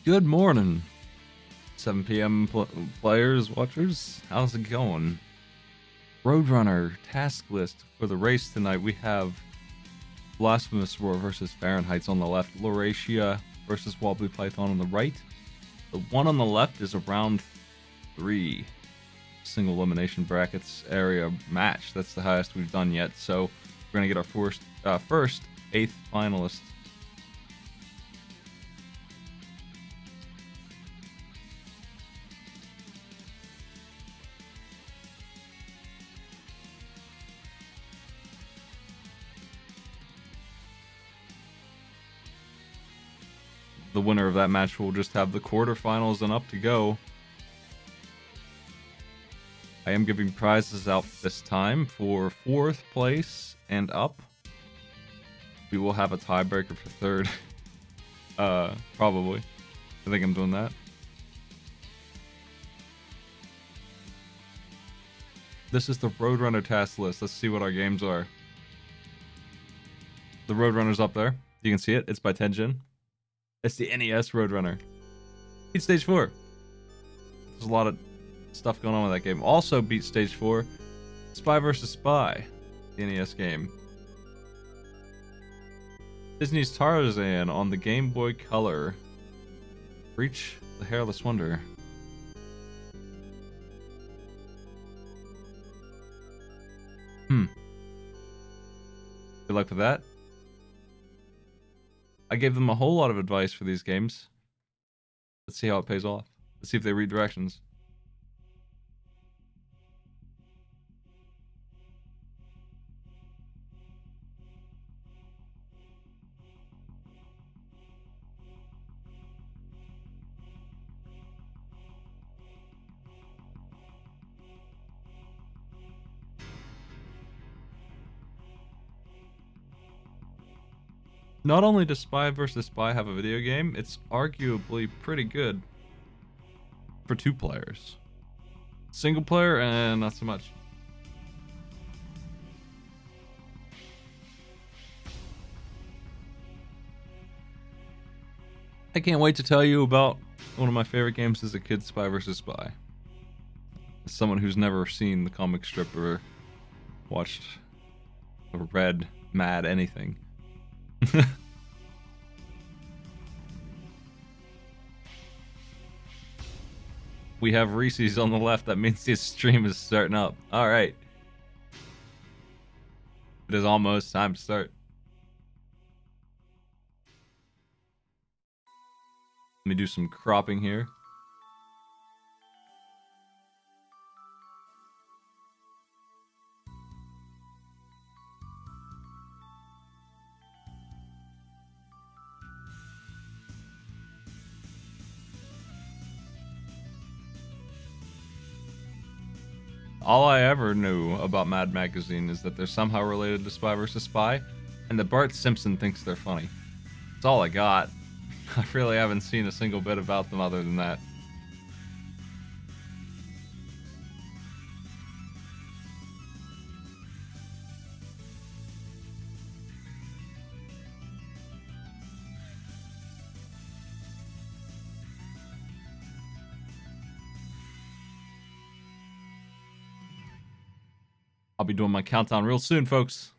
Good morning, 7 p.m. Players, watchers. How's it going? Roadrunner task list for the race tonight. We have Blasphemous Roar versus Fahrenheit's on the left, Lauratia versus Wobbly Python on the right. The one on the left is a round 3 single elimination brackets area match. That's the highest we've done yet. So we're gonna get our first 8th finalist. The winner of that match will just have the quarterfinals and up to go. I am giving prizes out this time for 4th place and up. We will have a tiebreaker for 3rd. Probably. I think I'm doing that. This is the Roadrunner task list. Let's see what our games are. The Roadrunner's up there. You can see it. It's by Tenjin. It's the NES Roadrunner. Beat Stage 4. There's a lot of stuff going on with that game. Also beat Stage 4. Spy vs. Spy. The NES game. Disney's Tarzan on the Game Boy Color. Reach the Hairless Wonder. Good luck with that. I gave them a whole lot of advice for these games. Let's see how it pays off. Let's see if they read directions. Not only does Spy vs. Spy have a video game, it's arguably pretty good for 2 players. Single player, and not so much. I can't wait to tell you about one of my favorite games as a kid, Spy vs. Spy. As someone who's never seen the comic strip or watched or read Mad anything. We have Reese's on the left. That means the stream is starting up. All right. It is almost time to start. Let me do some cropping here. All I ever knew about Mad Magazine is that they're somehow related to Spy vs. Spy, and that Bart Simpson thinks they're funny. That's all I got. I really haven't seen a single bit about them other than that. I'll be doing my countdown real soon, folks.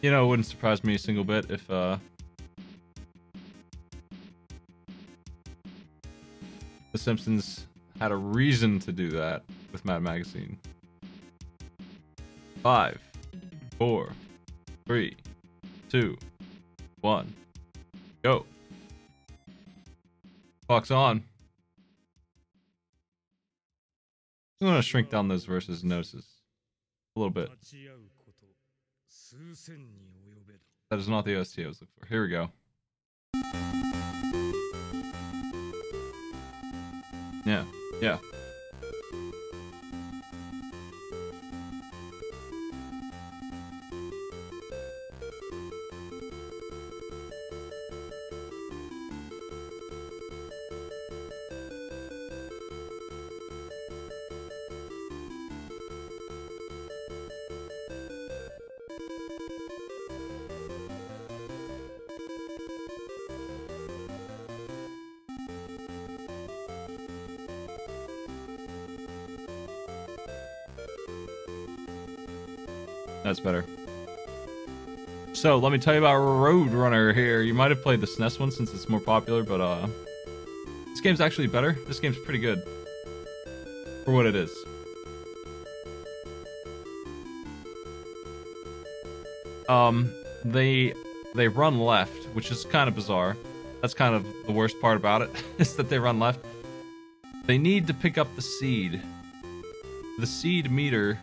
You know, it wouldn't surprise me a single bit if The Simpsons had a reason to do that with Mad Magazine. 5, 4, 3, 2, 1, go. Clock's on. I'm gonna shrink down those verses notices a little bit. That is not the OST I was looking for. Here we go. Yeah. That's better. So, let me tell you about Roadrunner here. You might have played the SNES one since it's more popular, but this game's actually better. This game's pretty good for what it is. They run left, which is kind of bizarre. That's kind of the worst part about it, is that they run left. They need to pick up the seed. The seed meter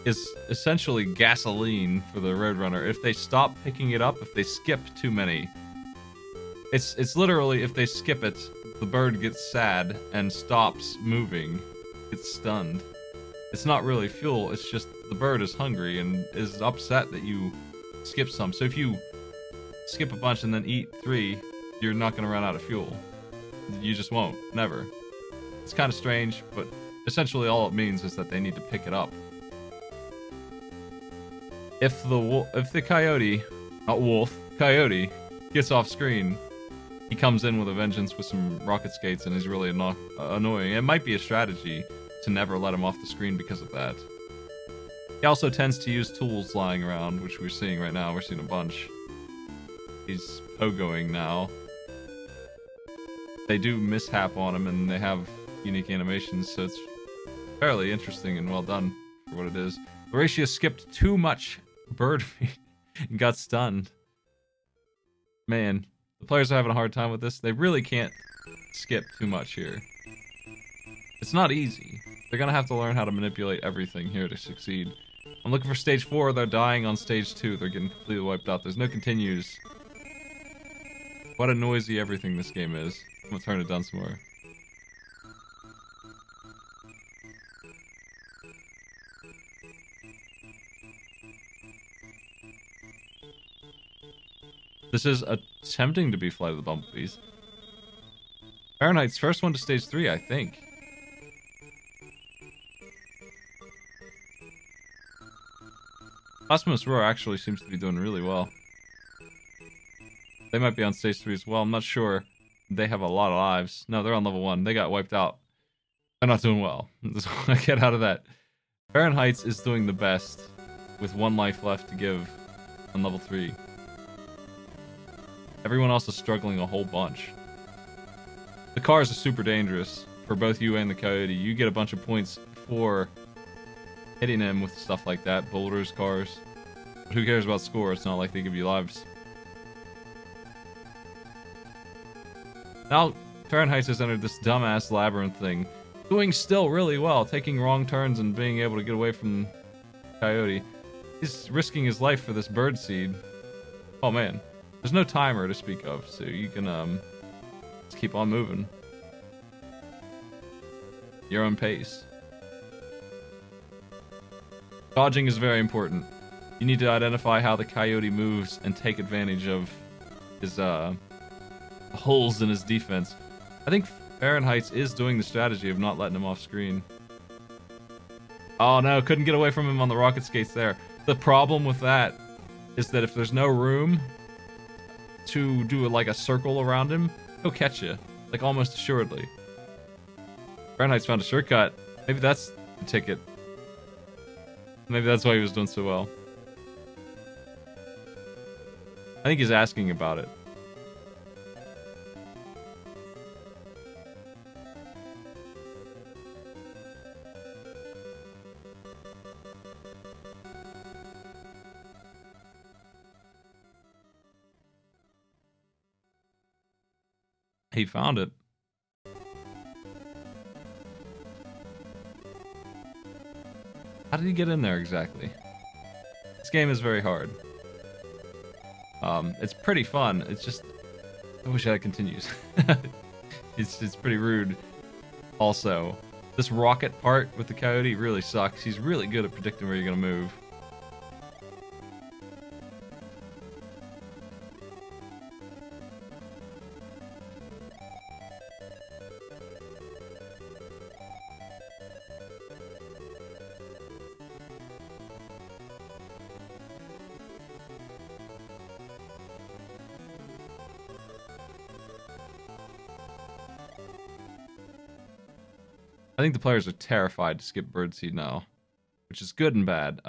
is essentially gasoline for the Roadrunner. If they stop picking it up, if they skip too many, it's literally, if they skip it, the bird gets sad and stops moving, gets stunned. It's not really fuel, it's just the bird is hungry and is upset that you skip some. So if you skip a bunch and then eat 3, you're not going to run out of fuel. You just won't. Never. It's kind of strange, but essentially all it means is that they need to pick it up. If the coyote, not wolf, coyote, gets off screen, he comes in with a vengeance with some rocket skates and is really annoying. It might be a strategy to never let him off the screen because of that. He also tends to use tools lying around, which we're seeing right now. We're seeing a bunch. He's pogoing now. They do mishap on him, and they have unique animations, so it's fairly interesting and well done for what it is. Horatio skipped too much bird feed and got stunned. Man, the players are having a hard time with this. They really can't skip too much here. It's not easy. They're gonna have to learn how to manipulate everything here to succeed. I'm looking for stage 4. They're dying on stage 2. They're getting completely wiped out. There's no continues. What a noisy everything this game is. I'm gonna turn it down some more. This is attempting to be Flight of the Bumblebees. Fahrenheit's first one to stage 3, I think. Blasphemous Roar actually seems to be doing really well. They might be on stage 3 as well. I'm not sure. They have a lot of lives. No, they're on level 1. They got wiped out. They're not doing well. That's what I get out of that. Fahrenheit's is doing the best with 1 life left to give on level 3. Everyone else is struggling a whole bunch. The cars are super dangerous for both you and the coyote. You get a bunch of points for hitting him with stuff like that. Boulders, cars. But who cares about score? It's not like they give you lives. Now, Fahrenheit has entered this dumbass labyrinth thing. Doing still really well. Taking wrong turns and being able to get away from coyote. He's risking his life for this bird seed. Oh man. There's no timer to speak of, so you can just keep on moving. Your own pace. Dodging is very important. You need to identify how the coyote moves and take advantage of his holes in his defense. I think Fahrenheit is doing the strategy of not letting him off screen. Oh no, couldn't get away from him on the rocket skates there. The problem with that is that if there's no room to do like a circle around him, he'll catch you, like almost assuredly. Fahrenheit's found a shortcut. Maybe that's the ticket. Maybe that's why he was doing so well. I think he's asking about it. He found it. How did he get in there exactly? This game is very hard. It's pretty fun. It's just, I wish that continues. It's pretty rude. Also, this rocket part with the coyote really sucks. He's really good at predicting where you're gonna move. I think the players are terrified to skip birdseed now, which is good and bad.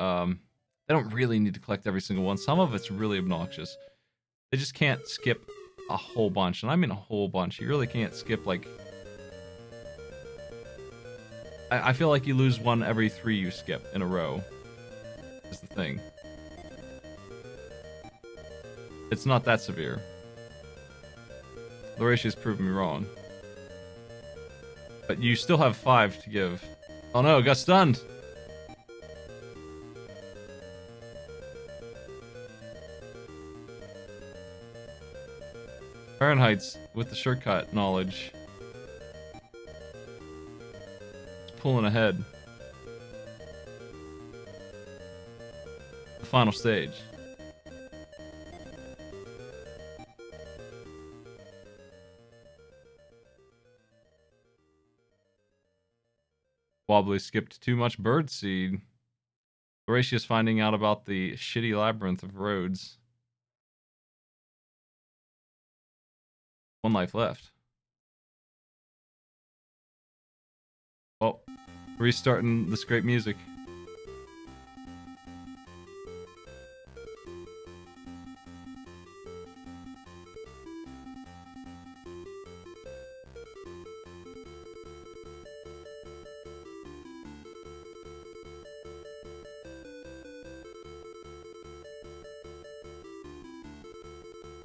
They don't really need to collect every single one. Some of it's really obnoxious. They just can't skip a whole bunch, and I mean a whole bunch. You really can't skip, like... I feel like you lose one every 3 you skip in a row, is the thing. It's not that severe. Lauratia's proved me wrong. But you still have 5 to give. Oh no, got stunned! Fahrenheit's with the shortcut knowledge. It's pulling ahead. The final stage. Wobbly skipped too much birdseed. Horatius finding out about the shitty labyrinth of roads. 1 life left. Oh, restarting this great music.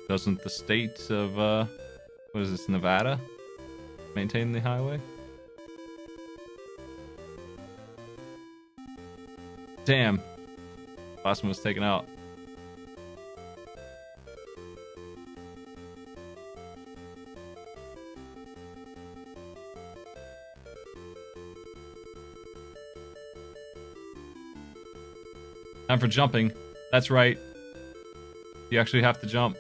Doesn't the state of, what is this, Nevada, maintain the highway? Damn. Last one was taken out. Time for jumping. That's right. You actually have to jump.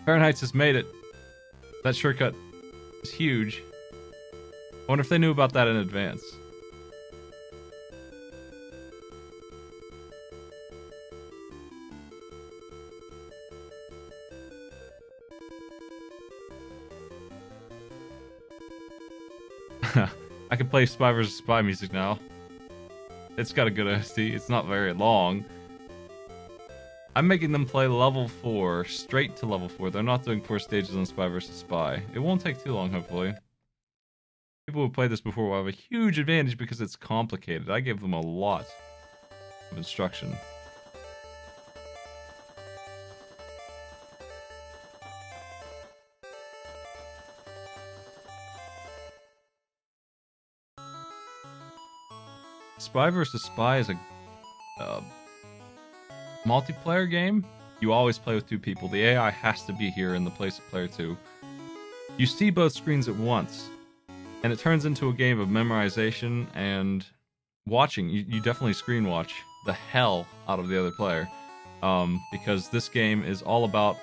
Fahrenheit's has made it. That shortcut is huge. I wonder if they knew about that in advance. I can play Spy vs. Spy music now. It's got a good OST. It's not very long. I'm making them play level 4, straight to level 4. They're not doing 4 stages on Spy vs. Spy. It won't take too long, hopefully. People who played this before will have a huge advantage because it's complicated. I gave them a lot of instruction. Spy vs. Spy is a multiplayer game. You always play with 2 people. The AI has to be here in the place of player 2. You see both screens at once, and it turns into a game of memorization and watching. You definitely screen watch the hell out of the other player, because this game is all about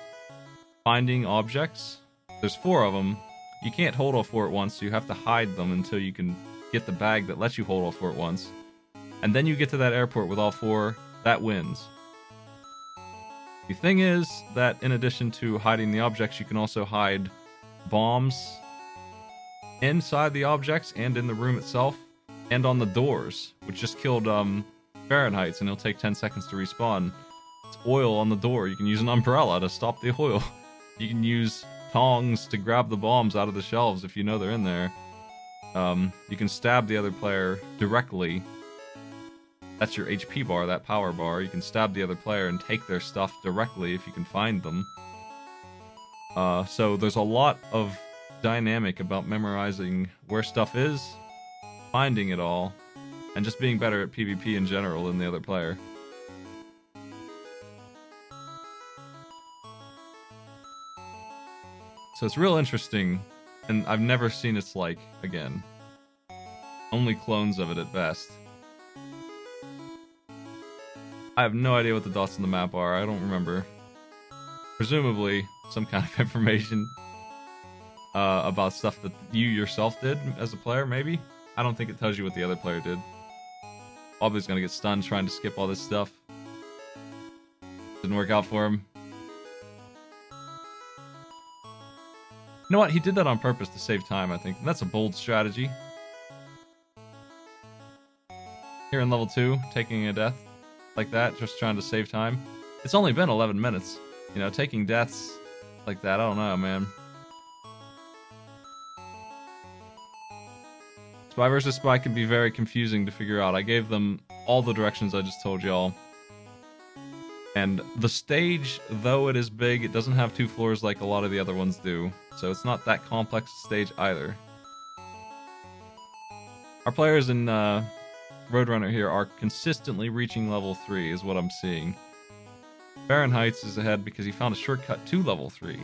finding objects. There's 4 of them. You can't hold all 4 at once, so you have to hide them until you can get the bag that lets you hold all 4 at once. And then you get to that airport with all 4, that wins. The thing is that in addition to hiding the objects, you can also hide bombs inside the objects and in the room itself and on the doors, which just killed Fahrenheit's, and it'll take 10 seconds to respawn. It's oil on the door. You can use an umbrella to stop the oil. You can use tongs to grab the bombs out of the shelves if you know they're in there. You can stab the other player directly. That's your HP bar, that power bar. You can stab the other player and take their stuff directly if you can find them. So there's a lot of dynamic about memorizing where stuff is, finding it all, and just being better at PvP in general than the other player. So it's real interesting, and I've never seen its like again. Only clones of it at best. I have no idea what the dots on the map are. I don't remember. Presumably, some kind of information. about stuff that you yourself did as a player, maybe? I don't think it tells you what the other player did. Wobbly's gonna get stunned trying to skip all this stuff. Didn't work out for him. You know what? He did that on purpose to save time, I think. And that's a bold strategy. Here in level 2, taking a death like that, just trying to save time. It's only been 11 minutes. You know, taking deaths like that, I don't know, man. Spy versus Spy can be very confusing to figure out. I gave them all the directions I just told y'all. And the stage, though it is big, it doesn't have 2 floors like a lot of the other ones do. So it's not that complex a stage either. Our players in Roadrunner here are consistently reaching level 3 is what I'm seeing. Fahrenheit's is ahead because he found a shortcut to level 3,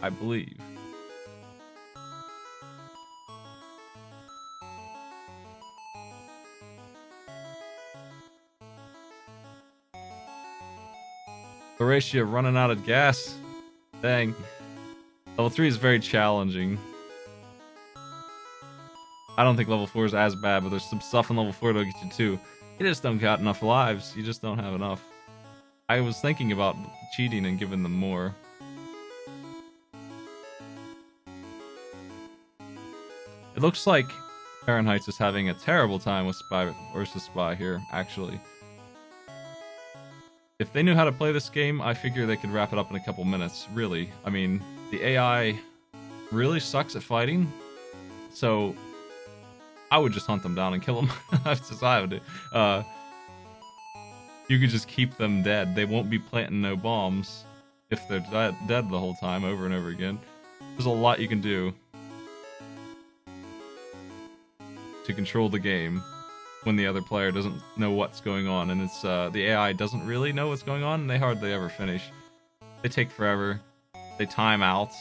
I believe. Horatio running out of gas. Dang. Level 3 is very challenging. I don't think level 4 is as bad, but there's some stuff in level 4 that'll get you too. You just don't got enough lives. You just don't have enough. I was thinking about cheating and giving them more. It looks like Fahrenheit is having a terrible time with Spy versus Spy here, actually. If they knew how to play this game, I figure they could wrap it up in a couple minutes, really. I mean, the AI really sucks at fighting, so I would just hunt them down and kill them. That's just I would do. You could just keep them dead. They won't be planting no bombs if they're dead the whole time, over and over again. There's a lot you can do to control the game when the other player doesn't know what's going on, and it's the AI doesn't really know what's going on, and they hardly ever finish. They take forever. They time out.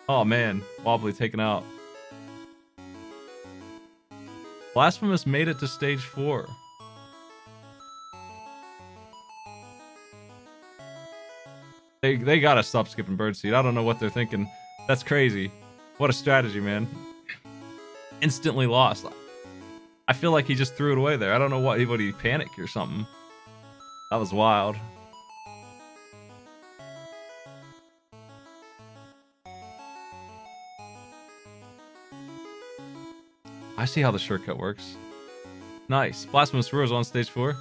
Oh man, Wobbly taken out. Blasphemous made it to stage 4. They gotta stop skipping birdseed. I don't know what they're thinking. That's crazy. What a strategy, man. Instantly lost. I feel like he just threw it away there. I don't know what he panicked or something. That was wild. I see how the shortcut works. Nice. Blasphemous Roar is on stage 4.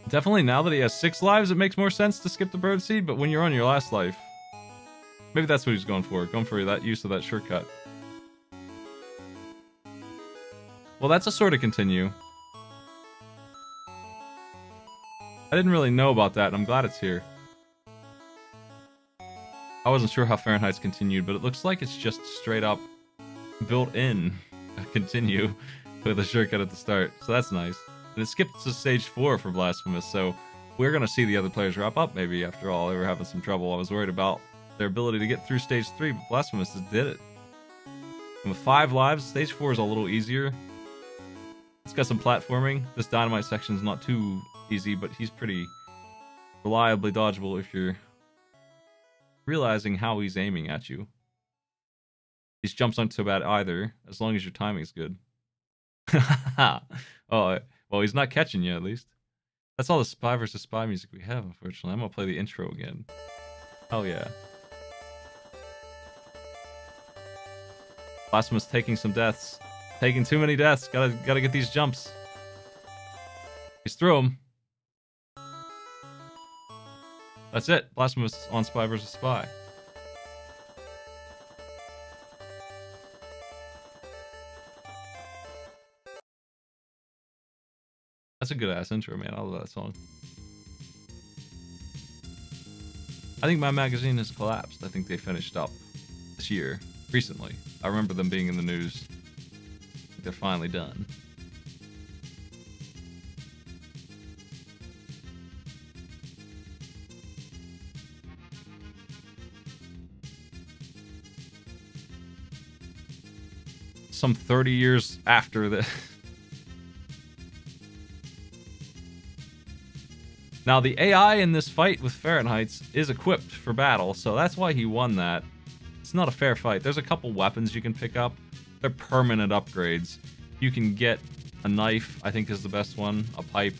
Definitely now that he has 6 lives, it makes more sense to skip the birdseed, but when you're on your last life, maybe that's what he's going for. Going for that use of that shortcut. Well, that's a sort of continue. I didn't really know about that, and I'm glad it's here. I wasn't sure how Fahrenheit's continued, but it looks like it's just straight up built in a continue with a shortcut at the start, so that's nice. And it skipped to stage 4 for Blasphemous, so we're gonna see the other players wrap up maybe after all. They were having some trouble. I was worried about their ability to get through stage 3, but Blasphemous just did it. And with 5 lives, stage 4 is a little easier. It's got some platforming. This dynamite section's not too easy, but he's pretty reliably dodgeable if you're realizing how he's aiming at you. These jumps aren't so bad either, as long as your timing's good. Oh, well, he's not catching you at least. That's all the Spy versus Spy music we have, unfortunately. I'm gonna play the intro again. Oh yeah. Blasphemous taking some deaths. Taking too many deaths. Gotta get these jumps. He's through them. That's it. Blasphemous on Spy versus Spy. That's a good ass intro, man. I love that song. I think my magazine has collapsed. I think they finished up this year, recently. I remember them being in the news. I think they're finally done. Some 30 years after the... Now, the AI in this fight with Fahrenheit's is equipped for battle, so that's why he won that. It's not a fair fight. There's a couple weapons you can pick up. They're permanent upgrades. You can get a knife, I think is the best one, a pipe.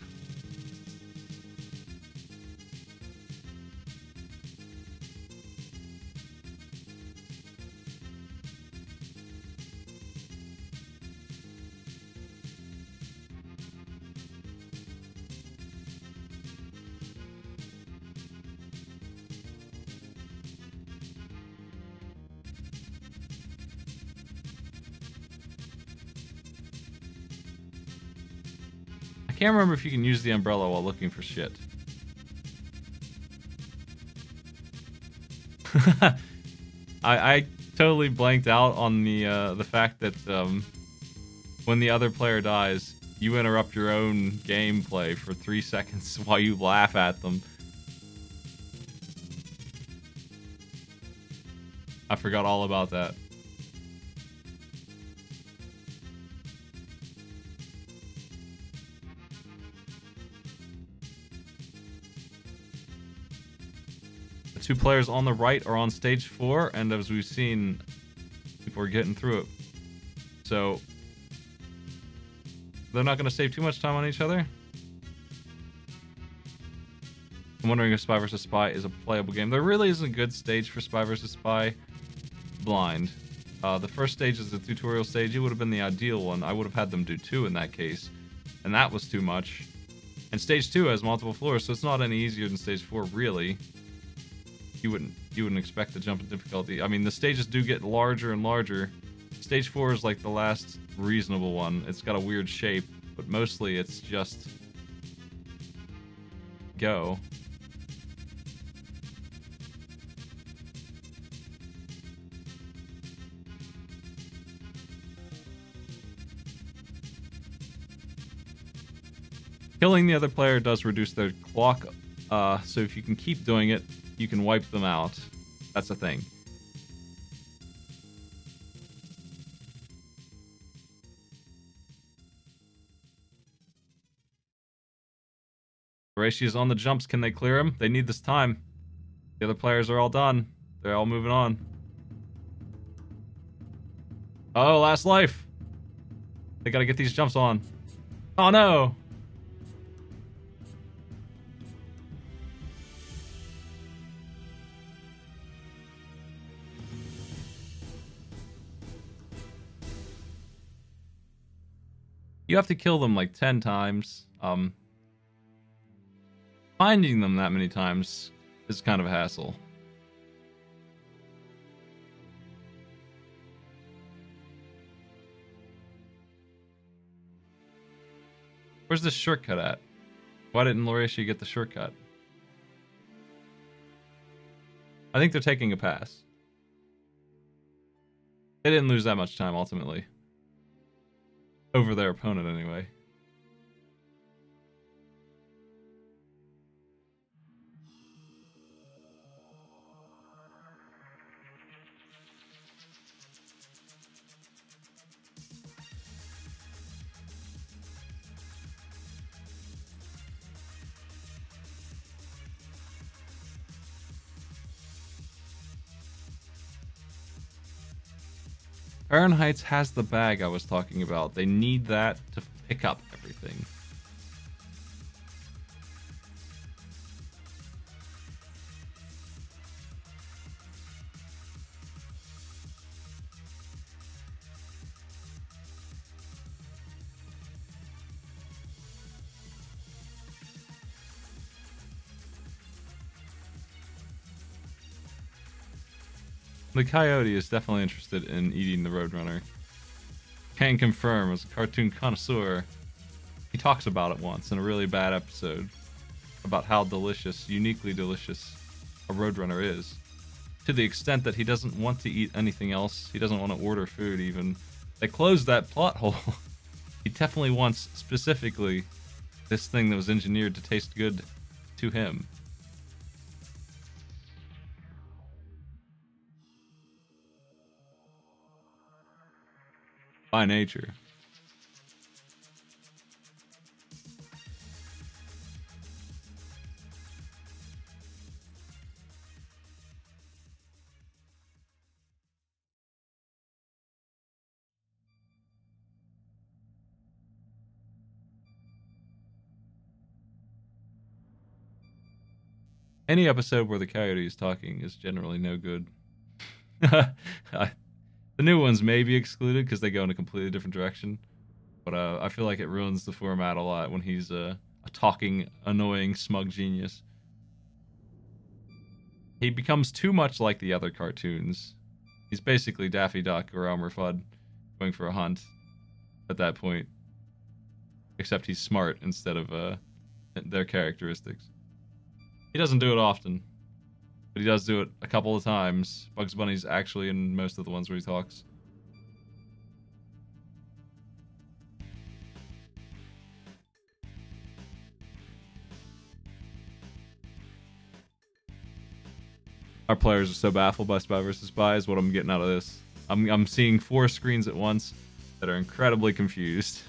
I can't remember if you can use the umbrella while looking for shit. I totally blanked out on the fact that when the other player dies, you interrupt your own gameplay for 3 seconds while you laugh at them. I forgot all about that. The 2 players on the right are on stage 4, and as we've seen, people are getting through it. So they're not going to save too much time on each other. I'm wondering if Spy vs. Spy is a playable game. There really isn't a good stage for Spy vs. Spy blind. The first stage is the tutorial stage. It would have been the ideal one. I would have had them do 2 in that case, and that was too much. And stage 2 has multiple floors, so it's not any easier than stage 4, really. You wouldn't expect to jump in difficulty. I mean, the stages do get larger and larger. Stage 4 is like the last reasonable one. It's got a weird shape, but mostly it's just go. Killing the other player does reduce their clock, so if you can keep doing it, you can wipe them out. That's a thing. Horatius on the jumps. Can they clear him? They need this time. The other players are all done. They're all moving on. Oh, last life. They gotta get these jumps on. Oh no! You have to kill them like 10 times. Finding them that many times is kind of a hassle. Where's the shortcut at? Why didn't Lauracia get the shortcut? I think they're taking a pass. They didn't lose that much time, ultimately. Over their opponent, anyway. Fahrenheit's has the bag I was talking about. They need that to pick up everything. The coyote is definitely interested in eating the Roadrunner. Can confirm, as a cartoon connoisseur, he talks about it once in a really bad episode about how delicious, uniquely delicious, a Roadrunner is. To the extent that he doesn't want to eat anything else. He doesn't want to order food even. They closed that plot hole. He definitely wants, specifically, this thing that was engineered to taste good to him. By nature. Any episode where the coyote is talking is generally no good. The new ones may be excluded because they go in a completely different direction. But I feel like it ruins the format a lot when he's a talking, annoying, smug genius. He becomes too much like the other cartoons. He's basically Daffy Duck or Elmer Fudd going for a hunt at that point. Except he's smart instead of their characteristics. He doesn't do it often, but he does do it a couple of times. Bugs Bunny's actually in most of the ones where he talks. Our players are so baffled by Spy vs. Spy is what I'm getting out of this. I'm seeing 4 screens at once that are incredibly confused.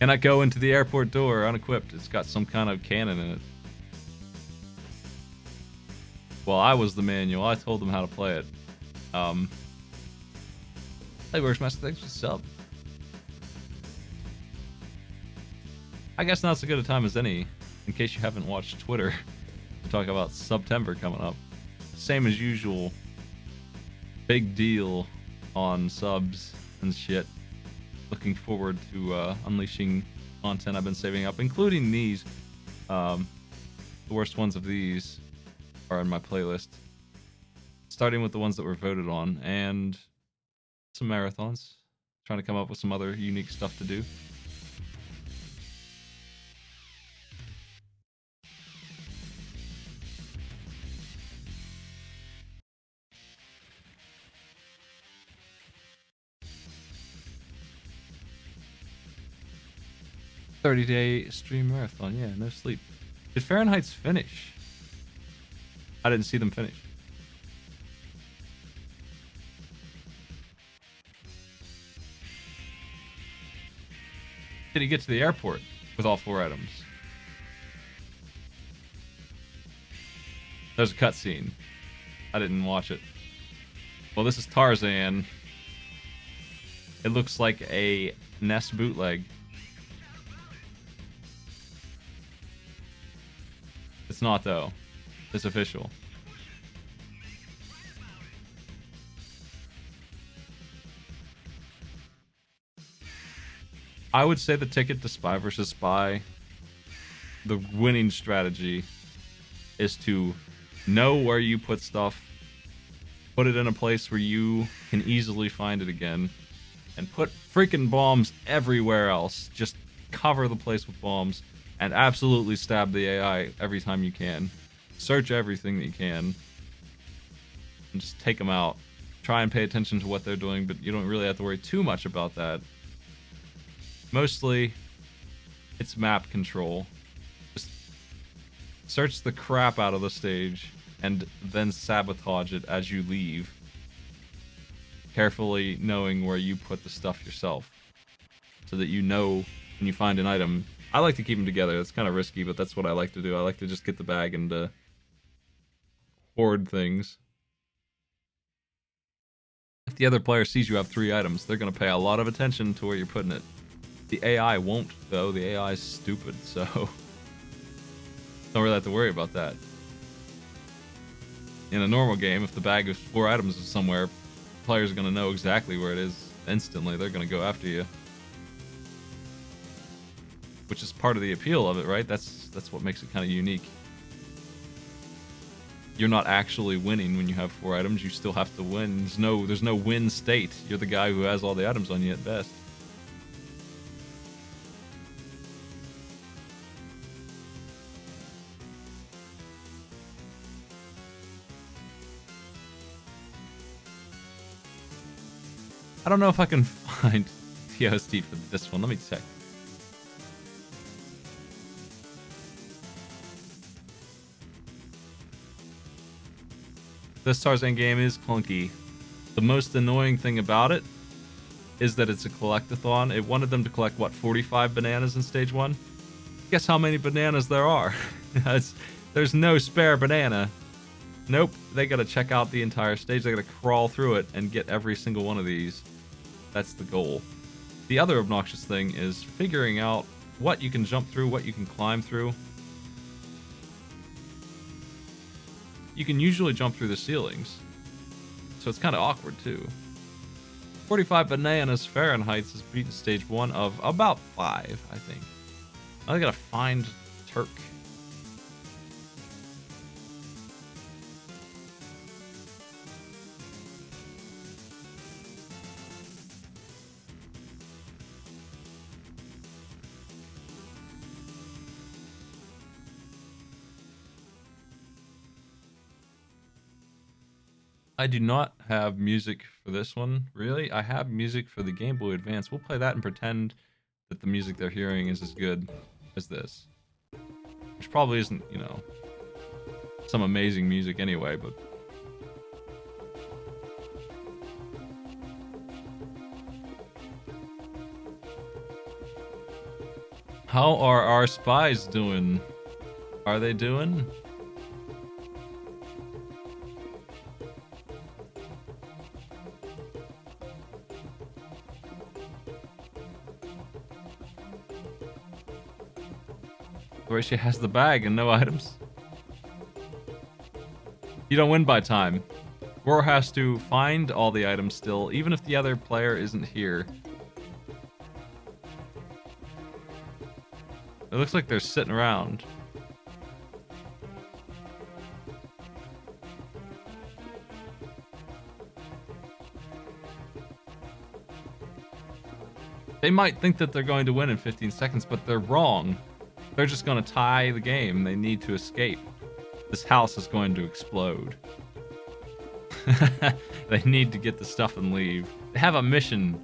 Cannot go into the airport door unequipped. It's got some kind of cannon in it. Well, I was the manual. I told them how to play it. Hey, Works Master, thanks for the sub. I guess now's as good a time as any, in case you haven't watched Twitter, to talk about September coming up. Same as usual. Big deal on subs and shit. Looking forward to unleashing content I've been saving up, including these. The worst ones of these are in my playlist, starting with the ones that were voted on, and some marathons. Trying to come up with some other unique stuff to do. $30-day stream marathon, yeah, no sleep. Did Fahrenheit's finish? I didn't see them finish. Did he get to the airport with all 4 items? There's a cutscene. I didn't watch it. Well, this is Tarzan. It looks like a NES bootleg. It's not, though. It's official. I would say the ticket to Spy vs. Spy, the winning strategy is to know where you put stuff, put it in a place where you can easily find it again, and put freaking bombs everywhere else. Just cover the place with bombs and absolutely stab the AI every time you can. Search everything that you can and just take them out. Try and pay attention to what they're doing, but you don't really have to worry too much about that. Mostly, it's map control. Just search the crap out of the stage and then sabotage it as you leave. Carefully knowing where you put the stuff yourself, so that you know when you find an item. I like to keep them together. It's kind of risky, but that's what I like to do. I like to just get the bag and hoard things. If the other player sees you have 3 items, they're going to pay a lot of attention to where you're putting it. The AI won't, though. The AI is stupid, so don't really have to worry about that. In a normal game, if the bag of 4 items is somewhere, players are going to know exactly where it is instantly. They're going to go after you. Which is part of the appeal of it, right? That's what makes it kind of unique. You're not actually winning when you have 4 items. You still have to win. There's no win state. You're the guy who has all the items on you at best. I don't know if I can find TOSD for this one. Let me check. This Tarzan game is clunky. The most annoying thing about it is that it's a collectathon. It wanted them to collect, what, 45 bananas in stage 1? Guess how many bananas there are? There's no spare banana. Nope, they gotta check out the entire stage. They gotta crawl through it and get every single one of these. That's the goal. The other obnoxious thing is figuring out what you can jump through, what you can climb through. You can usually jump through the ceilings, so it's kind of awkward too. 45 bananas Fahrenheit has beaten stage 1 of about 5, I think. I gotta find Turk. I do not have music for this one, really. I have music for the Game Boy Advance. We'll play that and pretend that the music they're hearing is as good as this. Which probably isn't, you know, some amazing music anyway, but... How are our spies doing? Are they doing? Where she has the bag and no items. You don't win by time. Roar has to find all the items still, even if the other player isn't here. It looks like they're sitting around. They might think that they're going to win in 15 seconds, but they're wrong. They're just going to tie the game. They need to escape. This house is going to explode. They need to get the stuff and leave. They have a mission,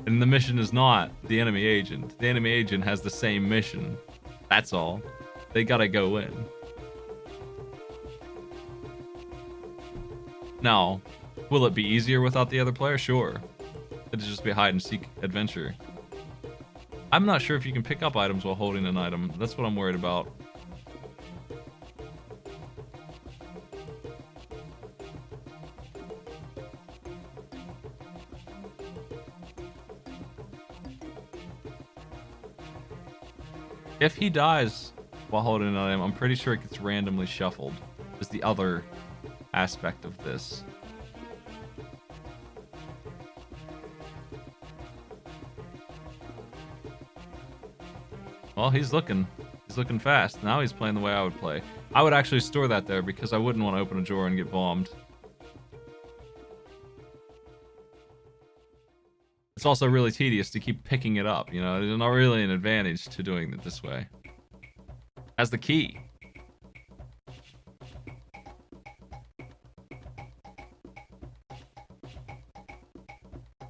and the mission is not the enemy agent. The enemy agent has the same mission. That's all. They gotta go in. Now, will it be easier without the other player? Sure. It'll just be a hide-and-seek adventure. I'm not sure if you can pick up items while holding an item. That's what I'm worried about. If he dies while holding an item, I'm pretty sure it gets randomly shuffled. Is the other aspect of this. Well, he's looking fast. Now he's playing the way I would play. I would actually store that there because I wouldn't want to open a drawer and get bombed. It's also really tedious to keep picking it up, you know? There's not really an advantage to doing it this way. Has the key.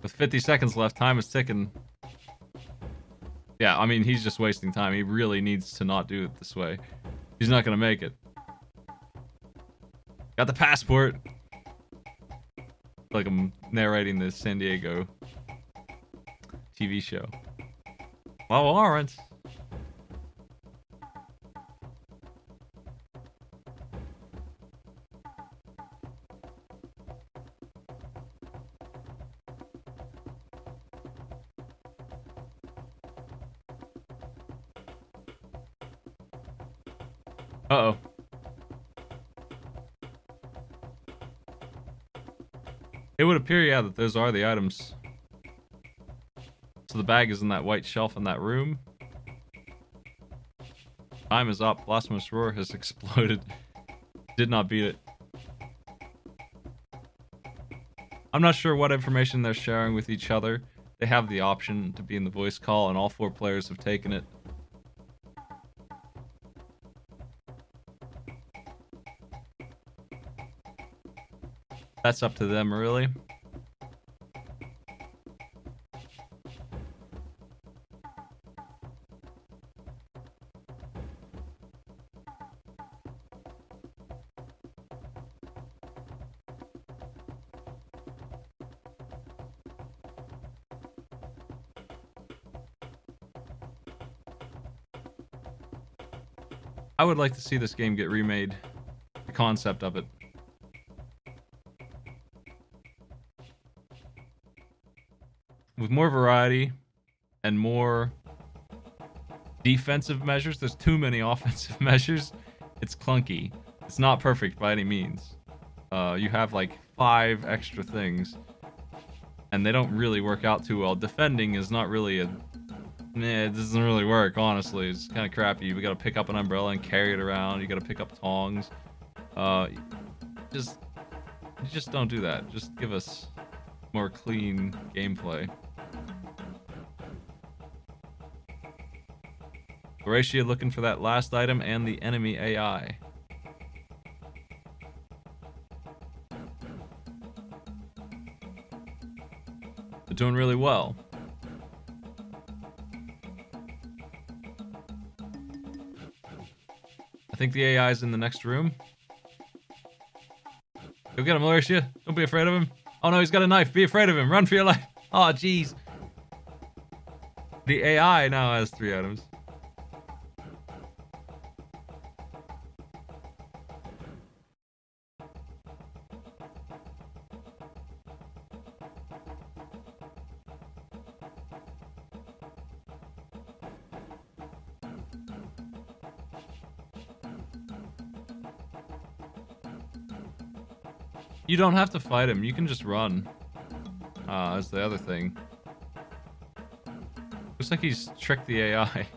With 50 seconds left, time is ticking. Yeah, I mean, he's just wasting time. He really needs to not do it this way. He's not gonna make it. Got the passport. Like I'm narrating the San Diego TV show. Well, warrant. Uh-oh. It would appear, yeah, that those are the items. So the bag is in that white shelf in that room. Time is up. Blasphemous Roar has exploded. Did not beat it. I'm not sure what information they're sharing with each other. They have the option to be in the voice call, and all 4 players have taken it. That's up to them, really. I would like to see this game get remade. The concept of it. With more variety and more defensive measures. There's too many offensive measures. It's clunky. It's not perfect by any means. You have like 5 extra things, and they don't really work out too well. Defending is not really a... it doesn't really work, honestly. It's kind of crappy. You gotta pick up an umbrella and carry it around. You gotta pick up tongs. You just don't do that. Just give us more clean gameplay. Horatia looking for that last item and the enemy AI. They're doing really well. I think the AI is in the next room. Go get him, Horatia. Don't be afraid of him. Oh no, he's got a knife. Be afraid of him. Run for your life. Oh, jeez. The AI now has 3 items. You don't have to fight him. You can just run. That's the other thing. Looks like he's tricked the AI.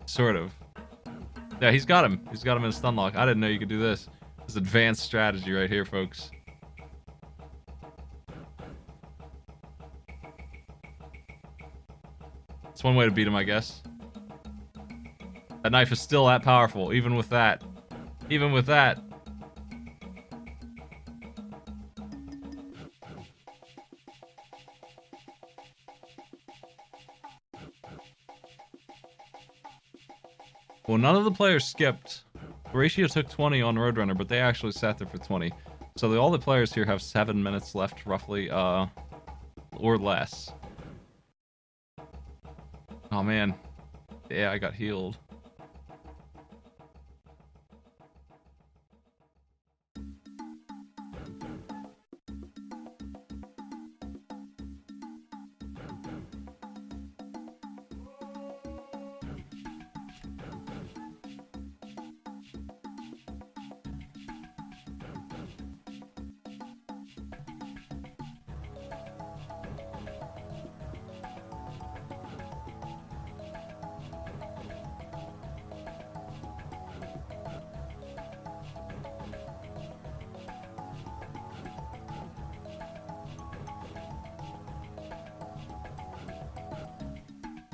Sort of. Yeah, he's got him. He's got him in a stun lock. I didn't know you could do this. This is advanced strategy right here, folks. It's one way to beat him, I guess. That knife is still that powerful, even with that. Even with that. Well, none of the players skipped. Horatio took 20 on Roadrunner, but they actually sat there for 20. So all the players here have 7 minutes left, roughly, or less. Oh man, the AI got healed.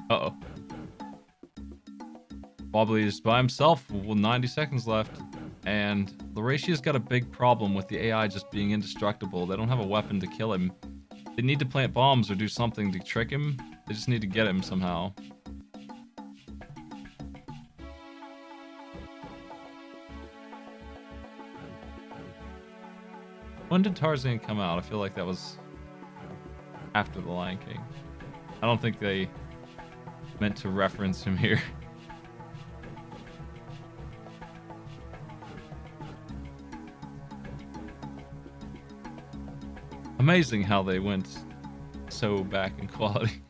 Uh-oh. Wobbly is by himself with 90 seconds left. And Lauratia's got a big problem with the AI just being indestructible. They don't have a weapon to kill him. They need to plant bombs or do something to trick him. They just need to get him somehow. When did Tarzan come out? I feel like that was after The Lion King. I don't think they meant to reference him here. Amazing how they went so back in quality.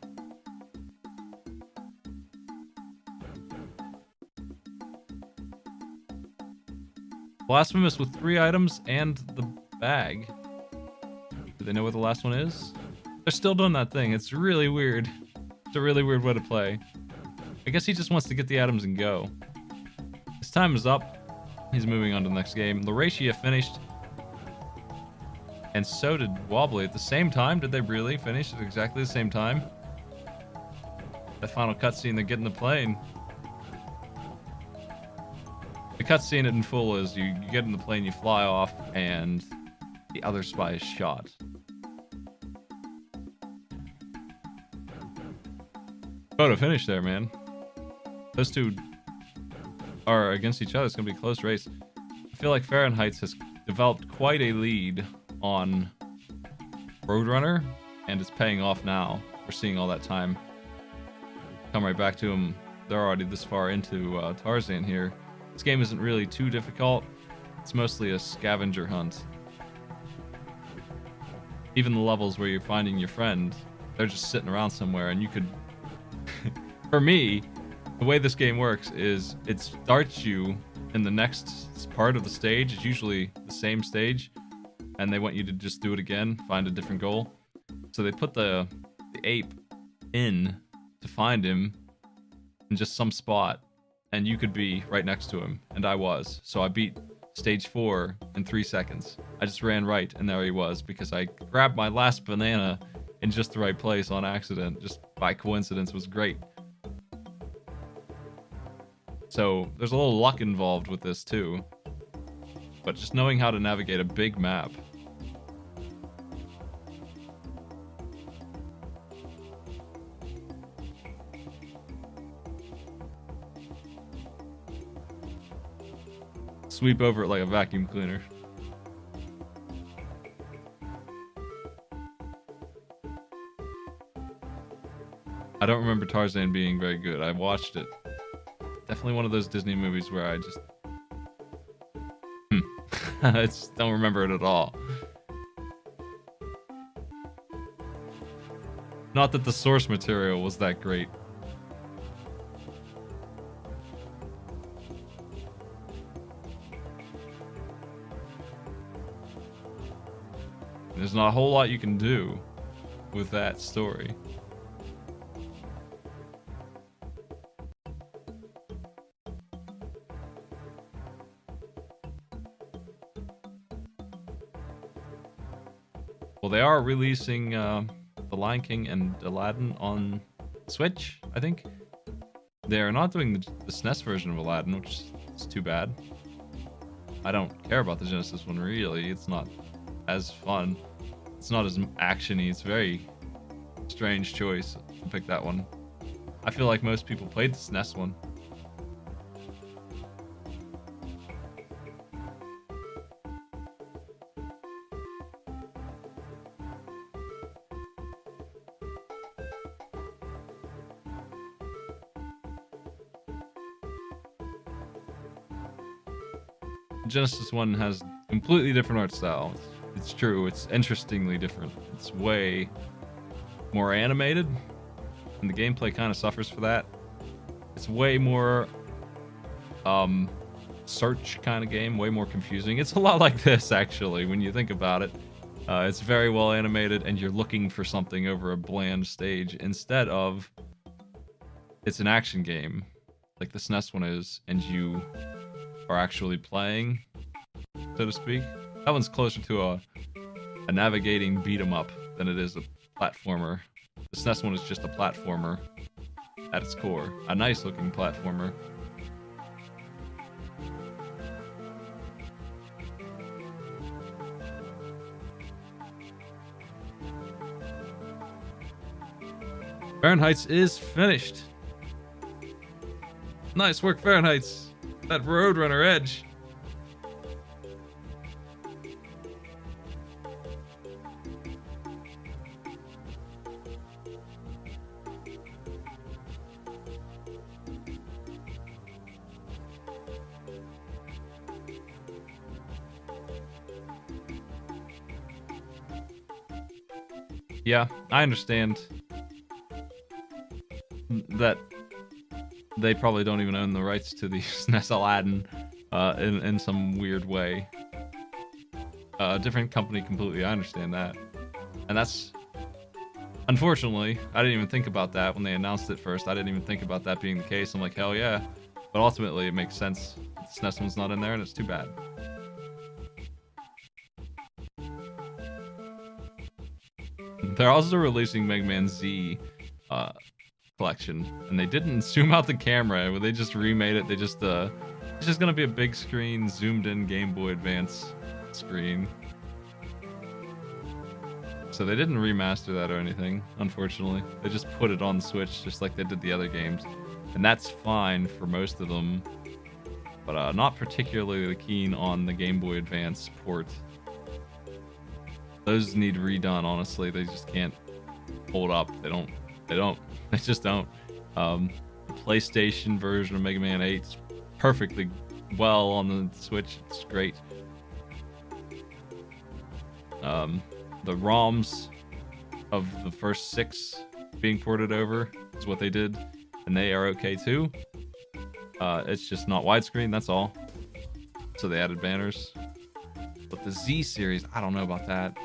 Blasphemous with 3 items and the bag. Do they know what the last one is? They're still doing that thing. It's really weird. It's a really weird way to play. I guess he just wants to get the items and go. His time is up. He's moving on to the next game. Lauratia finished. And so did Wobbly at the same time. Did they really finish at exactly the same time? That final cutscene, they get in the plane. The cutscene in full is you get in the plane, you fly off, and the other spy is shot. Photo finish there, man. Those two are against each other. It's going to be a close race. I feel like Fahrenheit has developed quite a lead on Roadrunner, and it's paying off now. We're seeing all that time come right back to him they're already this far into Tarzan here. This game isn't really too difficult. It's mostly a scavenger hunt. Even the levels where you're finding your friend, they're just sitting around somewhere, and you could... For me, the way this game works is it starts you in the next part of the stage. It's usually the same stage, and they want you to just do it again, find a different goal. So they put the ape in to find him in just some spot, and you could be right next to him, and I was. So I beat stage 4 in 3 seconds. I just ran right, and there he was, because I grabbed my last banana in just the right place on accident, just by coincidence. It was great. So there's a little luck involved with this too, but just knowing how to navigate a big map. Sweep over it like a vacuum cleaner. I don't remember Tarzan being very good. I watched it. Definitely one of those Disney movies where I just... I just don't remember it at all. Not that the source material was that great. There's not a whole lot you can do with that story. Well, they are releasing The Lion King and Aladdin on Switch, I think. They're not doing the SNES version of Aladdin, which is too bad. I don't care about the Genesis one, really. It's not as fun. It's not as action-y. It's a very strange choice to pick that one. I feel like most people played the SNES one. Genesis 1 has completely different art style. It's true, it's interestingly different. It's way more animated, and the gameplay kind of suffers for that. It's way more search kind of game, way more confusing. It's a lot like this, actually, when you think about it. It's very well animated, and you're looking for something over a bland stage instead of it's an action game, like the SNES one is, and you are actually playing, so to speak. That one's closer to a navigating beat-em-up than it is a platformer. The SNES one is just a platformer at its core. A nice-looking platformer. Fahrenheit's is finished. Nice work, Fahrenheit's. That Roadrunner edge. Yeah, I understand that they probably don't even own the rights to the SNES Aladdin in some weird way. A different company completely, I understand that. And that's... Unfortunately, I didn't even think about that when they announced it first. I didn't even think about that being the case. I'm like, hell yeah. But ultimately, it makes sense. The SNES one's not in there, and it's too bad. They're also releasing Mega Man Z collection, and they didn't zoom out the camera. They just remade it. They just it's just gonna be a big screen, zoomed in Game Boy Advance screen. So they didn't remaster that or anything, unfortunately. They just put it on the Switch just like they did the other games, and that's fine for most of them, but not particularly keen on the Game Boy Advance port. Those need redone, honestly. They just can't hold up. They just don't. The PlayStation version of Mega Man 8 is perfectly well on the Switch. It's great. The ROMs of the first 6 being ported over is what they did, and they are okay too. It's just not widescreen, that's all. So they added banners. But the Z series, I don't know about that.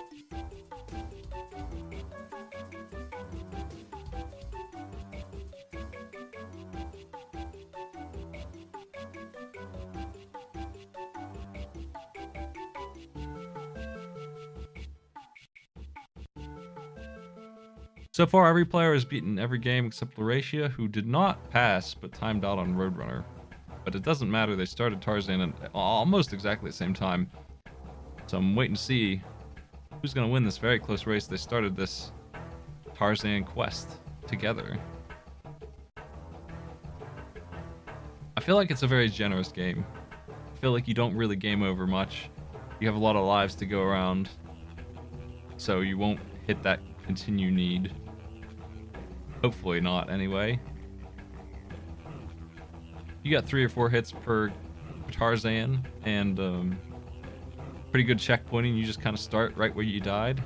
So far, every player has beaten every game except Lauracia, who did not pass but timed out on Roadrunner. But it doesn't matter, they started Tarzan at almost exactly the same time. So I'm waiting to see who's going to win this very close race. They started this Tarzan quest together. I feel like it's a very generous game. I feel like you don't really game over much. You have a lot of lives to go around, so you won't hit that continue need. Hopefully not, anyway. You got 3 or 4 hits per Tarzan, and pretty good checkpointing. You just kind of start right where you died.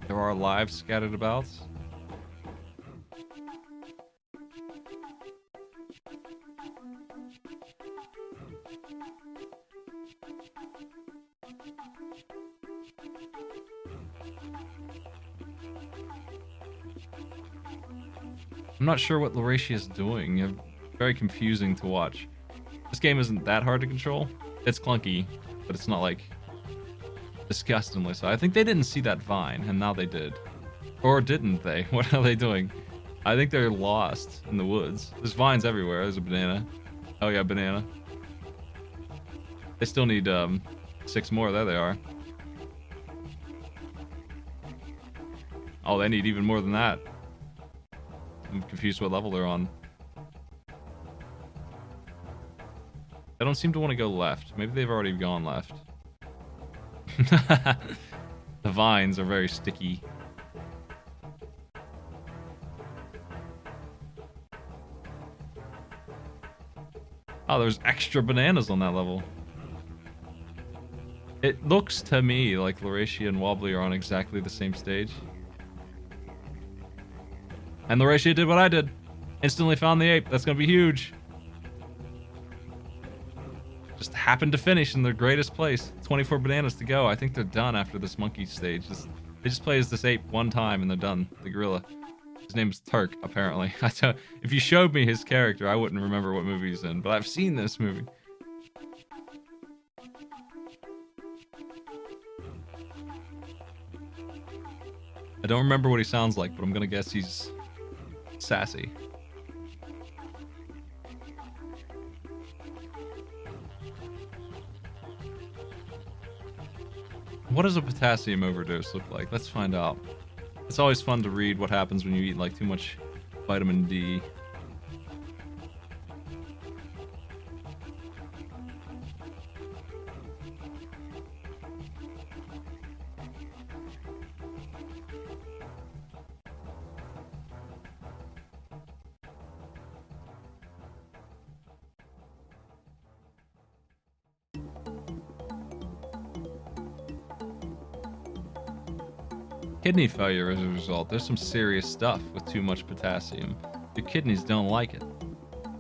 There are lives scattered about. I'm not sure what Lauracia is doing. It's very confusing to watch. This game isn't that hard to control. It's clunky, but it's not like disgustingly so. I think they didn't see that vine, and now they did. Or didn't they? What are they doing? I think they're lost in the woods. There's vines everywhere. There's a banana. Oh yeah, banana. They still need 6 more. There they are. Oh, they need even more than that. I'm confused what level they're on. They don't seem to want to go left. Maybe they've already gone left. The vines are very sticky. Oh, there's extra bananas on that level. It looks to me like Lauracia and Wobbly are on exactly the same stage. And Lauracia did what I did. Instantly found the ape. That's going to be huge. Just happened to finish in their greatest place. 24 bananas to go. I think they're done after this monkey stage. They just play as this ape one time and they're done. The gorilla. His name's Turk, apparently. If you showed me his character, I wouldn't remember what movie he's in. But I've seen this movie. I don't remember what he sounds like, but I'm going to guess he's sassy. What does a potassium overdose look like? Let's find out. It's always fun to read what happens when you eat like too much vitamin D. Kidney failure as a result. There's some serious stuff with too much potassium. Your kidneys don't like it.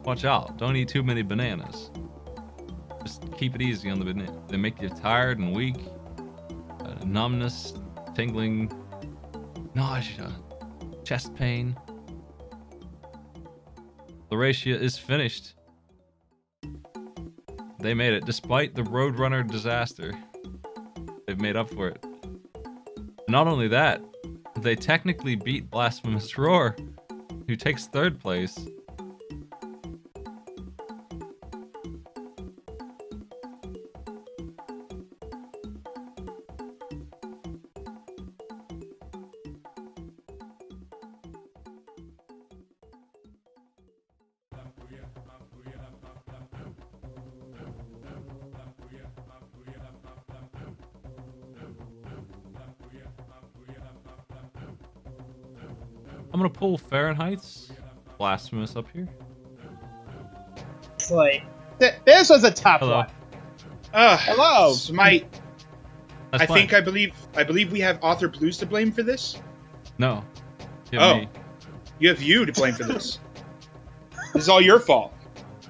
Watch out. Don't eat too many bananas. Just keep it easy on the banana. They make you tired and weak. Numbness, tingling, nausea, chest pain. Lauracia is finished. They made it. Despite the Roadrunner disaster, they've made up for it. Not only that, they technically beat Blasphemous Roar, who takes 3rd place. I'm gonna pull Fahrenheit's Blasphemous up here? It's like this was a tough Hello. one. Hello. Smite. That's fine. I believe we have Author Blues to blame for this. No. You have me. You have you to blame for this. This is all your fault.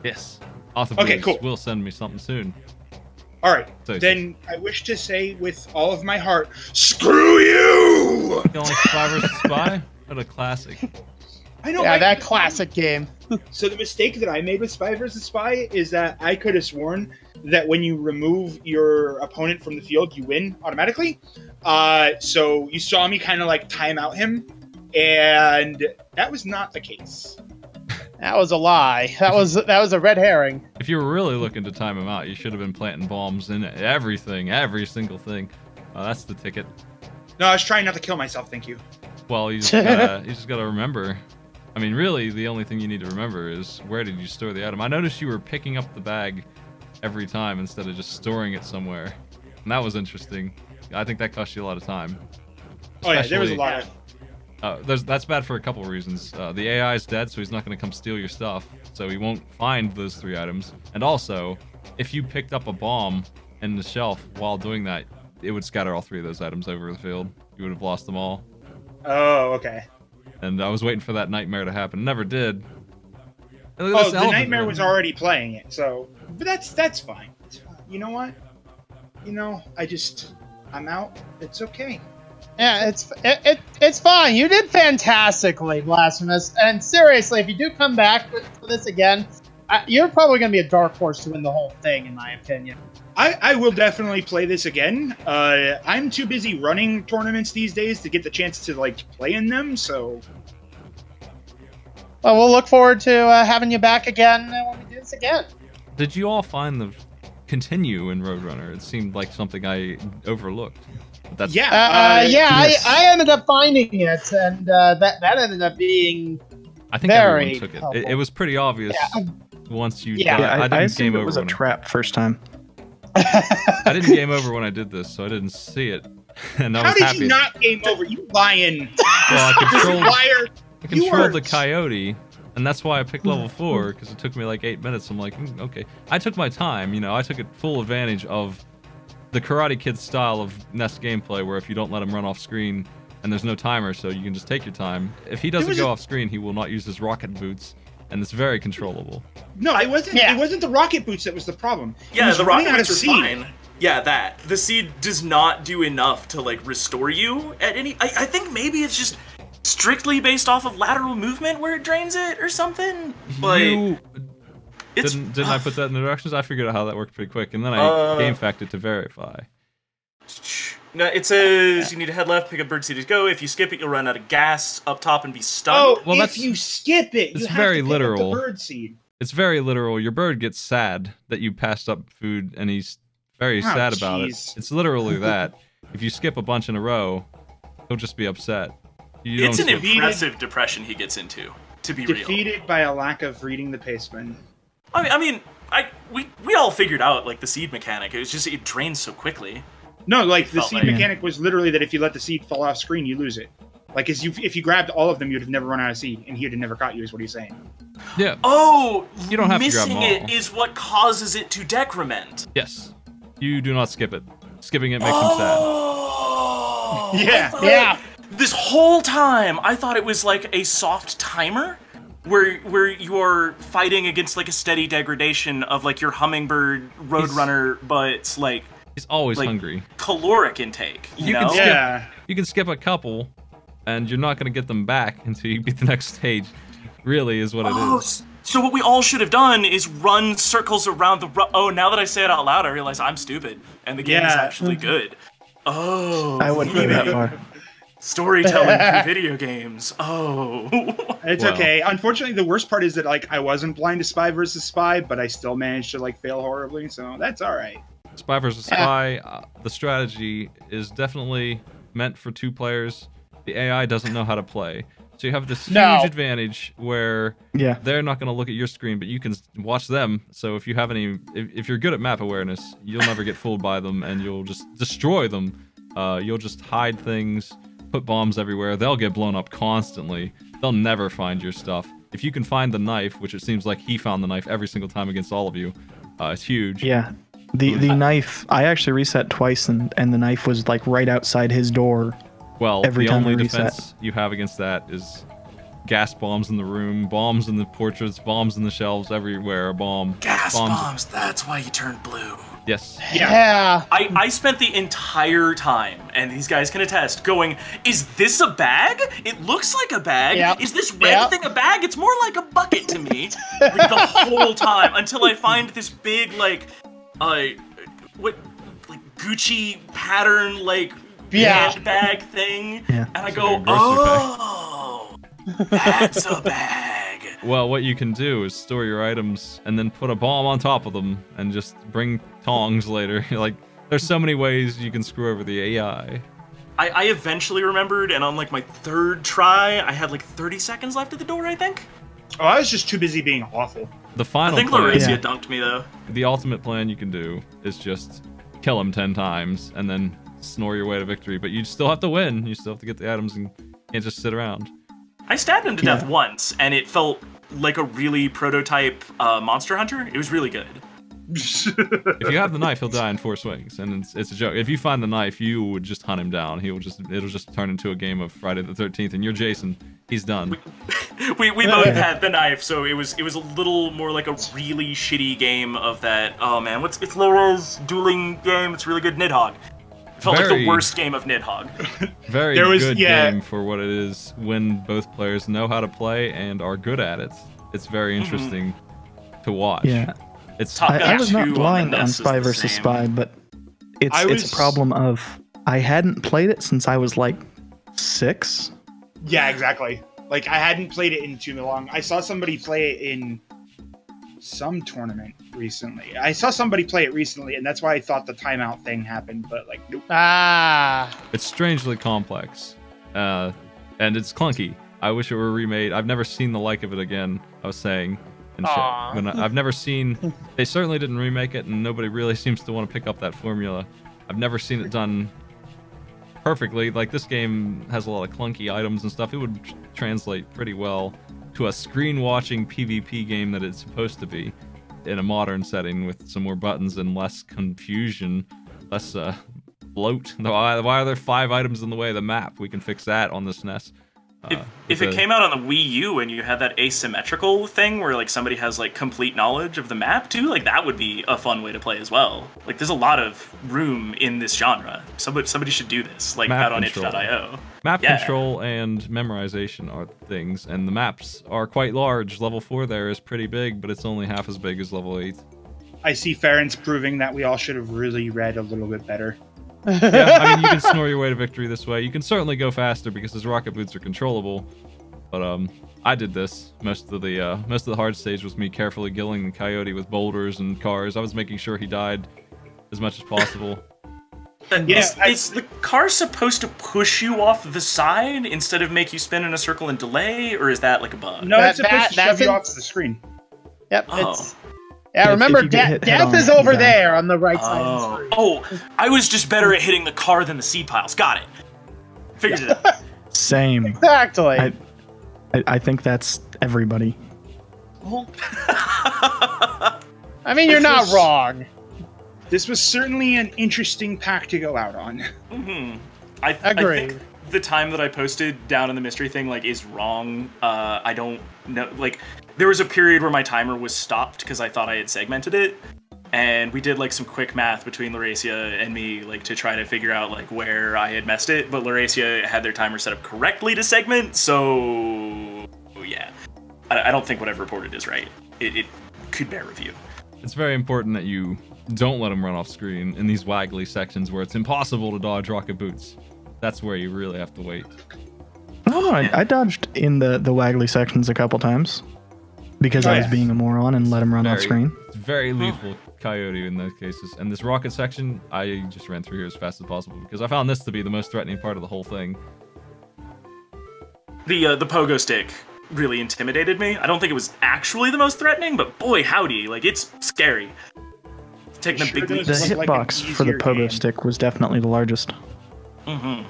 Yes. Author Okay, Blues cool. will send me something soon. All right. So, then I wish to say with all of my heart, screw you! You don't like Spy vs. Spy? What a classic. I know. Yeah, that classic game. So the mistake that I made with Spy vs. Spy is that I could have sworn that when you remove your opponent from the field, you win automatically. So you saw me kind of like time out him, and that was not the case. That was a lie. That was a red herring. If you were really looking to time him out, you should have been planting bombs in everything, every single thing. That's the ticket. No, I was trying not to kill myself. Thank you. Well, you just gotta remember. I mean, really, the only thing you need to remember is where did you store the item. I noticed you were picking up the bag every time instead of just storing it somewhere, and that was interesting. I think that cost you a lot of time. Oh yeah, there was a lot of. That's bad for a couple of reasons. The AI is dead, so he's not going to come steal your stuff, so he won't find those 3 items. And also, if you picked up a bomb in the shelf while doing that, it would scatter all 3 of those items over the field. You would have lost them all. Oh, okay. And I was waiting for that nightmare to happen. Never did. Oh, the nightmare was already playing it, so... But that's fine. It's fine. You know what? You know, I'm out. It's okay. Yeah, it's fine. You did fantastically, Blasphemous. And seriously, if you do come back for this again, you're probably going to be a dark horse to win the whole thing, in my opinion. I will definitely play this again. I'm too busy running tournaments these days to get the chance to like play in them. So, well, we'll look forward to having you back again when we do this again. Did you all find the continue in Roadrunner? It seemed like something I overlooked. But that's yes. I ended up finding it, and that ended up being I think very everyone took it. It was pretty obvious once you. I didn't game assumed over. It was a trap first time. I didn't game over when I did this, so I didn't see it, and I was happy. How did you not game over? You lying! Well, I controlled the Viewers. coyote, and that's why I picked level 4 because it took me like 8 minutes. I'm like, okay. I took my time. You know, I took full advantage of the Karate Kid style of Nest gameplay, where if you don't let him run off screen and there's no timer, so you can just take your time. If he doesn't go off screen, he will not use his rocket boots. And it's very controllable. No, it wasn't. Yeah. It wasn't the rocket boots that was the problem. Yeah, the rocket boots are fine. Yeah, that the seed does not do enough to like restore you at any. I think maybe it's just strictly based off of lateral movement where it drains it or something. But didn't I put that in the directions? I figured out how that worked pretty quick, and then I game fact it to verify. No, it says you need to head left, pick up bird seed to go. If you skip it, you'll run out of gas up top and be stunned. Oh, well, if you skip it, you have very to pick literal. up the bird seed. It's very literal. Your bird gets sad that you passed up food, and he's very sad about it. It's literally that. If you skip a bunch in a row, he'll just be upset. It's an impressive depression he gets into, to be real. Defeated by a lack of reading the pastebin. We all figured out like the seed mechanic. It was just it drains so quickly. No, like the seed mechanic was literally that if you let the seed fall off screen, you lose it. Like, if you grabbed all of them, you'd have never run out of seed, and he would have never caught you, is what he's saying. Yeah. Oh, you don't have to grab them all. Missing it is what causes it to decrement. Yes. You do not skip it. Skipping it makes him sad. Yeah. This whole time, I thought it was like a soft timer, where you're fighting against like a steady degradation of like your hummingbird roadrunner, but like. He's always hungry. Caloric intake. You know? You can skip a couple, and you're not going to get them back until you beat the next stage. Really, is what it is. So what we all should have done is run circles around the. Oh, now that I say it out loud, I realize I'm stupid, and the game is actually good. Oh, I wouldn't go that far. Storytelling through video games. Oh, it's okay. Unfortunately, the worst part is that like I wasn't blind to Spy vs. Spy, but I still managed to like fail horribly. So that's all right. Spy vs. Spy, the strategy is definitely meant for 2 players. The AI doesn't know how to play. So you have this huge advantage where they're not going to look at your screen, but you can watch them. So if you have if you're good at map awareness, you'll never get fooled by them, and you'll just destroy them. You'll just hide things, put bombs everywhere. They'll get blown up constantly. They'll never find your stuff. if you can find the knife, which it seems like he found the knife every single time against all of you, it's huge. Yeah. The knife, I actually reset twice, and the knife was like right outside his door. Well, every the time only I reset. defense you have against that is gas bombs in the room, bombs in the portraits, bombs in the shelves, everywhere, a bomb. Gas bombs, that's why you turned blue. Yes. Yeah. I spent the entire time, and these guys can attest, going, is this a bag? It looks like a bag. Yep. Is this red thing a bag? It's more like a bucket to me. Like, the whole time, until I find this big, like, Gucci pattern, like, handbag thing. Yeah. And I go, oh, that's a bag. Well, what you can do is store your items and then put a bomb on top of them and just bring tongs later. Like, there's so many ways you can screw over the AI. I eventually remembered, and on like my third try, I had like 30 seconds left at the door, I think. Oh, I was just too busy being awful. The final I think plan, Laurasia dunked me, though. the ultimate plan you can do is just kill him 10 times and then snore your way to victory. But you still have to win. You still have to get the items and can't just sit around. I stabbed him to death once, and it felt like a really prototype Monster Hunter. It was really good. If you have the knife, he'll die in 4 swings, and it's a joke. If you find the knife, you would just hunt him down. It'll just turn into a game of Friday the 13th, and you're Jason. He's done. We both had the knife, so it was a little more like a really shitty game of that. Oh man, it's Laura's dueling game. It's really good. Nidhogg. It felt like the worst game of Nidhogg. Very good game for what it is when both players know how to play and are good at it. It's very interesting to watch. Yeah. It's I was not blind on Spy vs. Spy, but it's a problem of I hadn't played it since I was like 6. Yeah, exactly. Like, I hadn't played it in too long. I saw somebody play it in some tournament recently. I saw somebody play it recently, and that's why I thought the timeout thing happened, but like, nope. It's strangely complex, and it's clunky. I wish it were remade. I've never seen the like of it again, I was saying. And I've never seen... They certainly didn't remake it, and nobody really seems to want to pick up that formula. I've never seen it done perfectly. Like, this game has a lot of clunky items and stuff. It would translate pretty well to a screen-watching PvP game that it's supposed to be in a modern setting with some more buttons and less confusion, less bloat. Why are there 5 items in the way of the map? We can fix that on the SNES. If it came out on the Wii U and you had that asymmetrical thing where like somebody has like complete knowledge of the map too, like that would be a fun way to play as well. Like there's a lot of room in this genre. Somebody should do this, like out on itch.io. Map control and memorization are things, and the maps are quite large. Level 4 there is pretty big, but it's only half as big as level 8. I see Farron's proving that we all should have really read a little bit better. Yeah, I mean, you can snore your way to victory this way. You can certainly go faster because his rocket boots are controllable. But I did this. Most of the hard stage was me carefully killing the coyote with boulders and cars. I was making sure he died as much as possible. Is the car supposed to push you off the side instead of make you spin in a circle and delay, or is that like a bug? No, it's supposed to shove you off the screen. Yep. Yeah, remember, death is over there on the right side of the screen. Oh, I was just better at hitting the car than the seed piles. Got it. Figured it out. Same. Exactly. I think that's everybody. I mean, you're not wrong. This was certainly an interesting pack to go out on. Mm-hmm. Agreed. I think the time that I posted down in the mystery thing is wrong. I don't know. There was a period where my timer was stopped because I thought I had segmented it, and we did some quick math between Laurasia and me to try to figure out where I had messed it. But Laurasia had their timer set up correctly to segment, so yeah, I don't think what I've reported is right. It could bear review. It's very important that you don't let him run off screen in these waggly sections where it's impossible to dodge rocket boots. That's where you really have to wait. No, I dodged in the waggly sections a couple times. Because I was being a moron and let him run off screen. It's very lethal coyote in those cases. And this rocket section, I just ran through here as fast as possible because I found this to be the most threatening part of the whole thing. The pogo stick really intimidated me. I don't think it was actually the most threatening, but boy howdy, it's scary. Taking a big leap. The hitbox for the pogo stick was definitely the largest. Mm-hmm.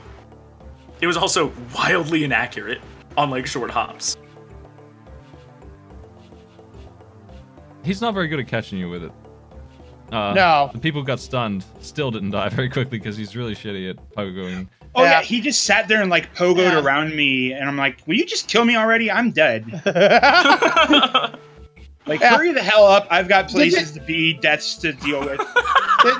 It was also wildly inaccurate on short hops. He's not very good at catching you with it. No. The people who got stunned still didn't die very quickly because he's really shitty at pogoing. Oh yeah, he just sat there and like pogoed around me, and I'm like, "Will you just kill me already? I'm dead." Like, hurry the hell up! I've got places to be, deaths to deal with.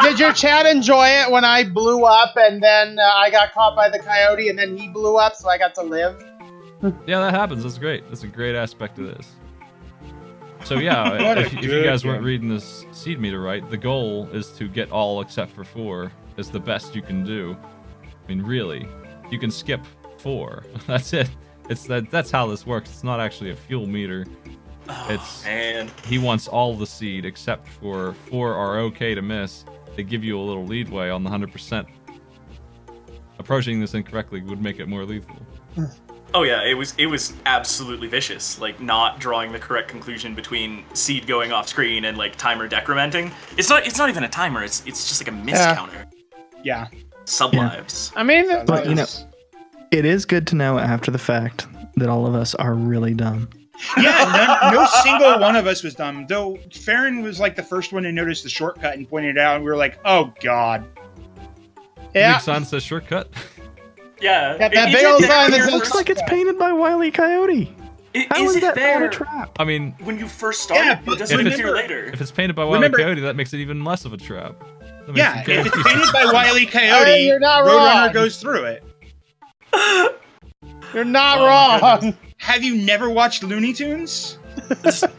Did your chat enjoy it when I blew up and then I got caught by the coyote and then he blew up, so I got to live? Yeah, that happens. That's great. That's a great aspect of this. So yeah, if you guys weren't reading this seed meter right, the goal is to get all except for 4 is the best you can do. I mean, really, you can skip 4. That's it. That's how this works. It's not actually a fuel meter. He wants all the seed except for 4 are okay to miss. They give you a little leadway on the 100%. Approaching this incorrectly would make it more lethal. Oh yeah, it was absolutely vicious. Like, not drawing the correct conclusion between seed going off screen and like timer decrementing. It's not even a timer. It's just like a miss counter. Yeah. Sublives. I mean, but you know, it is good to know after the fact that all of us are really dumb. Yeah, no single one of us was dumb. Though Farron was like the first one to notice the shortcut and pointed it out, and we were like, "Oh God." Yeah. Big sign says shortcut. Yeah. That big old sign that looks like it's painted by Wile E. Coyote. How is that not a trap? I mean, when you first start, it doesn't appear later. If it's painted by Wile E. Coyote, that makes it even less of a trap. Yeah, if it's painted by Wile E. Coyote, you're not Roadrunner wrong. goes through it. You're not wrong. Have you never watched Looney Tunes?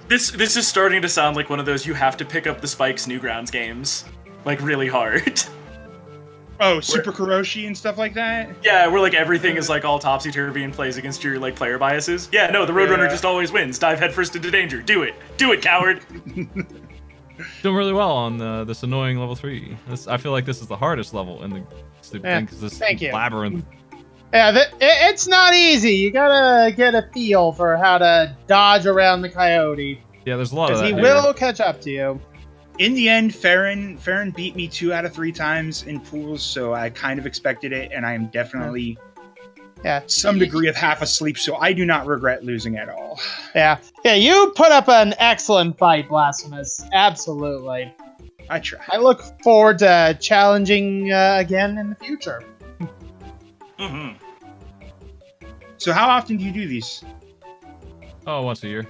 This is starting to sound like one of those you have to pick up the Spikes Newgrounds games, like really hard. Oh, Super Kuroshi and stuff like that? Yeah, where like everything is like all topsy-turvy and plays against your like player biases. Yeah, no, the Roadrunner just always wins. Dive headfirst into danger. Do it, coward. Doing really well on this annoying level 3. I feel like this is the hardest level in the stupid thing because this labyrinth. Yeah, it's not easy. You gotta get a feel for how to dodge around the coyote. Yeah, there's a lot of that. Because he will catch up to you. In the end, Farron beat me 2 out of 3 times in pools, so I kind of expected it, and I am definitely some degree of half asleep, so I do not regret losing at all. Yeah, you put up an excellent fight, Blasphemous. Absolutely. I try. I look forward to challenging again in the future. Mm-hmm. So how often do you do these? Oh, once a year.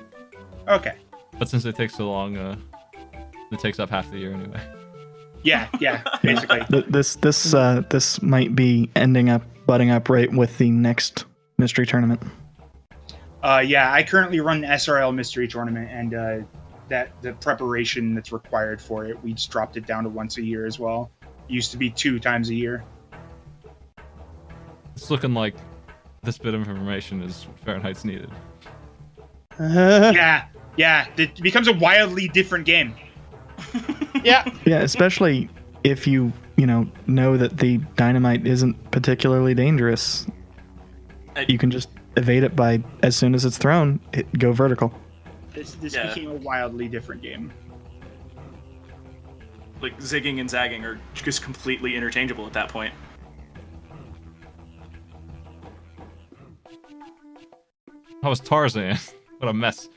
Okay. But since it takes so long, it takes up half the year anyway. Yeah, basically. This might be butting up right with the next mystery tournament. Yeah, I currently run the SRL mystery tournament, and the preparation that's required for it, we just dropped it down to once a year as well. It used to be 2 times a year. It's looking like this bit of information is what Fahrenheit's needed. Yeah, it becomes a wildly different game. Yeah, especially if you know that the dynamite isn't particularly dangerous. You can just evade it by, as soon as it's thrown, go vertical. This became a wildly different game. Like, zigging and zagging are just completely interchangeable at that point. How was Tarzan? What a mess.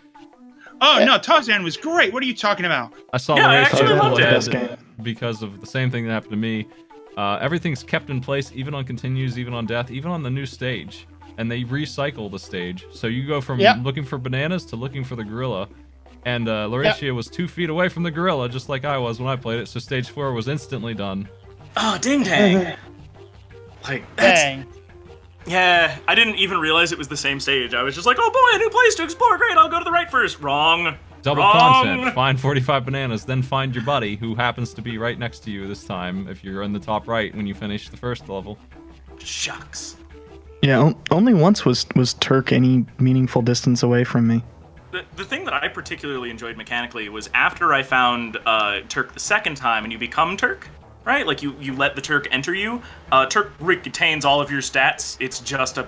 Oh, no, Tarzan was great. What are you talking about? I saw I actually loved it because of the same thing that happened to me. Everything's kept in place, even on continues, even on death, even on the new stage. And they recycle the stage. So you go from looking for bananas to looking for the gorilla. And Lauritia was 2 feet away from the gorilla, just like I was when I played it. So stage 4 was instantly done. Oh, ding dang. Like, dang. Yeah, I didn't even realize it was the same stage. I was just like, oh boy, a new place to explore. Great, I'll go to the right first. Wrong. Double content. Find 45 bananas, then find your buddy who happens to be right next to you this time if you're in the top right when you finish the first level. Shucks. Yeah, only once was Turk any meaningful distance away from me. The thing that I particularly enjoyed mechanically was after I found Turk the second time and you become Turk, right? Like, you let the Turk enter you. Turk retains all of your stats. It's just a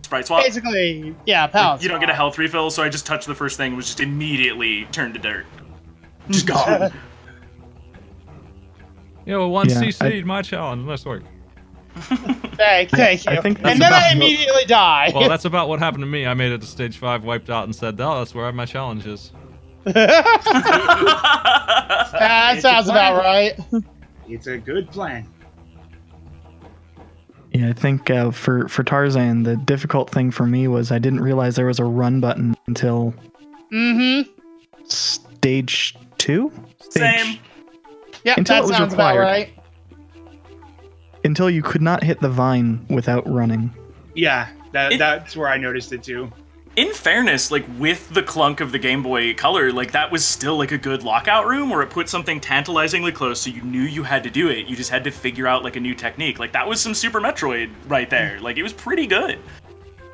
sprite swap. Basically, power like, you don't get a health refill, so I just touched the first thing and was just immediately turned to dirt. Just gone. One CC'd my challenge. Nice work. Thank you. I think and then I immediately die. Well, that's about what happened to me. I made it to stage 5, wiped out, and said, "Oh, that's where my challenge is." That It's a sounds plan. about right. It's a good plan. Yeah, I think for Tarzan, the difficult thing for me was I didn't realize there was a run button until Mm-hmm. stage 2? Same. Yeah, Until that it was sounds about required. right. Until you could not hit the vine without running. Yeah, that's where I noticed it too. In fairness, like with the clunk of the Game Boy Color, like that was still like a good lockout room where it put something tantalizingly close, so you knew you had to do it. You just had to figure out like a new technique. Like that was some Super Metroid right there. Like it was pretty good.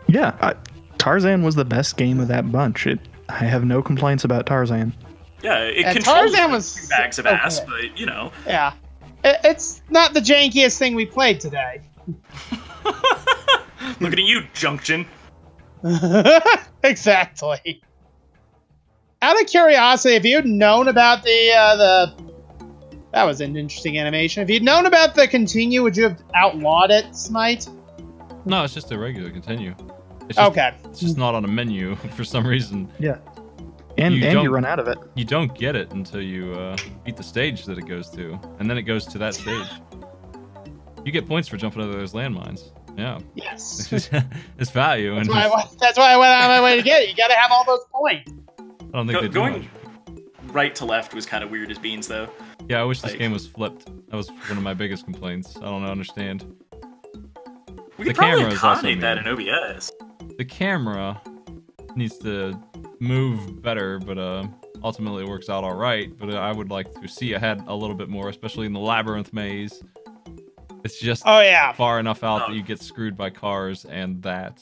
Yeah, Tarzan was the best game of that bunch. I have no complaints about Tarzan. Yeah, it And controls Tarzan like, was 2 bags of ass, but you know. Yeah. It's not the jankiest thing we played today. Looking at you, Junction. Exactly. Out of curiosity, if you'd known about the that was an interesting animation. If you'd known about the continue, would you have outlawed it, Smite? No, it's just a regular continue. It's just, Okay. It's just not on a menu for some reason. Yeah. And don't- you run out of it. You don't get it until you beat the stage that it goes to, and then it goes to that stage. You get points for jumping over those landmines. Yeah, Yes. it's value, and That's why I went out of my way to get it. You got to have all those points. I don't think they do Going much. right to left was kind of weird as beans, though. Yeah, I wish this like- game was flipped. That was one of my biggest complaints. I don't understand. We The could probably camera is also accommodate that mean. in OBS. The camera needs to move better, but ultimately it works out all right. But I would like to see ahead a little bit more, especially in the labyrinth maze. It's just Oh yeah. far enough out Oh. that you get screwed by cars and that.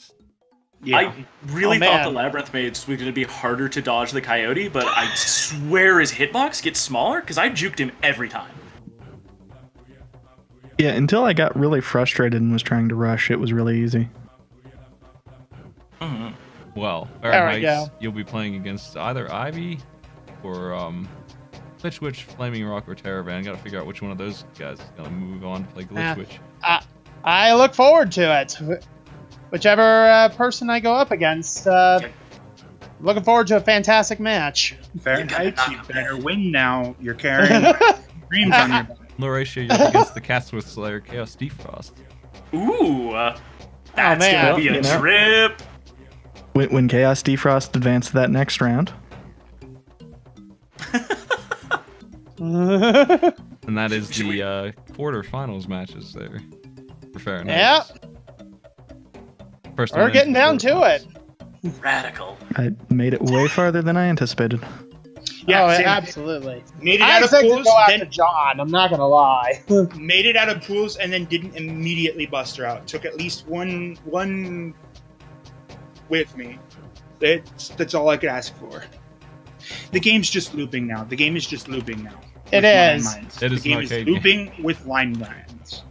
Yeah. I really Oh, thought man. the labyrinth maze was going to be harder to dodge the coyote, but I swear his hitbox gets smaller because I juked him every time. Yeah, until I got really frustrated and was trying to rush, it was really easy. Well, There we Fahrenheit, go. you'll be playing against either Ivy or Glitch Witch, Flaming Rock, or Terrorvan. Gotta figure out which one of those guys is gonna move on to play Glitch Yeah. Witch. I look forward to it. Whichever person I go up against, looking forward to a fantastic match. Fahrenheit, you better win now. You're carrying dreams on your back. Lauracia, you're up against the Catsmith Slayer, Chaos Defrost. Ooh, that's man. going to be a You know. trip. When Chaos Defrost advanced to that next round, And that is the quarterfinals matches there for Fahrenheit. Yeah, First we're one getting into down to it. Radical. I made it way farther than I anticipated. Yeah, Oh, same. absolutely. Made it I out of expected to pools, go after then John. I'm not gonna lie. made it out of pools, and then didn't immediately bust her out. Took at least one with me. That's all I could ask for. The game's just looping now. The game is just looping now. It with line is. mines. It is the game an is arcade game. looping with line mines.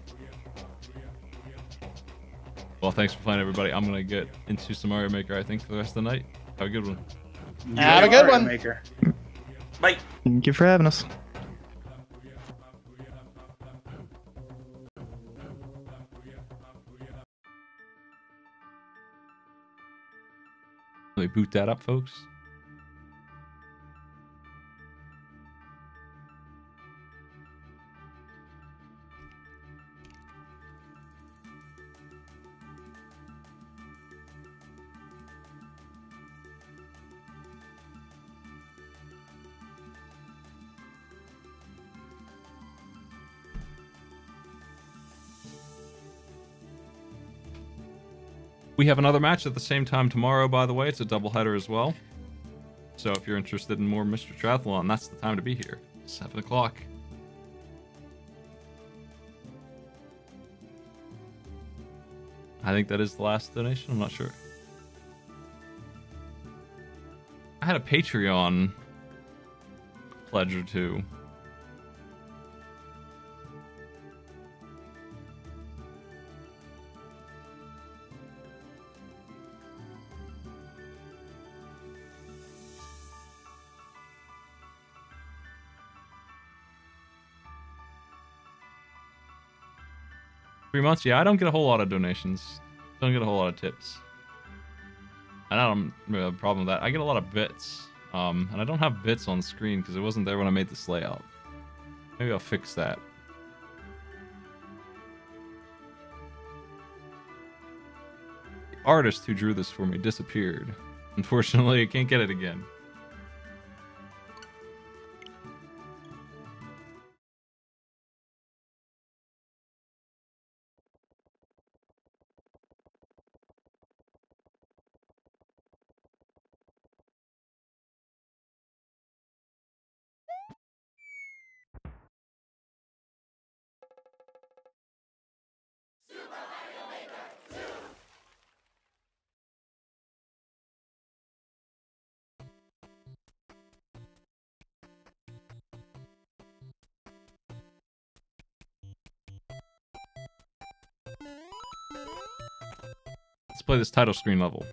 Well, thanks for playing, everybody. I'm gonna get into some Mario Maker, I think, for the rest of the night. Have a good one. Have a good Mario one. Maker. Bye. Thank you for having us. Let me boot that up, folks. We have another match at the same time tomorrow, by the way. It's a doubleheader as well. So if you're interested in more Mr. Triathlon, that's the time to be here. 7 o'clock. I think that is the last donation. I'm not sure. I had a Patreon pledge or two. $3 Yeah, I don't get a whole lot of donations. Don't get a whole lot of tips. And I don't really have a problem with that. I get a lot of bits. And I don't have bits on screen because it wasn't there when I made this layout. Maybe I'll fix that. The artist who drew this for me disappeared. Unfortunately, I can't get it again. Let's play this title screen level.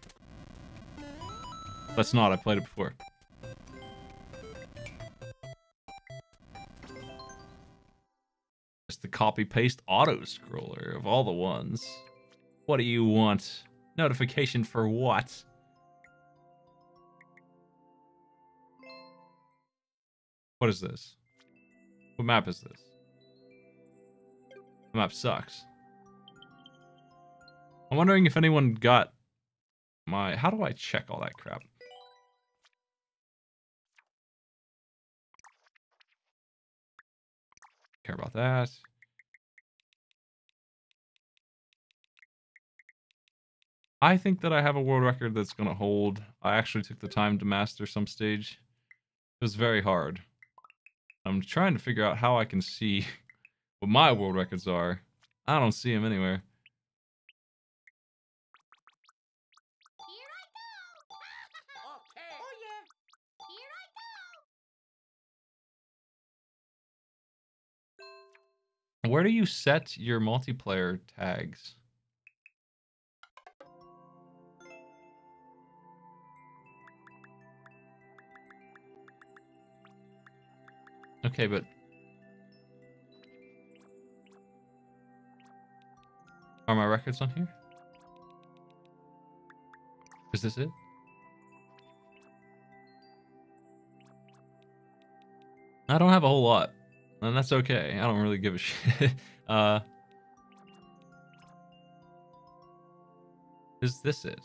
That's not, I played it before. Just the copy-paste auto-scroller of all the ones. What do you want? Notification for what? What is this? What map is this? The map sucks. I'm wondering if anyone got my... How do I check all that crap? Care about that. I think that I have a world record that's going to hold. I actually took the time to master some stage. It was very hard. I'm trying to figure out how I can see what my world records are. I don't see them anywhere. Where do you set your multiplayer tags? Okay, but... Are my records on here? Is this it? I don't have a whole lot. And that's okay. I don't really give a shit. Is this it?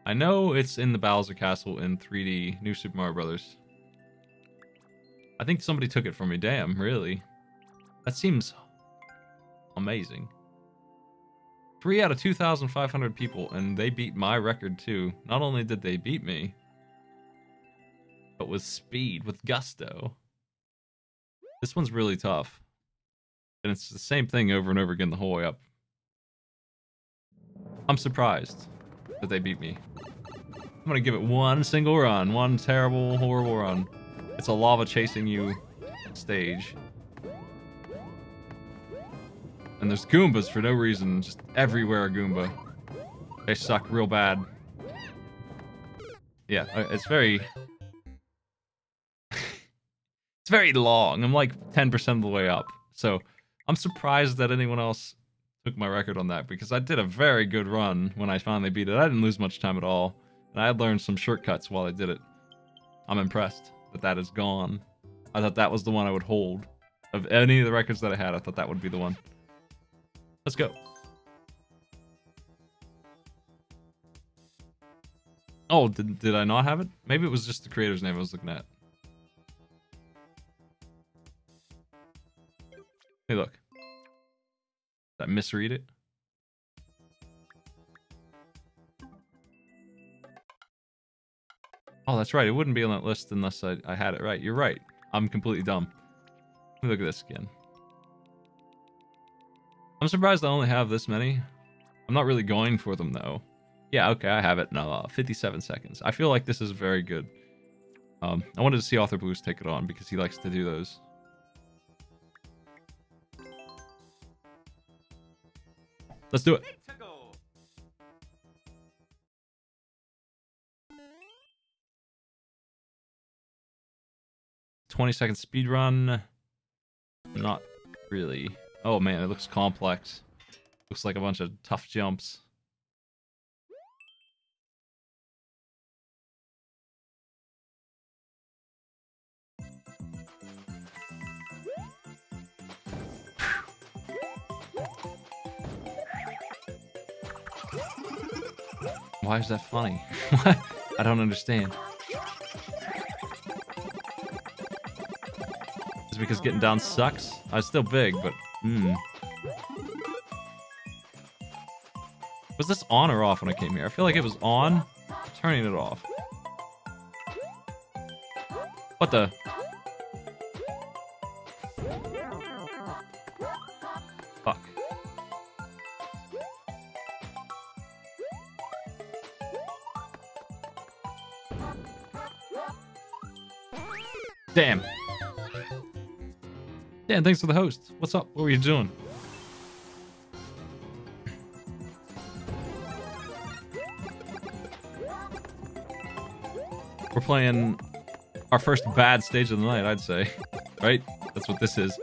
I know it's in the Bowser Castle in 3D, New Super Mario Brothers. I think somebody took it from me. Damn, really? That seems amazing. 3 out of 2,500 people, and they beat my record too. Not only did they beat me, but with speed, with gusto. This one's really tough. And it's the same thing over and over again the whole way up. I'm surprised that they beat me. I'm gonna give it one single run. One terrible, horrible run. It's a lava chasing you stage. And there's Goombas for no reason. Just everywhere a Goomba. They suck real bad. Yeah, it's very... It's very long. I'm like 10% of the way up. So I'm surprised that anyone else took my record on that because I did a very good run when I finally beat it. I didn't lose much time at all. And I had learned some shortcuts while I did it. I'm impressed that that is gone. I thought that was the one I would hold. Of any of the records that I had, I thought that would be the one. Let's go. Oh, did I not have it? Maybe it was just the creator's name I was looking at. Hey, look. Did I misread it? Oh, that's right. It wouldn't be on that list unless I had it right. You're right. I'm completely dumb. Let me look at this again. I'm surprised I only have this many. I'm not really going for them, though. Yeah, okay, I have it. No, 57 seconds. I feel like this is very good. I wanted to see Author Blues take it on because he likes to do those. Let's do it. 20-second speed run. Not really. Oh man, it looks complex. Looks like a bunch of tough jumps. Why is that funny? What? I don't understand. Is it because getting down sucks? I was still big, but Was this on or off when I came here? I feel like it was on. Turning it off. What the? Fuck. Damn. Dan, thanks for the host. What's up? What were you doing? We're playing our first bad stage of the night, I'd say. Right? That's what this is.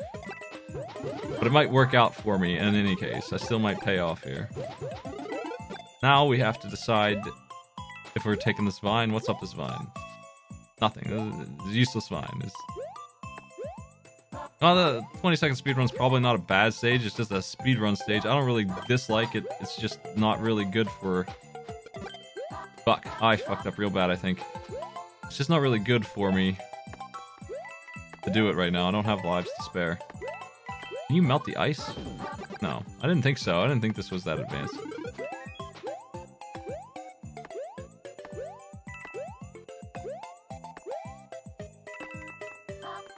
But it might work out for me in any case. I still might pay off here. Now we have to decide if we're taking this vine. What's up this vine? Nothing. It's a useless vine. The 20-second speedrun's probably not a bad stage. It's just a speedrun stage. I don't really dislike it. It's just not really good for... Fuck. I fucked up real bad, I think. It's just not really good for me to do it right now. I don't have lives to spare. Can you melt the ice? No, I didn't think so. I didn't think this was that advanced.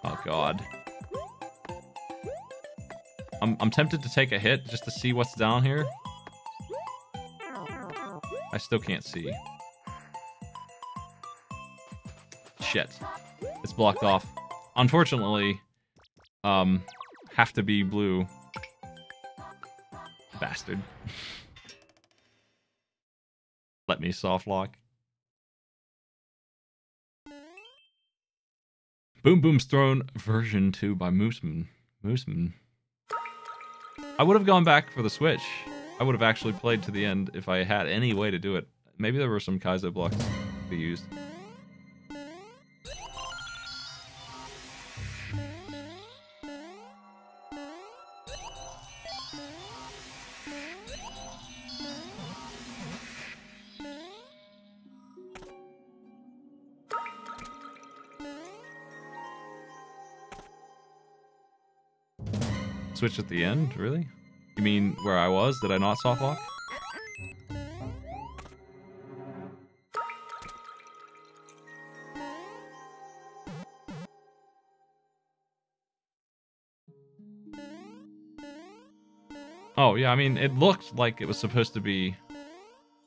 Oh god. I'm tempted to take a hit just to see what's down here. I still can't see. Shit. It's blocked off. Unfortunately, have to be blue. Bastard. Let me soft lock. Boom Boom's Throne version 2 by Mooseman. I would have gone back for the Switch. I would have actually played to the end if I had any way to do it. Maybe there were some Kaizo blocks to be used. Switch at the end? Really? You mean where I was? Did I not soft lock? Oh, yeah, I mean, it looked like it was supposed to be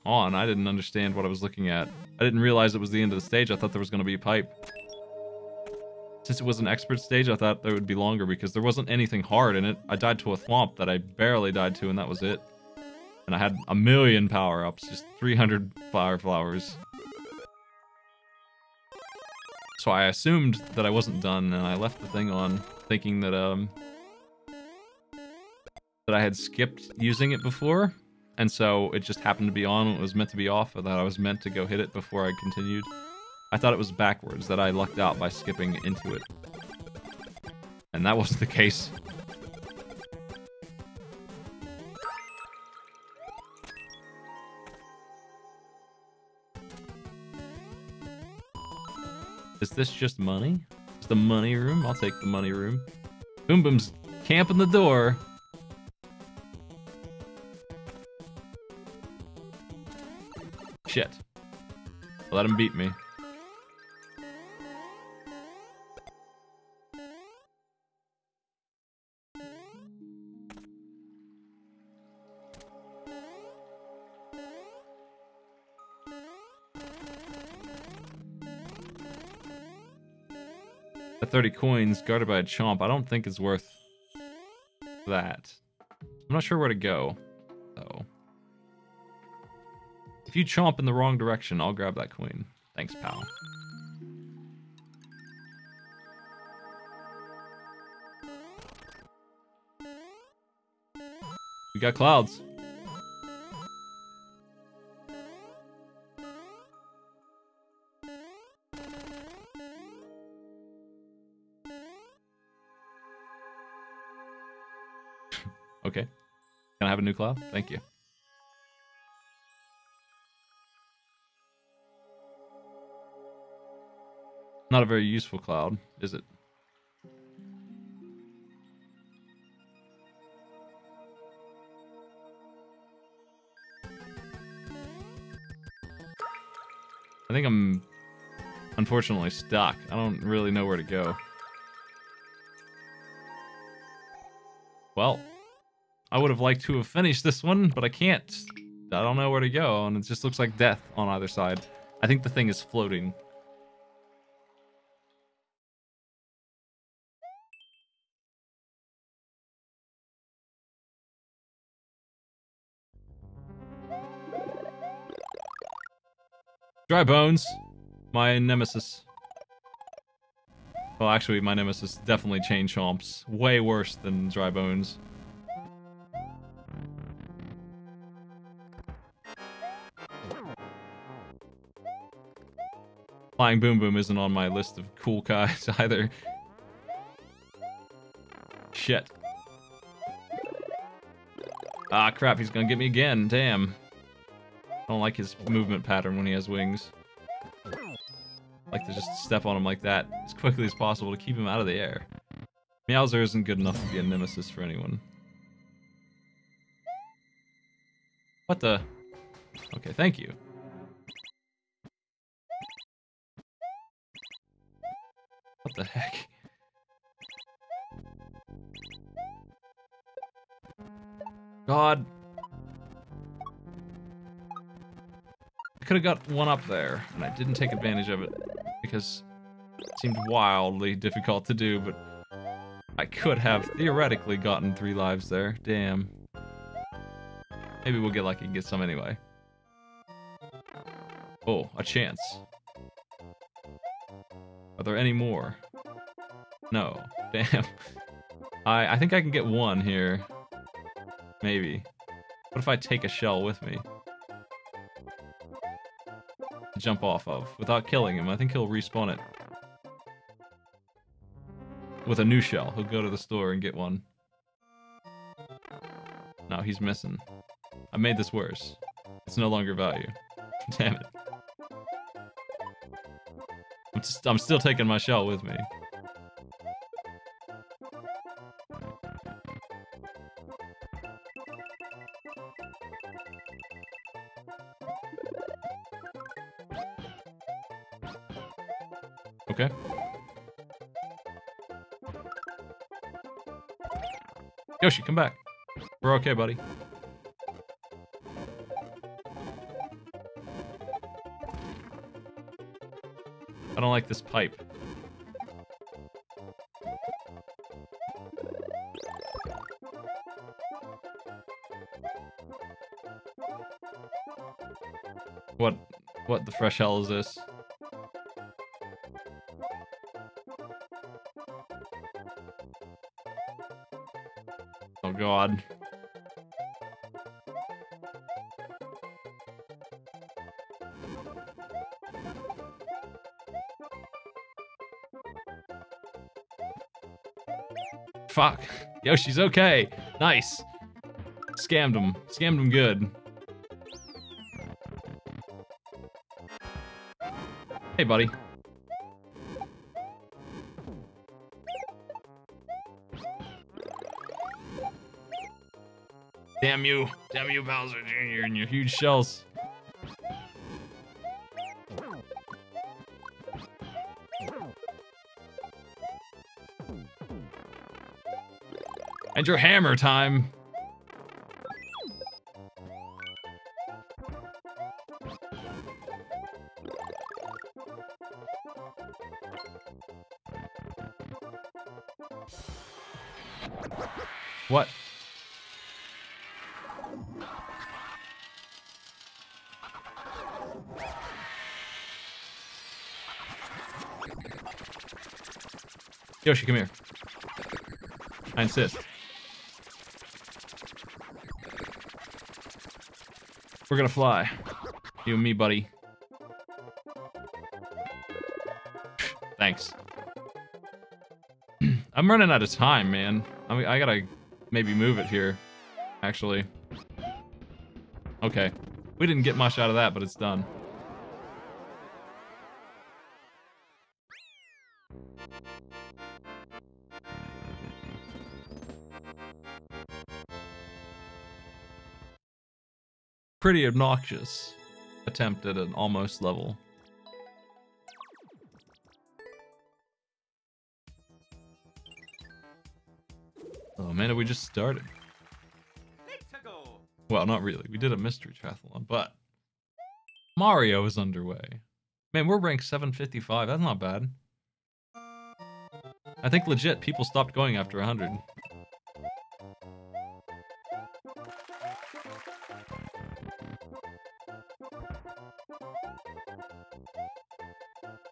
on. I didn't understand what I was looking at. I didn't realize it was the end of the stage. I thought there was going to be a pipe. Since it was an expert stage, I thought it would be longer because there wasn't anything hard in it. I died to a thwomp that I barely died to, and that was it. And I had a million power-ups, just 300 fire flowers. So I assumed that I wasn't done, and I left the thing on, thinking that I had skipped using it before, and so it just happened to be on when it was meant to be off, or that I was meant to go hit it before I continued. I thought it was backwards, that I lucked out by skipping into it. And that wasn't the case. Is this just money? Is the money room? I'll take the money room. Boom Boom's camping the door. Shit. Let him beat me. At 30 coins, guarded by a chomp, I don't think it's worth that. I'm not sure where to go, though. If you chomp in the wrong direction, I'll grab that coin. Thanks, pal. We got clouds. Okay. Can I have a new cloud? Thank you. Not a very useful cloud, is it? I think I'm unfortunately stuck. I don't really know where to go. Well, I would have liked to have finished this one, but I can't. I don't know where to go, and it just looks like death on either side. I think the thing is floating. Dry Bones, my nemesis. Well, actually, my nemesis definitely Chain Chomps. Way worse than Dry Bones. Flying Boom Boom isn't on my list of cool guys either. Shit. Ah, crap, he's gonna get me again. Damn. I don't like his movement pattern when he has wings. I like to just step on him like that as quickly as possible to keep him out of the air. Meowser isn't good enough to be a nemesis for anyone. What the? Okay, thank you. What the heck? God. I could have got one up there, and I didn't take advantage of it because it seemed wildly difficult to do, but I could have theoretically gotten 3 lives there. Damn. Maybe we'll get lucky and get some anyway. Oh, a chance. Are there any more? No. Damn. I think I can get one here. Maybe. What if I take a shell with me? To jump off of without killing him. I think he'll respawn it. With a new shell. He'll go to the store and get one. No, he's missing. I made this worse. It's no longer value. Damn it. I'm still taking my shell with me. Okay. Yoshi, come back. We're okay, buddy. I don't like this pipe. What the fresh hell is this? Oh god. Fuck. Yoshi's okay. Nice. Scammed him. Scammed him good. Hey, buddy. Damn you. Damn you, Bowser Jr. and your huge shells. And your hammer time. What? Yoshi, come here. I insist. We're gonna fly. You and me, buddy. Thanks. I'm running out of time, man. I gotta maybe move it here, actually. Okay. We didn't get much out of that, but it's done. pretty obnoxious attempt at an almost level. Oh man, we just started. Well, not really. We did a mystery triathlon, but Mario is underway. Man, we're ranked 755. That's not bad. I think legit people stopped going after 100.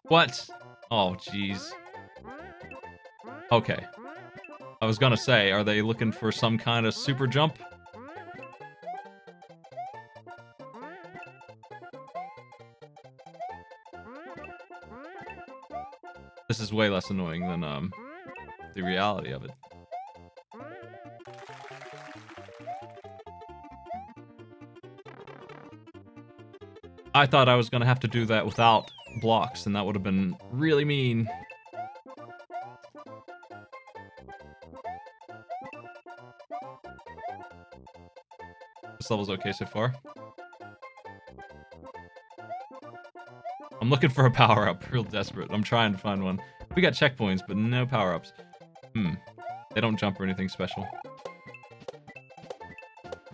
What? Oh, jeez. Okay. I was gonna say, are they looking for some kind of super jump? This is way less annoying than the reality of it. I thought I was gonna have to do that without blocks, and that would have been really mean. This level's okay so far. I'm looking for a power-up, real desperate. I'm trying to find one. We got checkpoints, but no power-ups. They don't jump or anything special.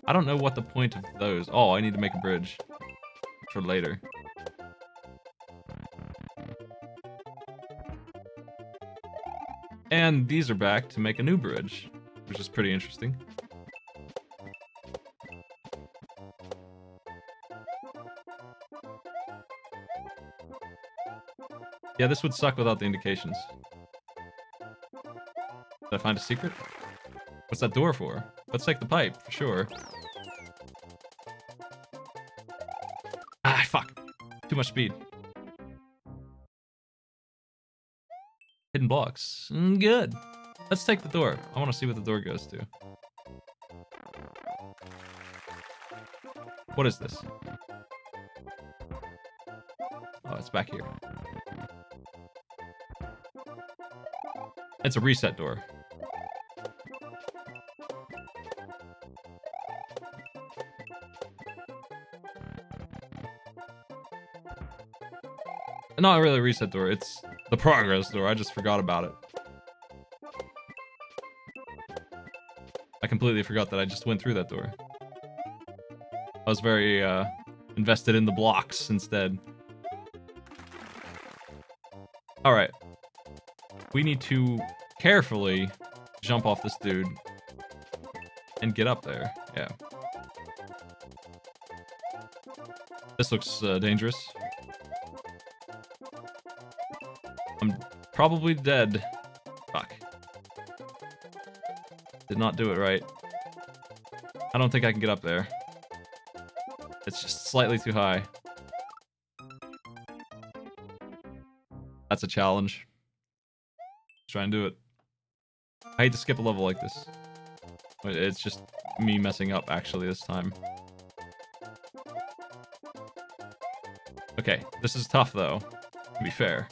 I don't know what the point of those... Oh, I need to make a bridge. For later. And these are back to make a new bridge, which is pretty interesting. Yeah, this would suck without the indications. Did I find a secret? What's that door for? Let's take the pipe, for sure. Ah, fuck. Too much speed. Hidden blocks. Good. Let's take the door. I want to see what the door goes to. What is this? Oh, it's back here. It's a reset door. Not really a reset door, it's the progress door. I just forgot about it. I completely forgot that I just went through that door. I was very invested in the blocks instead. Alright. We need to carefully jump off this dude and get up there. Yeah. This looks dangerous. I'm probably dead. Fuck. Did not do it right. I don't think I can get up there. It's just slightly too high. That's a challenge. Try and do it. I hate to skip a level like this. It's just me messing up actually this time. Okay, this is tough though, to be fair.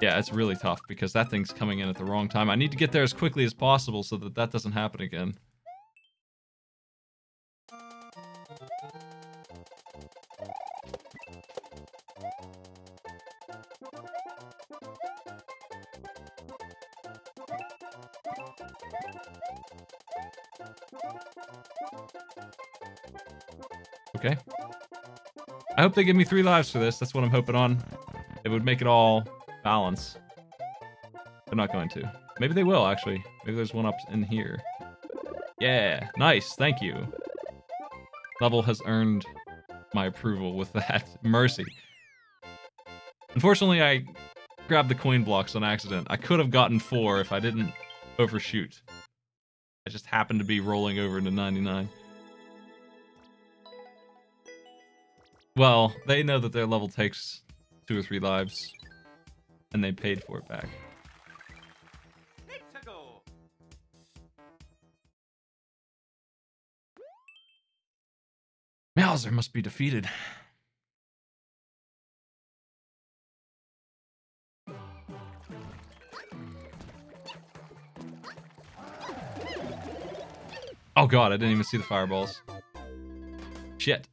Yeah, it's really tough because that thing's coming in at the wrong time. I need to get there as quickly as possible so that that doesn't happen again. Okay. I hope they give me 3 lives for this. That's what I'm hoping on. It would make it all balance. They're not going to. Maybe they will, actually. Maybe there's one up in here. Yeah, nice. Thank you. Level has earned my approval with that. Mercy. Unfortunately, I grabbed the coin blocks on accident. I could have gotten 4 if I didn't overshoot. I just happened to be rolling over into 99. Well, they know that their level takes 2 or 3 lives, and they paid for it back. Mauser must be defeated. Oh god, I didn't even see the fireballs. Shit.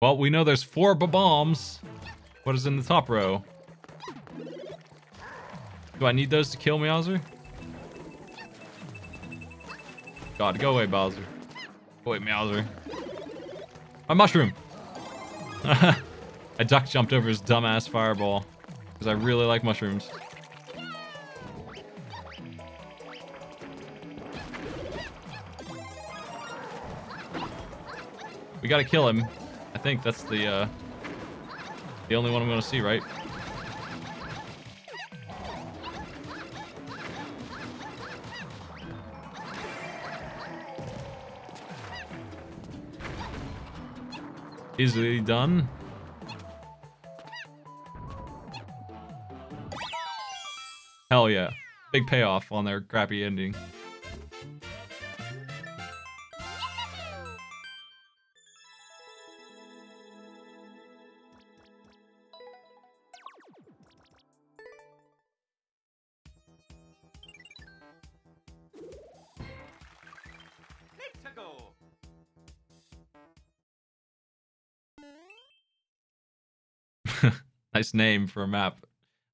Well, we know there's 4 bombs. What is in the top row? Do I need those to kill Meowser? God, go away, Bowser. Go away, Meowser. My mushroom! I duck jumped over his dumbass fireball. Because I really like mushrooms. We gotta kill him. I think that's the only one I'm gonna see, right? Easily done. Hell yeah. Big payoff on their crappy ending. Nice name for a map.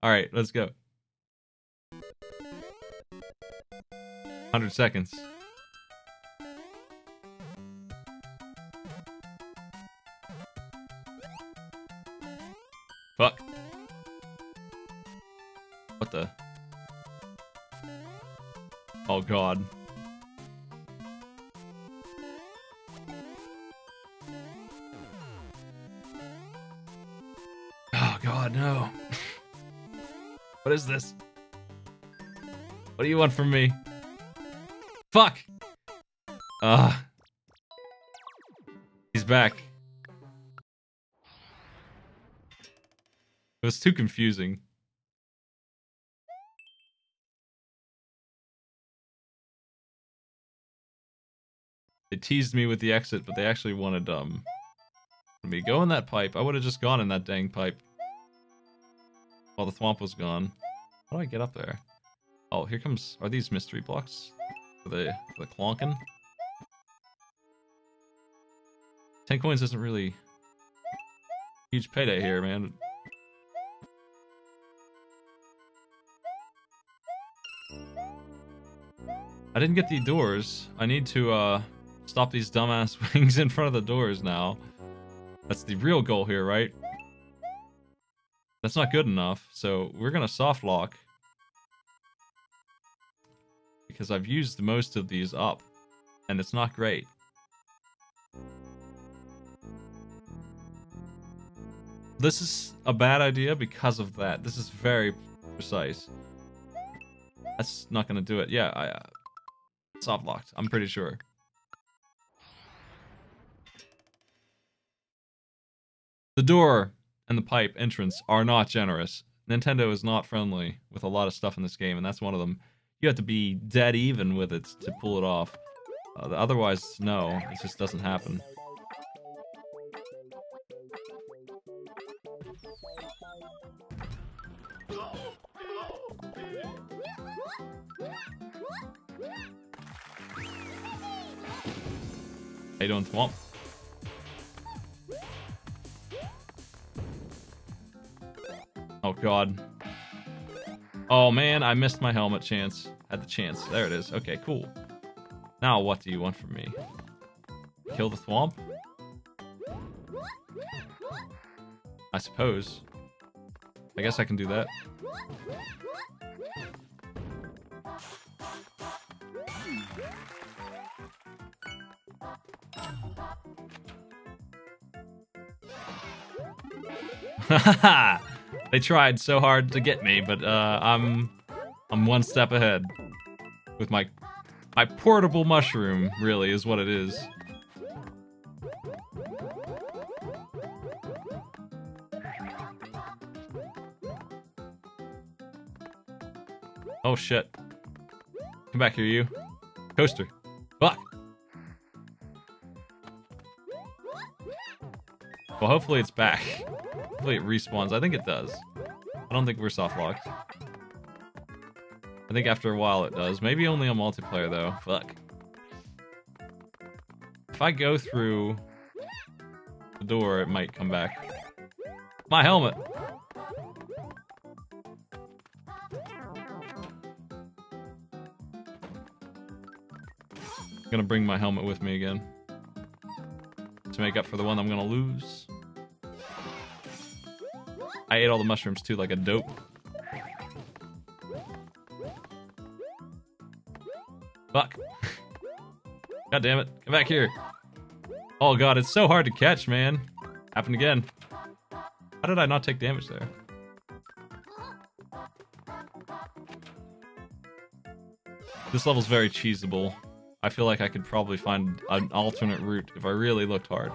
Alright, let's go. 100 seconds. Fuck. What the? Oh god. Oh god, no. What is this? What do you want from me? Fuck! He's back. It was too confusing. They teased me with the exit, but they actually wanted, me to go in that pipe. I would have just gone in that dang pipe. While the thwomp was gone. How do I get up there? Oh, here comes... Are these mystery blocks? For the clonkin'? 10 coins isn't really... Huge payday here, man. I didn't get the doors. I need to, stop these dumbass wings in front of the doors now. That's the real goal here, right? That's not good enough, so we're gonna soft lock. Because I've used most of these up, and it's not great. This is a bad idea because of that. This is very precise. That's not gonna do it. Yeah, I soft locked. I'm pretty sure. The door and the pipe entrance are not generous. Nintendo is not friendly with a lot of stuff in this game, and that's one of them. You have to be dead even with it to pull it off. Otherwise, no, it just doesn't happen. How you doing, Thwomp? Oh god. Oh man, I missed my helmet chance. Had the chance. There it is. Okay, cool. Now what do you want from me? Kill the Thwomp? I suppose. I guess I can do that. Haha! They tried so hard to get me, but I'm one step ahead with my portable mushroom. Really, is what it is. Oh shit! Come back here, you coaster! Fuck! Well, hopefully it's back. Hopefully it respawns. I think it does. I don't think we're soft locked. I think after a while it does. Maybe only on multiplayer though. Fuck. If I go through the door, it might come back. My helmet! I'm gonna bring my helmet with me again to make up for the one I'm gonna lose. I ate all the mushrooms too, like a dope. Fuck. God damn it. Come back here. Oh god, it's so hard to catch, man. Happened again. How did I not take damage there? This level's very cheesable. I feel like I could probably find an alternate route if I really looked hard.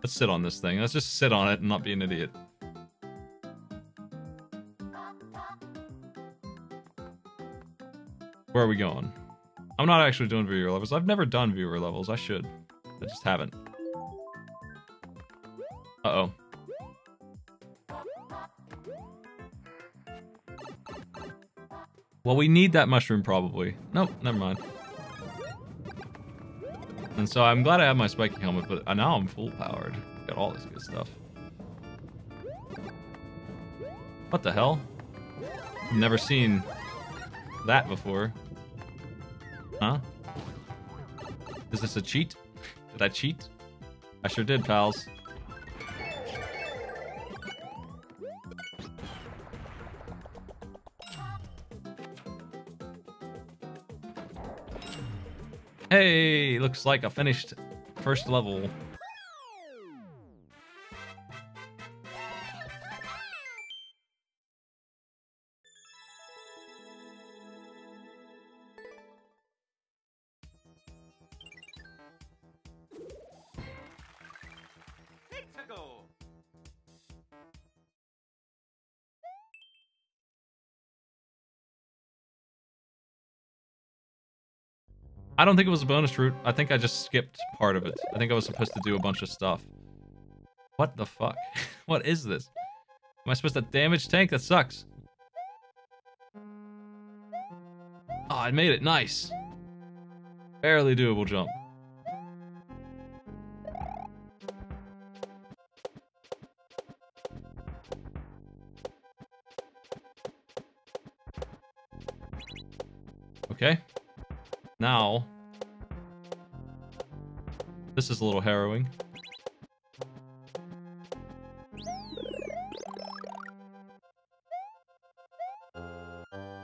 Let's sit on this thing. Let's just sit on it and not be an idiot. Where are we going? I'm not actually doing viewer levels. I've never done viewer levels. I should. I just haven't. Uh-oh. Well, we need that mushroom probably. Nope, never mind. And so I'm glad I have my spiky helmet, but now I'm full powered. Got all this good stuff. What the hell? I've never seen that before. Huh? Is this a cheat? Did I cheat? I sure did, pals. Hey, looks like I finished first level. I don't think it was a bonus route. I think I just skipped part of it. I think I was supposed to do a bunch of stuff. What the fuck? What is this? Am I supposed to damage tank? That sucks. Oh, I made it. Nice. Barely doable jump. Okay. Now, this is a little harrowing.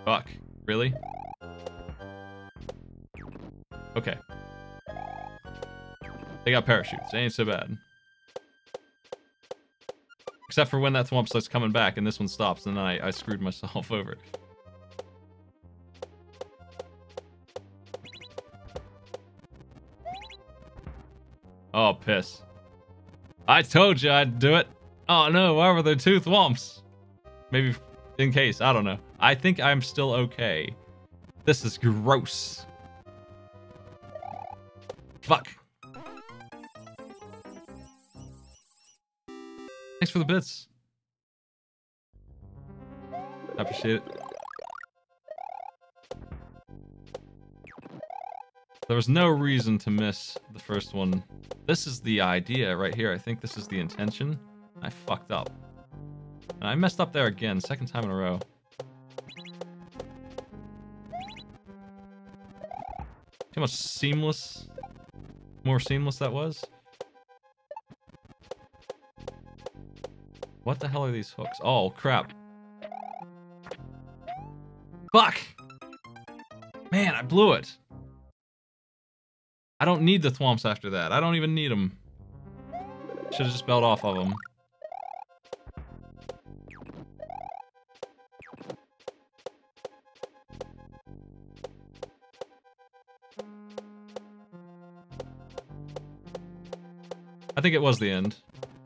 Fuck. Really? Okay. They got parachutes. They ain't so bad. Except for when that thwomp starts coming back and this one stops, and then I screwed myself over. Oh, piss. I told you I'd do it. Oh no, why were there two thwomps? Maybe in case, I don't know. I think I'm still okay. This is gross. Fuck. Thanks for the bits. I appreciate it. There was no reason to miss the first one. This is the idea right here. I think this is the intention. I fucked up. And I messed up there again, second time in a row. See how much seamless, more seamless that was? What the hell are these hooks? Oh, crap. Fuck! Man, I blew it. I don't need the thwomps after that. I don't even need them. Should have just bailed off of them. I think it was the end.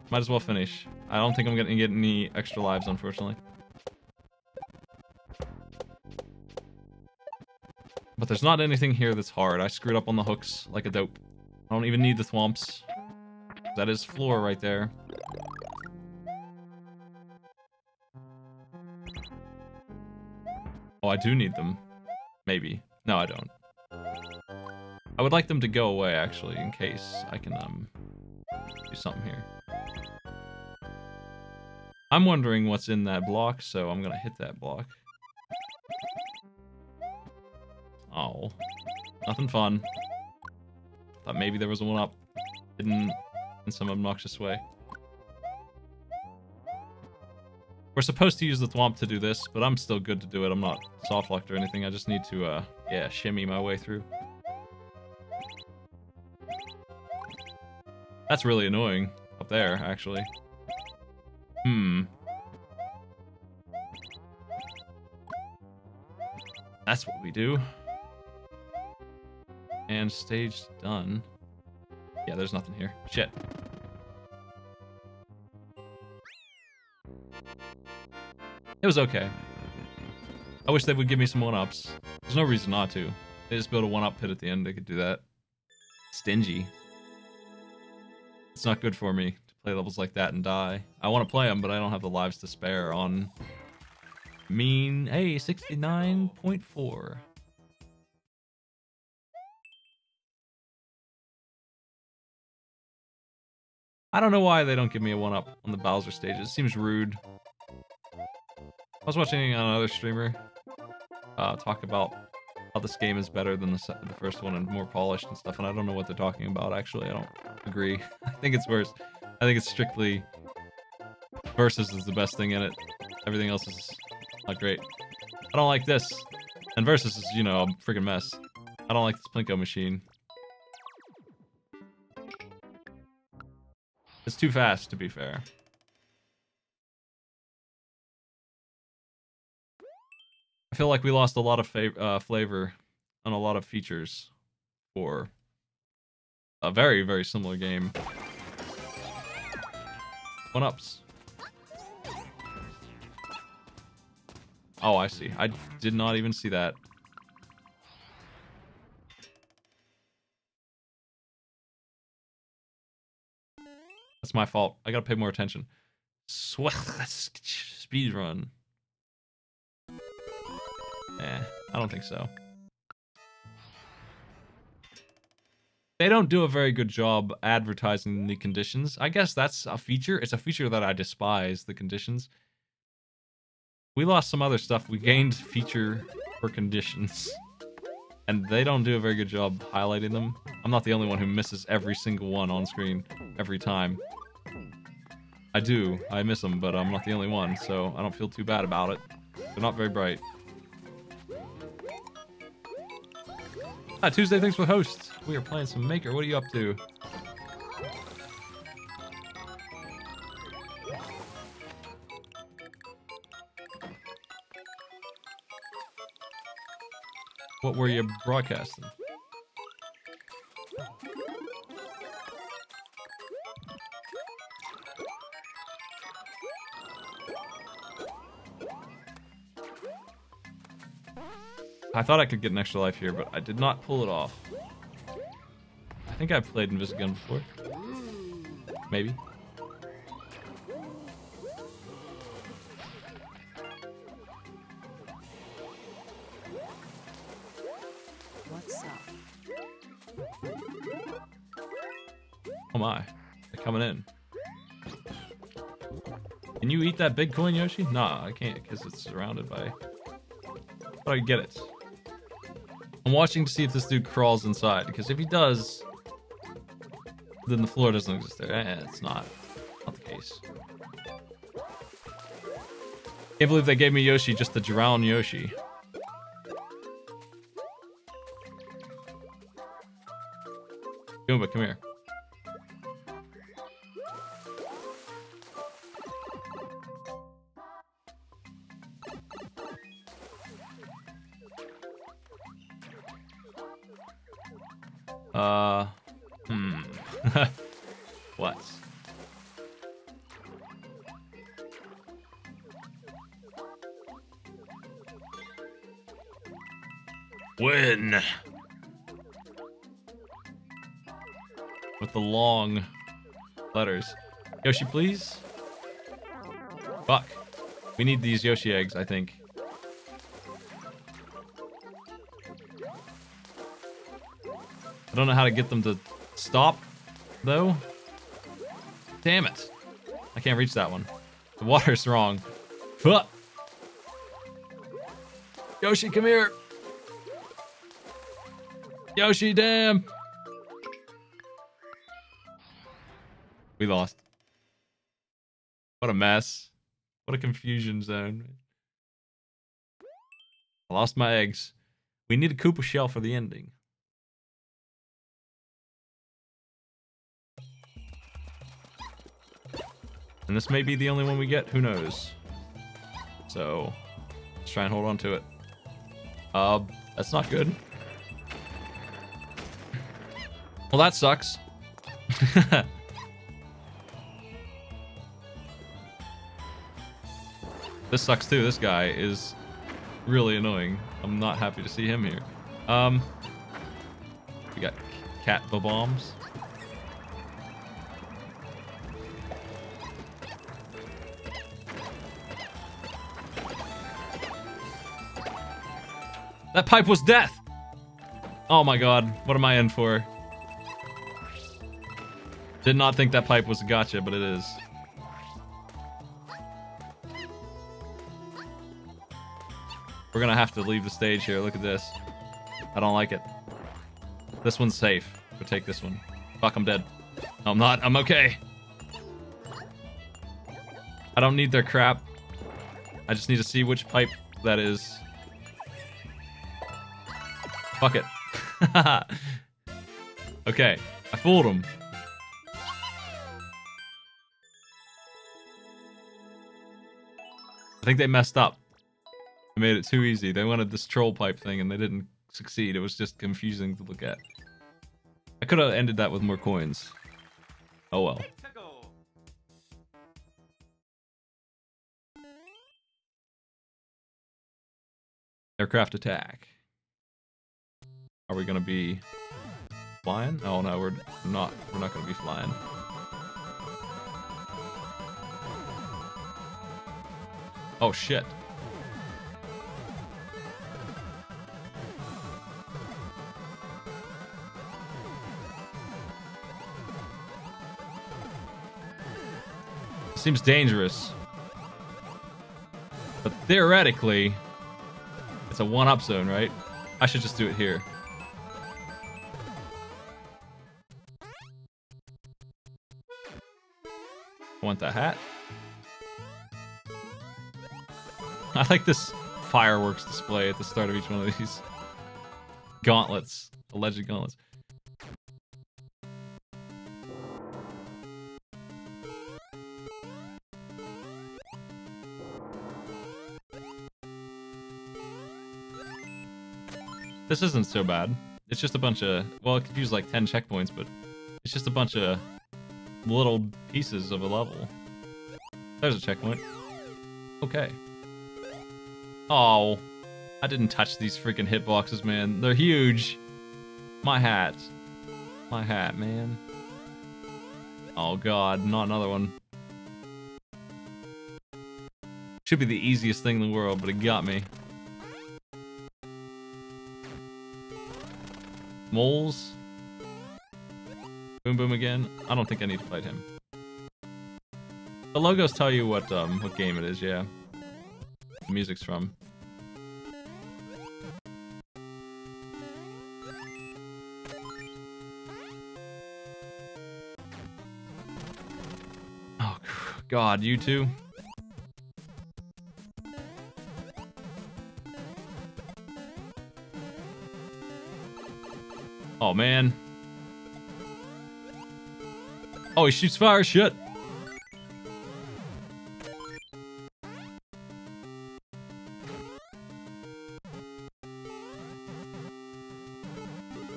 Might as well finish. I don't think I'm gonna get any extra lives, unfortunately. But there's not anything here that's hard. I screwed up on the hooks like a dope. I don't even need the thwomps. That is floor right there. Oh, I do need them. Maybe. No, I don't. I would like them to go away, actually, in case I can, do something here. I'm wondering what's in that block, so I'm gonna hit that block. Oh. Nothing fun. Thought maybe there was one up hidden in some obnoxious way. We're supposed to use the thwomp to do this, but I'm still good to do it. I'm not soft-locked or anything. I just need to, yeah, shimmy my way through. That's really annoying up there, actually. That's what we do. And stage done. Yeah, there's nothing here. Shit. It was okay. I wish they would give me some 1-ups. There's no reason not to. They just build a 1-up pit at the end. They could do that. Stingy. It's not good for me to play levels like that and die. I want to play them, but I don't have the lives to spare on mean, hey, 69.4. I don't know why they don't give me a 1-up on the Bowser stages. It seems rude. I was watching another streamer talk about how this game is better than the first one and more polished and stuff, and I don't know what they're talking about, actually. I don't agree. I think it's worse. I think it's strictly Versus is the best thing in it. Everything else is not great. I don't like this. And Versus is, you know, a freaking mess. I don't like this Plinko machine. It's too fast, to be fair. I feel like we lost a lot of flavor on a lot of features for a very, very similar game. 1-ups. Oh, I see. I did not even see that. That's my fault. I gotta pay more attention. Speed run. Eh, I don't think so. They don't do a very good job advertising the conditions. I guess that's a feature. It's a feature that I despise, the conditions. We lost some other stuff. We gained feature for conditions. And they don't do a very good job highlighting them. I'm not the only one who misses every single one on screen every time. I do. I miss them, but I'm not the only one, so I don't feel too bad about it. They're not very bright. Hi, Tuesday, thanks for the host. We are playing some Maker. What are you up to? What were you broadcasting? I thought I could get an extra life here, but I did not pull it off. I think I've played Invisigun before. Maybe. What's up? Oh my. They're coming in. Can you eat that big coin, Yoshi? Nah, I can't because it's surrounded by... But I get it. I'm watching to see if this dude crawls inside, because if he does, then the floor doesn't exist there. It's not the case. Can't believe they gave me Yoshi just to drown Yoshi. Goomba, come here. What? Win! With the long letters. Yoshi, please? Fuck. We need these Yoshi eggs, I think. don't know how to get them to stop, though. Damn it. I can't reach that one. The water's wrong. Fuck. Yoshi, come here. Yoshi, damn. We lost. What a mess. What a confusion zone. I lost my eggs. We need a Koopa shell for the ending. And this may be the only one we get, who knows. So, let's try and hold on to it. That's not good. Well, that sucks. This sucks too. This guy is really annoying. I'm not happy to see him here. We got cat bombs. That pipe was death! Oh my god, what am I in for? Did not think that pipe was a gotcha, but it is. We're gonna have to leave the stage here, look at this. I don't like it. This one's safe, but take this one. Fuck, I'm dead. No, I'm not, I'm okay. I don't need their crap. I just need to see which pipe that is. Fuck it. Okay, I fooled him. I think they messed up. They made it too easy. They wanted this troll pipe thing and they didn't succeed. It was just confusing to look at. I could have ended that with more coins. Oh well. Aircraft attack. Are we gonna be flying? Oh no, we're not. We're not gonna be flying. Oh shit. Seems dangerous. But theoretically, it's a one-up zone, right? I should just do it here. I want that hat. I like this fireworks display at the start of each one of these gauntlets, alleged gauntlets. This isn't so bad. It's just a bunch of, well, it could use like 10 checkpoints, but it's just a bunch of little pieces of a level. There's a checkpoint. Okay. Oh, I didn't touch these freaking hitboxes, man. They're huge. My hat. My hat, man. Oh god, not another one. Should be the easiest thing in the world, but it got me. Moles. Boom Boom again. I don't think I need to fight him. The logos tell you what game it is, yeah. The music's from. Oh god, you two. Oh man. Oh, he shoots fire, shit.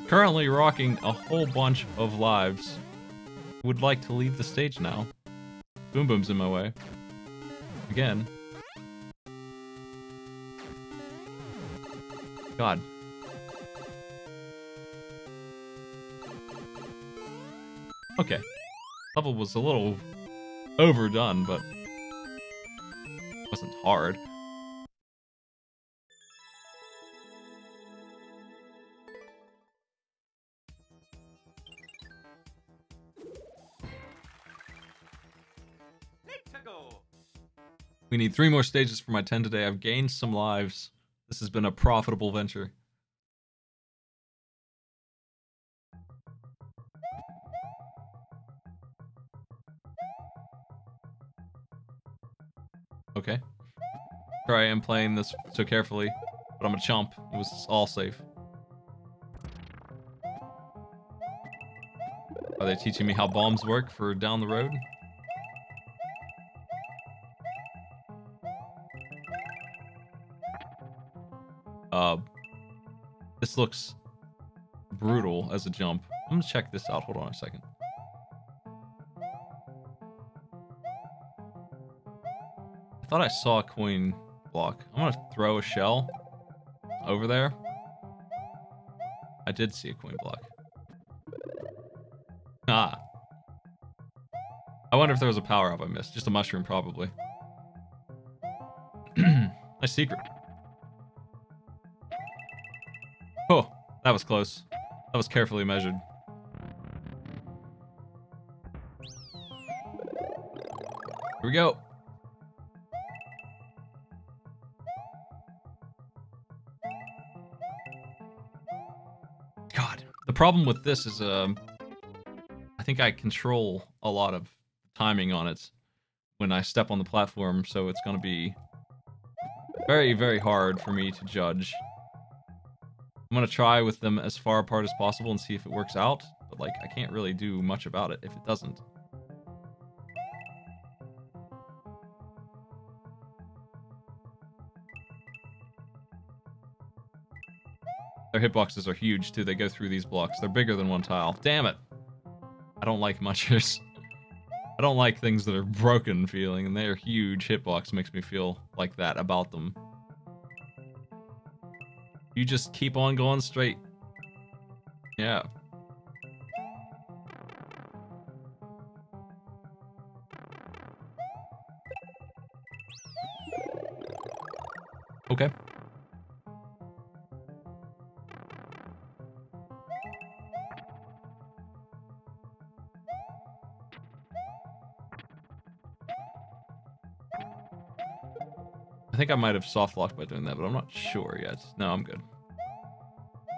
Currently rocking a whole bunch of lives. Would like to leave the stage now. Boom Boom's in my way. Again. God. Okay. Level was a little overdone, but it wasn't hard. We need 3 more stages for my 10 today. I've gained some lives. This has been a profitable venture. Okay. Here I am playing this so carefully, but I'm a chump. It was all safe. Are they teaching me how bombs work for down the road? This looks brutal as a jump. I'm gonna check this out. Hold on a second. I thought I saw a coin block. I'm gonna throw a shell over there. I did see a coin block. Ah. I wonder if there was a power-up I missed. Just a mushroom, probably. Nice secret. Oh, that was close. That was carefully measured. Here we go. God, the problem with this is, I think I control a lot of timing on it when I step on the platform, so it's going to be very, very hard for me to judge. I'm going to try with them as far apart as possible and see if it works out, but like I can't really do much about it if it doesn't. Their hitboxes are huge too. They go through these blocks. They're bigger than one tile. Damn it. I don't like munchers. I don't like things that are broken feeling, and their huge hitbox makes me feel like that about them. You just keep on going straight. Yeah. Okay. I think I might have soft locked by doing that, but I'm not sure yet. No, I'm good.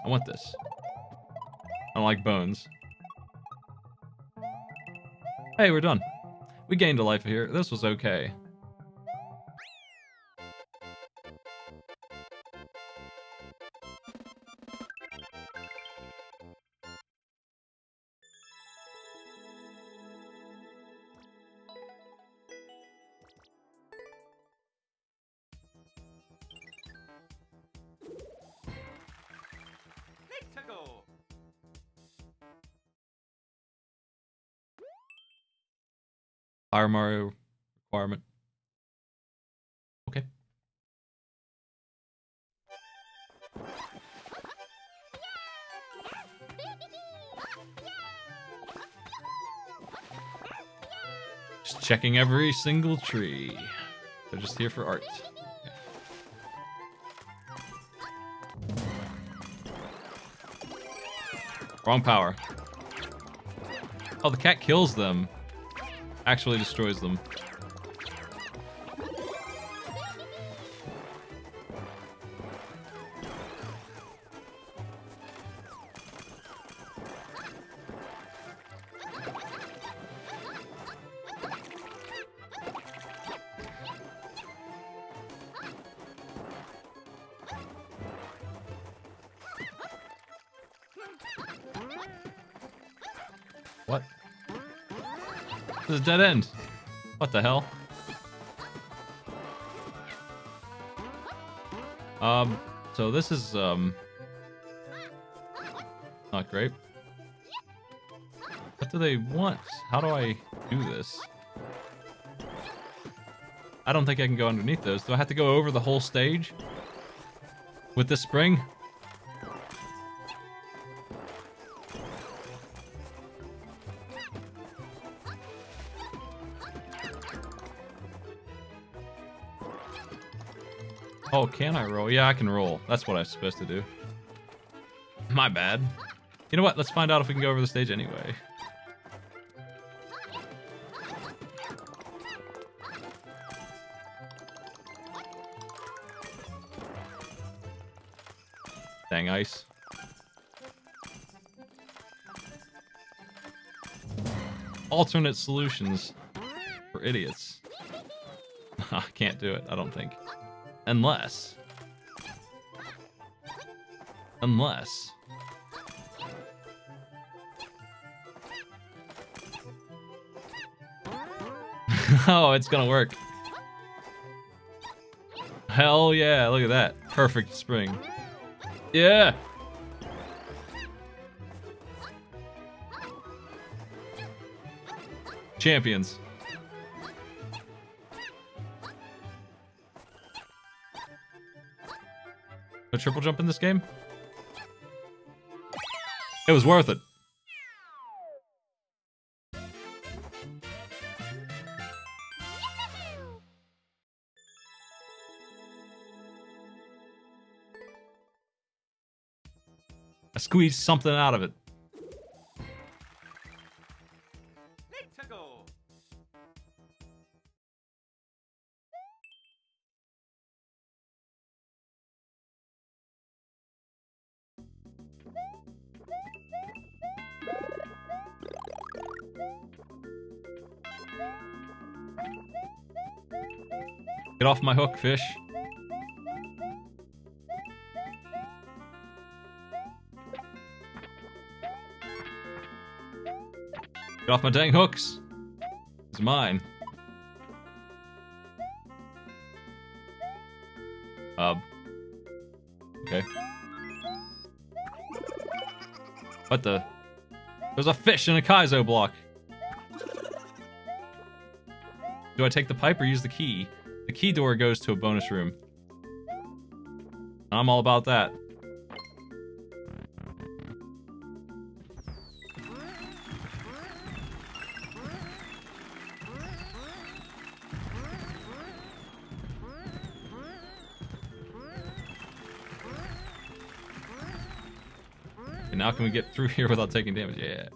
I want this. I don't like bones. Hey, we're done. We gained a life here. This was okay. Fire Mario requirement. Okay. Just checking every single tree. They're just here for art. Okay. Wrong power. Oh, the cat kills them. Actually destroys them. What? This is a dead end. What the hell? So this is, not great. What do they want? How do I do this? I don't think I can go underneath those. Do I have to go over the whole stage? With this spring? Oh, can I roll? Yeah, I can roll. That's what I was supposed to do. My bad. You know what? Let's find out if we can go over the stage anyway. Dang ice. Alternate solutions for idiots. I can't do it, I don't think. Unless. Oh, it's gonna work. Hell yeah, look at that. Perfect spring. Yeah! Champions. A triple jump in this game? It was worth it. I squeezed something out of it. Let's go. Get off my hook, fish. Get off my dang hooks. It's mine. Okay. What the? There's a fish in a Kaizo block. Do I take the pipe or use the key? The key door goes to a bonus room. I'm all about that. Okay, now can we get through here without taking damage? Yeah.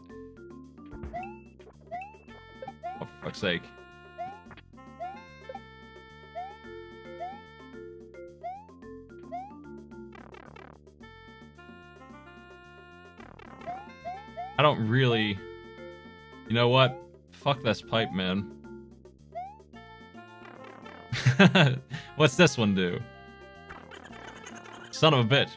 Oh, for fuck's sake. I don't really... You know what? Fuck this pipe, man. What's this one do? Son of a bitch.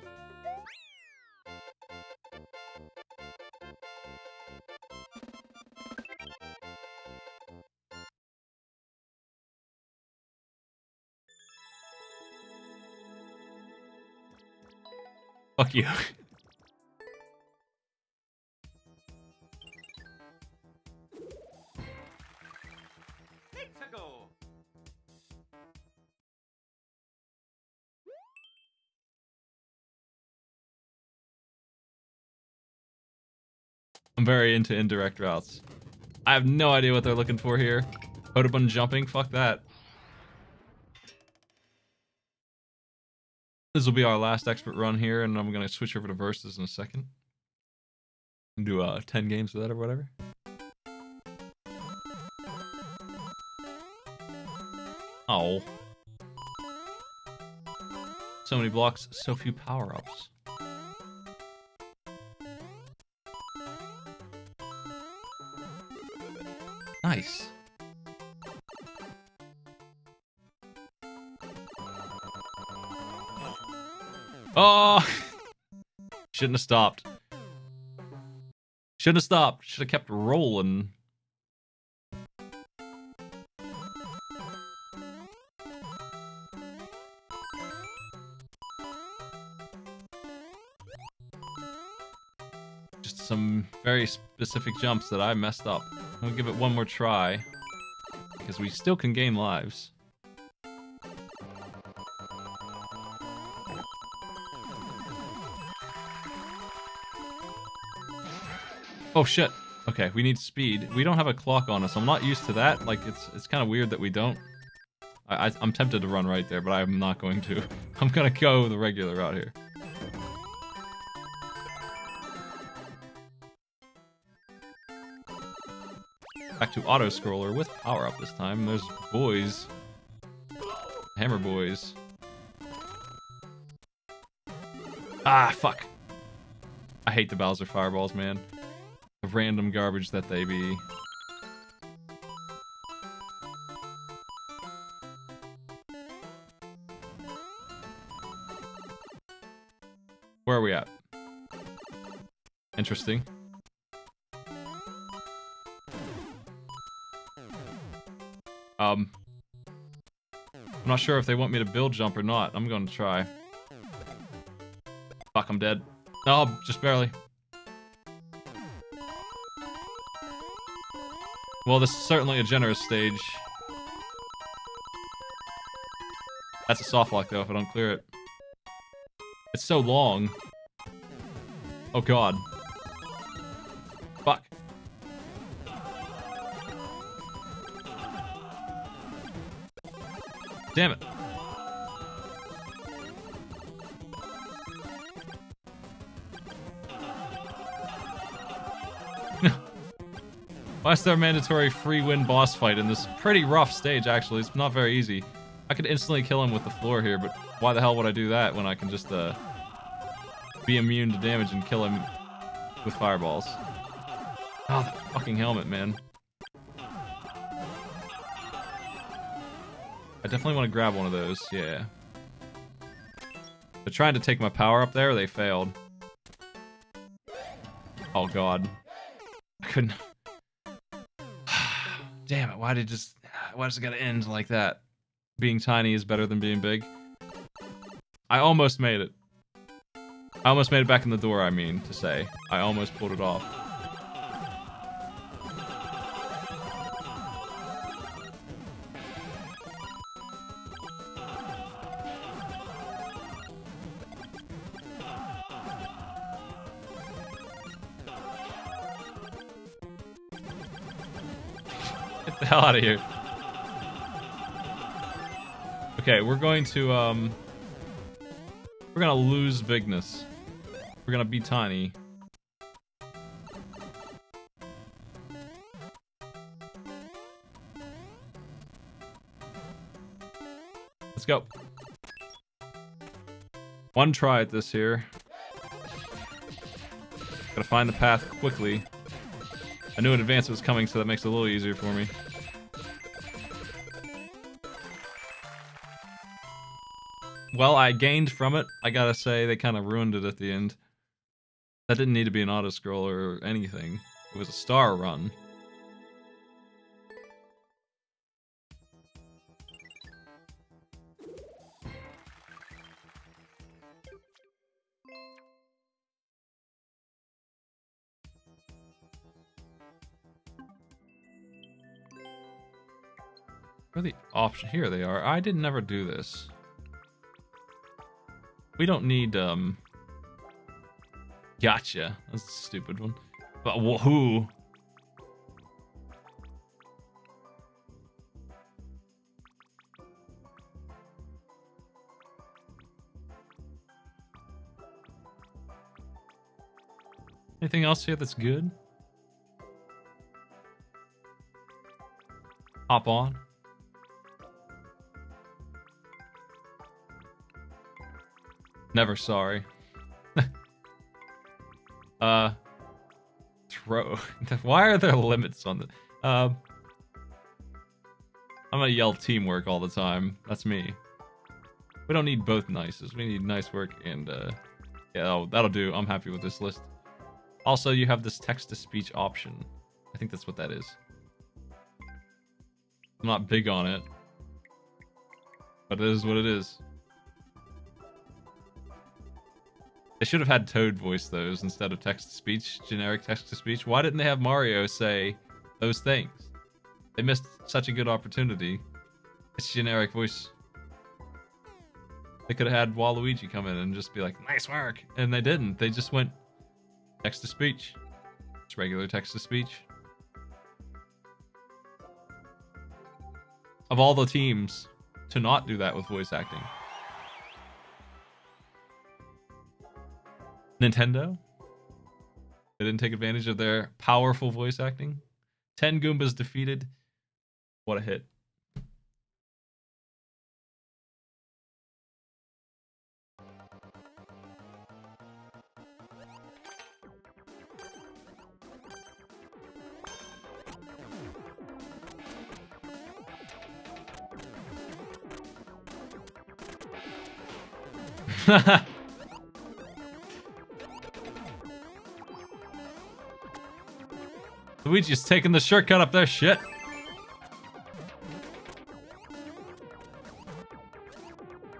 Fuck you. Let's go. I'm very into indirect routes. I have no idea what they're looking for here. Potobun jumping? Fuck that. This will be our last expert run here, and I'm going to switch over to Versus in a second. Do 10 games with that or whatever. Oh. So many blocks, so few power-ups. Nice. Oh! Shouldn't have stopped. Shouldn't have stopped. Should have kept rolling. Just some very specific jumps that I messed up. I'll give it one more try, because we still can gain lives. Oh shit. Okay, we need speed. We don't have a clock on us. I'm not used to that. Like, it's kind of weird that we don't. I'm tempted to run right there, but I'm not going to. I'm gonna go the regular route here. Back to auto scroller with power up this time. There's boys. Hammer boys. Ah, fuck. I hate the Bowser fireballs, man. The random garbage that they be. Where are we at? Interesting. I'm not sure if they want me to build jump or not. I'm going to try. Fuck, I'm dead. Oh, just barely. Well, this is certainly a generous stage. That's a soft lock, though, if I don't clear it. It's so long. Oh, God. Fuck. Damn it. Why is there a mandatory free win boss fight in this pretty rough stage, actually? It's not very easy. I could instantly kill him with the floor here, but why the hell would I do that when I can just be immune to damage and kill him with fireballs? Oh, that fucking helmet, man. I definitely want to grab one of those, yeah. They're trying to take my power up there, they failed. Oh god. I couldn't... Damn it, why does it gotta end like that? Being tiny is better than being big. I almost made it. I almost made it back in the door, I mean to say. I almost pulled it off. Get the hell out of here. Okay, we're going to, we're gonna lose bigness. We're gonna be tiny. Let's go. One try at this here. Gotta find the path quickly. I knew in advance it was coming, so that makes it a little easier for me. Well, I gained from it. I gotta say, they kind of ruined it at the end. That didn't need to be an auto-scroller or anything. It was a star run. Where are the options? Here they are. I didn't ever do this. We don't need, Gotcha. That's a stupid one. But who? Anything else here that's good? Hop on. Never sorry. Throw. Why are there limits on the... I'm gonna yell teamwork all the time. That's me. We don't need both nices. We need nice work and, yeah, that'll do. I'm happy with this list. Also, you have this text-to-speech option. I think that's what that is. I'm not big on it. But it is what it is. They should have had Toad voice those instead of text-to-speech, generic text-to-speech. Why didn't they have Mario say those things? They missed such a good opportunity. It's generic voice. They could have had Waluigi come in and just be like, nice work. And they didn't. They just went text-to-speech. It's regular text-to-speech. Of all the teams to not do that with voice acting. Nintendo? They didn't take advantage of their powerful voice acting. 10 Goombas defeated. What a hit. Luigi's taking the shortcut up there, shit.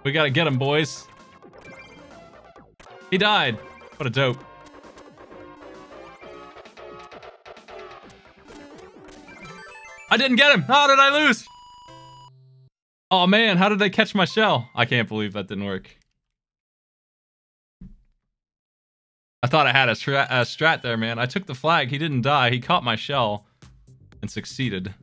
We gotta get him, boys. He died. What a dope. I didn't get him. How did I lose? Oh man, how did they catch my shell? I can't believe that didn't work. I thought I had a strat there, man. I took the flag. He didn't die. He caught my shell and succeeded.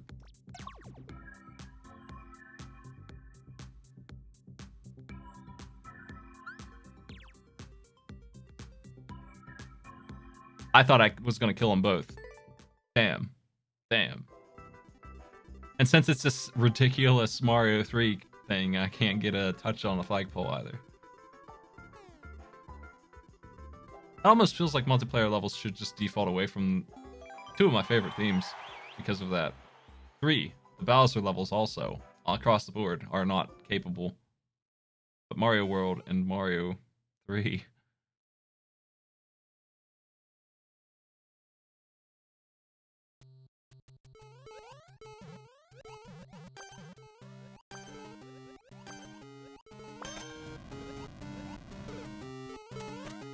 I thought I was going to kill them both. Damn. Damn. And since it's this ridiculous Mario 3 thing, I can't get a touch on the flagpole either. It almost feels like multiplayer levels should just default away from two of my favorite themes because of that. 3, the Bowser levels also, all across the board, are not capable. But Mario World and Mario 3...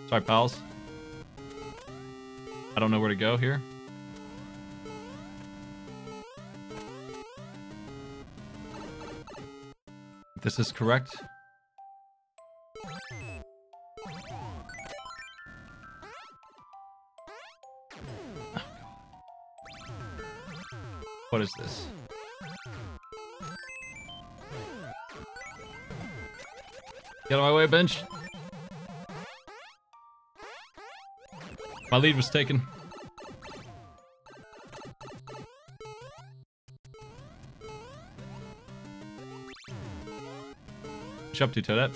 Sorry, pals. I don't know where to go here. This is correct. What is this? Get out of my way, bench. My lead was taken. What you up to, Toadette?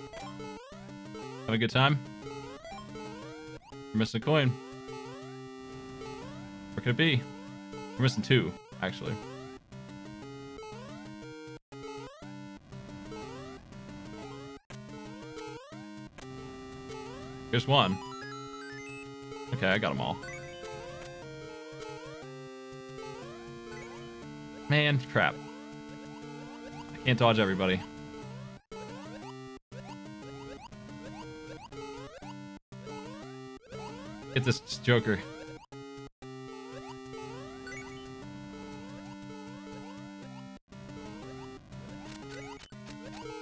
Have a good time? We're missing a coin. Where could it be? We're missing 2, actually. Here's 1. Okay, I got them all. Man, crap. I can't dodge everybody. Get this Joker.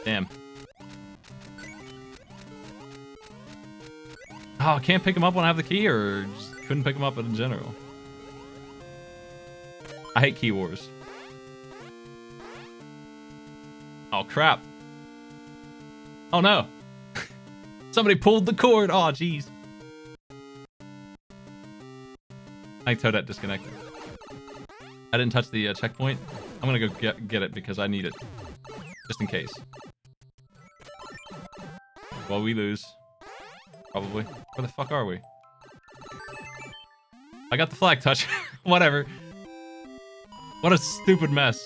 Damn. Oh, I can't pick him up when I have the key, or just couldn't pick him up in general. I hate key wars. Oh, crap. Oh, no. Somebody pulled the cord. Oh, jeez. I think Toadette disconnected. I didn't touch the checkpoint. I'm gonna go get it because I need it. Just in case. Well, we lose. Probably. Where the fuck are we? I got the flag touch. Whatever. What a stupid mess.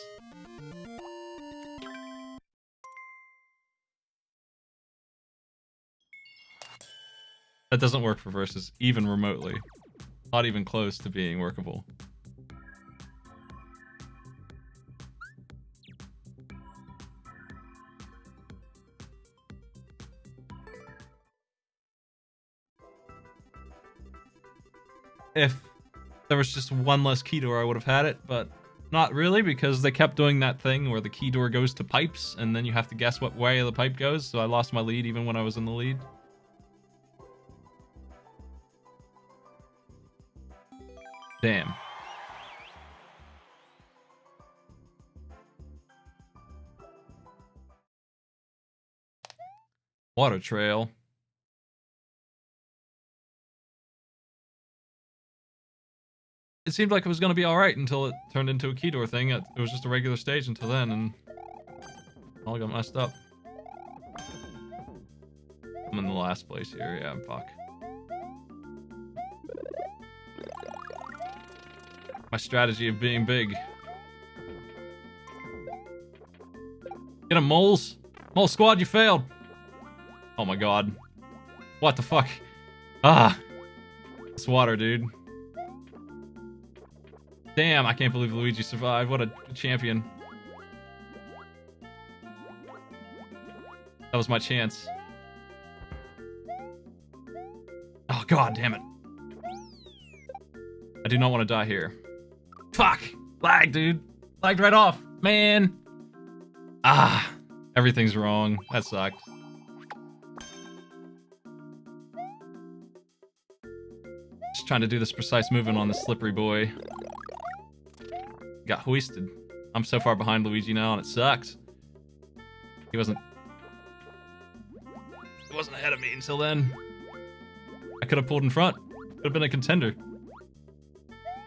That doesn't work for versus, even remotely. Not even close to being workable. If there was just one less key door, I would have had it, but not really, because they kept doing that thing where the key door goes to pipes, and then you have to guess what way the pipe goes, so I lost my lead even when I was in the lead. Damn. Water trail. It seemed like it was going to be alright until it turned into a key door thing. It was just a regular stage until then, and all got messed up. I'm in the last place here. Yeah, fuck. My strategy of being big. Get him, moles! Mole squad, you failed! Oh my god. What the fuck? Ah! It's water, dude. Damn, I can't believe Luigi survived. What a champion. That was my chance. Oh, god damn it. I do not want to die here. Fuck! Lag, dude. Lagged right off. Man. Ah. Everything's wrong. That sucked. Just trying to do this precise movement on this slippery boy. Got hoisted. I'm so far behind Luigi now, and it sucks. He wasn't ahead of me until then. I could have pulled in front. Could have been a contender.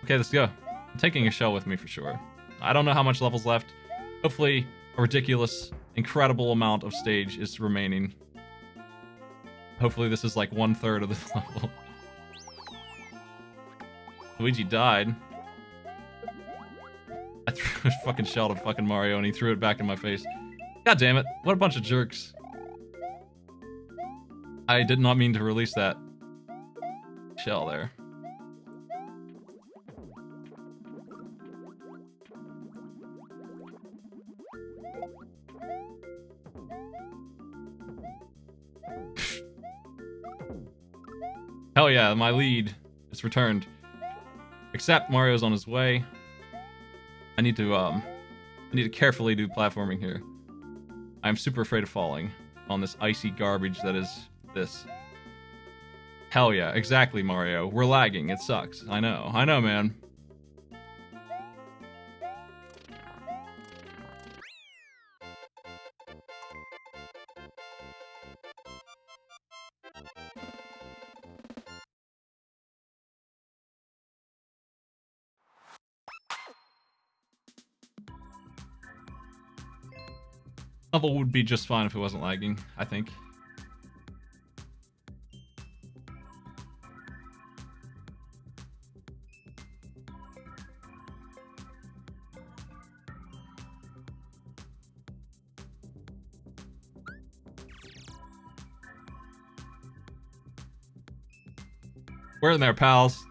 Okay, let's go. I'm taking a shell with me for sure. I don't know how much level's left. Hopefully, a ridiculous, incredible amount of stage is remaining. Hopefully, this is like 1/3 of the level. Luigi died. I threw a fucking shell to fucking Mario and he threw it back in my face. God damn it. What a bunch of jerks. I did not mean to release that shell there. Hell yeah, my lead is returned. Except Mario's on his way. I need to carefully do platforming here. I'm super afraid of falling on this icy garbage that is this. Hell yeah, exactly, Mario. We're lagging. It sucks. I know, man. Level would be just fine if it wasn't lagging, I think. We're in there, pals.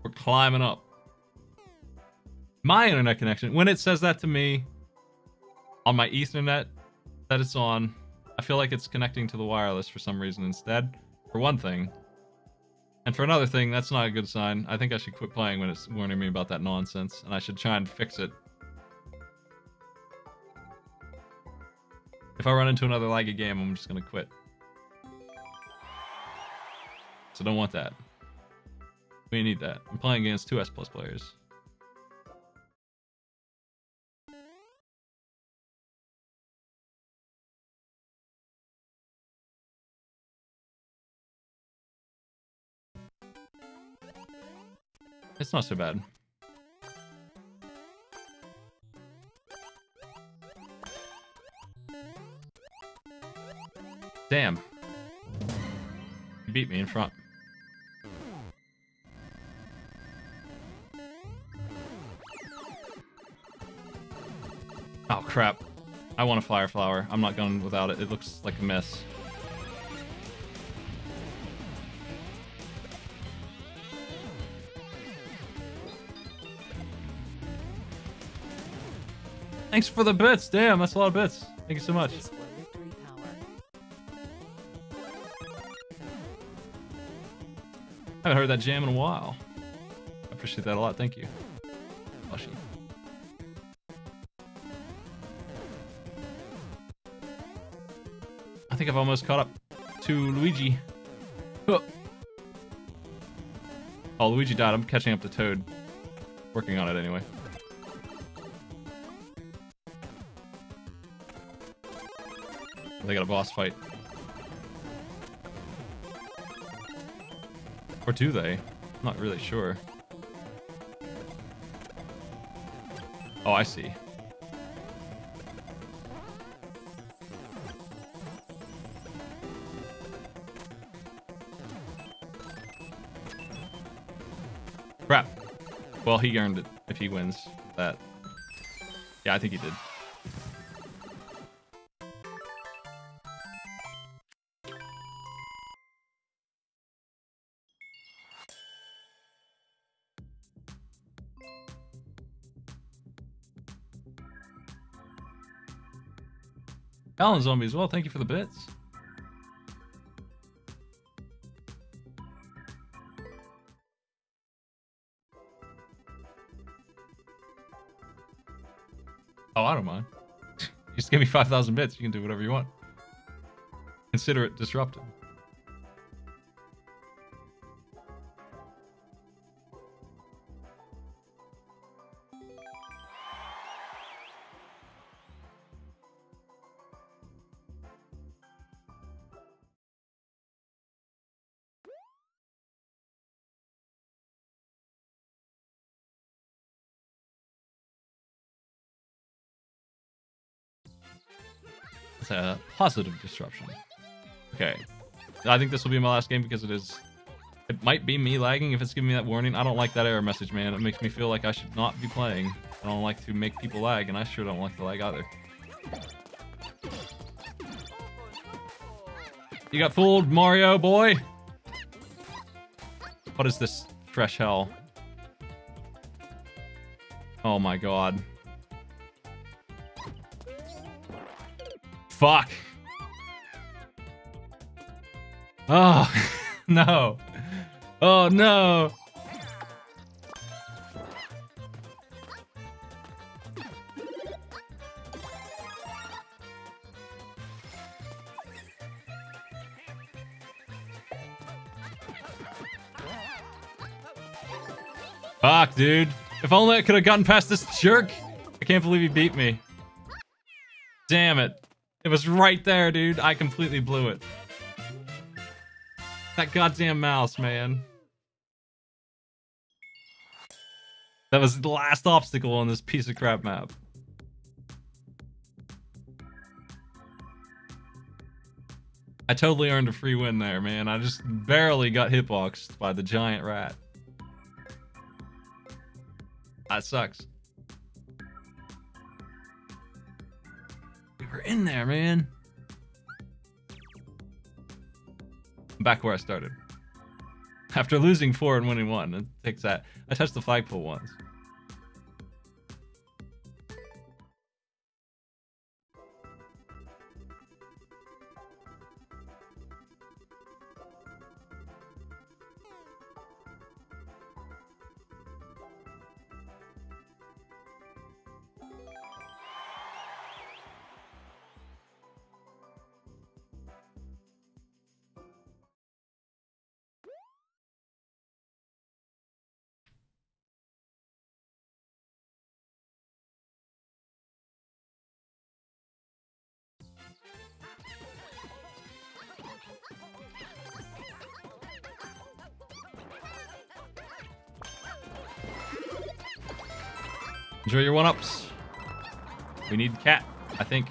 We're climbing up. My internet connection, when it says that to me on my Ethernet that it's on, I feel like it's connecting to the wireless for some reason instead, for one thing. And for another thing, that's not a good sign. I think I should quit playing when it's warning me about that nonsense, and I should try and fix it. If I run into another laggy game, I'm just gonna quit. So don't want that. We need that. I'm playing against 2S Plus players. It's not so bad. Damn. You beat me in front. Oh crap. I want a fire flower. I'm not going without it. It looks like a mess. Thanks for the bits. Damn, that's a lot of bits. Thank you so much. I haven't heard that jam in a while. I appreciate that a lot. Thank you. Blushy. I think I've almost caught up to Luigi. Oh, Luigi died. I'm catching up to Toad. Working on it anyway. They got a boss fight. Or do they? I'm not really sure. Oh, I see. Well, he earned it if he wins that. Yeah, I think he did. Alan Zombie as well. Thank you for the bits. Oh, I don't mind. Just give me 5,000 bits. You can do whatever you want. Consider it disrupted. It's a positive disruption. Okay. I think this will be my last game because it might be me lagging if it's giving me that warning. I don't like that error message, man. It makes me feel like I should not be playing. I don't like to make people lag, and I sure don't like to lag either. You got fooled, Mario boy. What is this fresh hell? Oh my god. Fuck. Oh, no. Oh, no. Fuck, dude. If only I could have gotten past this jerk. I can't believe he beat me. Damn it. It was right there, dude. I completely blew it. That goddamn mouse, man. That was the last obstacle on this piece of crap map. I totally earned a free win there, man. I just barely got hitboxed by the giant rat. That sucks. We were in there, man. I'm back where I started. After losing 4 and winning 1, it takes that. I touched the flagpole once. Enjoy your one-ups. We need cat, I think.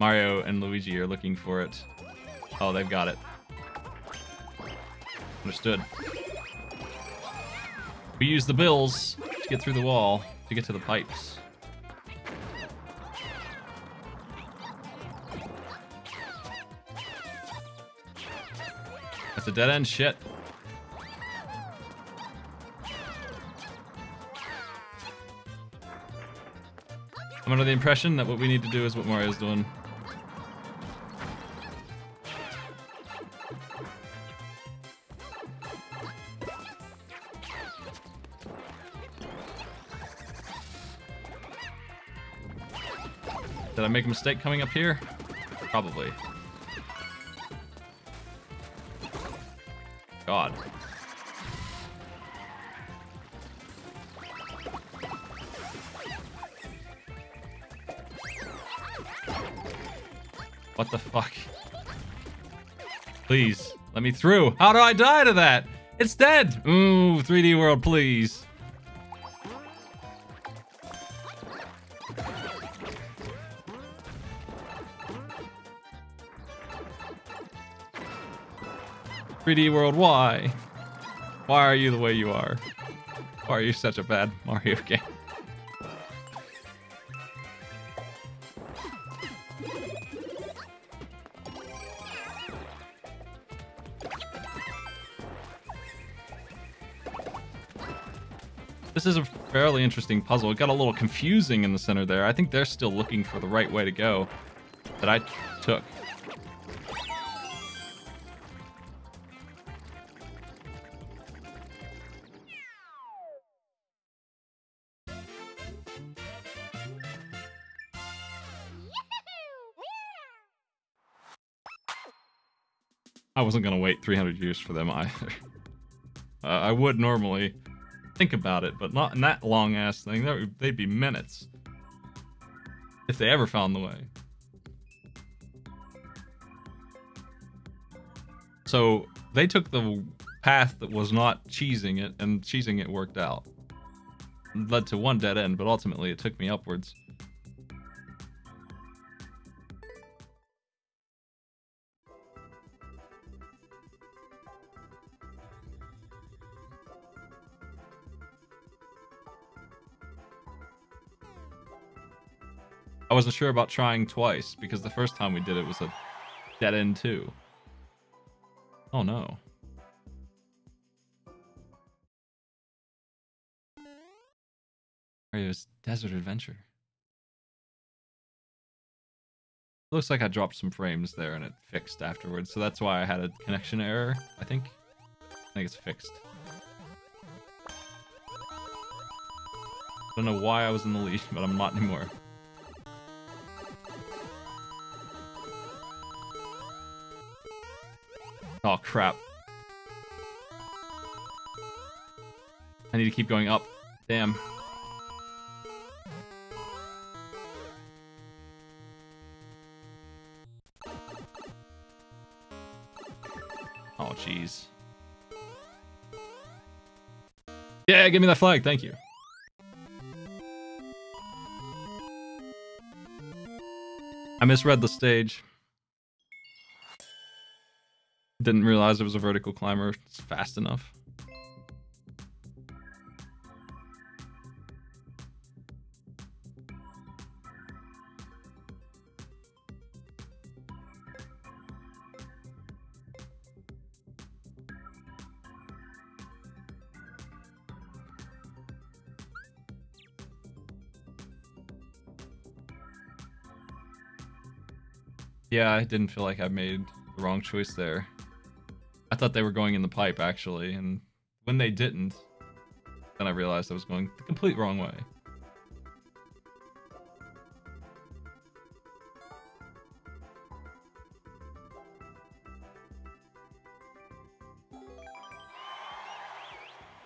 Mario and Luigi are looking for it. Oh, they've got it. Understood. We use the bills to get through the wall to get to the pipes. That's a dead end. Shit. I'm under the impression that what we need to do is what Mario's doing. Did I make a mistake coming up here? Probably. God. What the fuck? Please, let me through. How do I die to that? It's dead! Ooh, 3D world, please. 3D World, why? Why are you the way you are? Why are you such a bad Mario game? This is a fairly interesting puzzle. It got a little confusing in the center there. I think they're still looking for the right way to go that I took. I wasn't going to wait 300 years for them either. I would normally think about it, but not in that long-ass thing. They'd be minutes. If they ever found the way. So, they took the path that was not cheesing it, and cheesing it worked out. It led to one dead end, but ultimately it took me upwards. I wasn't sure about trying twice, because the first time we did it was a dead end too. Oh no. Mario's Desert Adventure. Looks like I dropped some frames there and it fixed afterwards, so that's why I had a connection error, I think. I think it's fixed. I don't know why I was in the lead, but I'm not anymore. Oh, crap. I need to keep going up. Damn. Oh, jeez. Yeah, give me that flag. Thank you. I misread the stage. Didn't realize it was a vertical climber. It's fast enough. Yeah, I didn't feel like I made the wrong choice there. I thought they were going in the pipe, actually, and when they didn't, then I realized I was going the complete wrong way.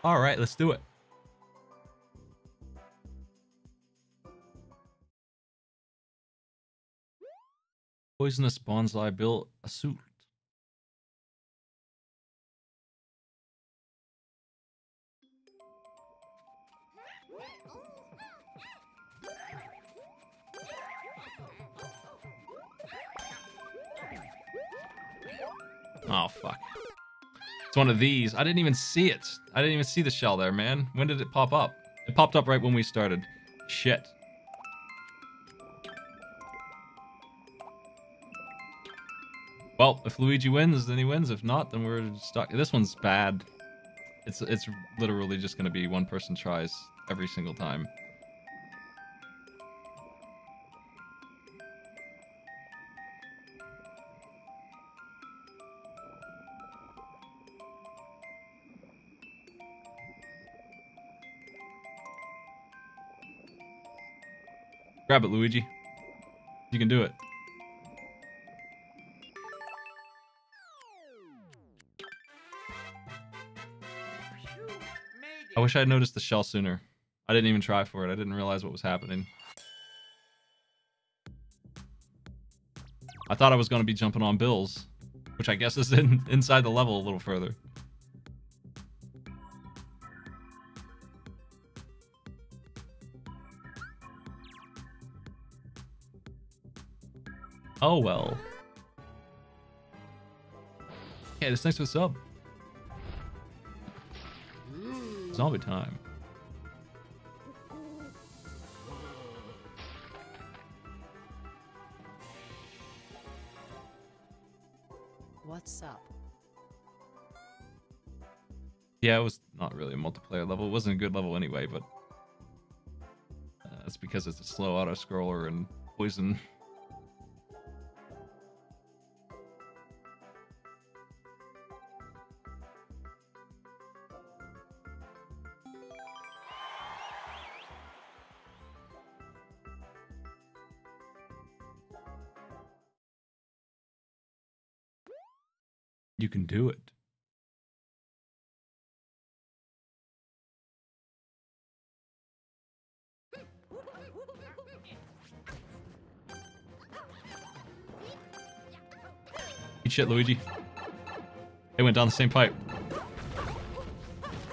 All right, let's do it. Poisonous bonsai bill assault. Oh, fuck. It's one of these. I didn't even see it. I didn't even see the shell there, man. When did it pop up? It popped up right when we started. Shit. Well, if Luigi wins, then he wins. If not, then we're stuck. This one's bad. It's literally just going to be one person tries every single time. Grab it, Luigi. You can do it. I wish I had noticed the shell sooner. I didn't even try for it. I didn't realize what was happening. I thought I was going to be jumping on bills, which I guess is inside the level a little further. Oh well. Yeah, this thanks for the sub. Zombie time. What's up? Yeah, it was not really a multiplayer level. It wasn't a good level anyway, but that's because it's a slow auto scroller and poison. You can do it. Eat shit, Luigi. They went down the same pipe.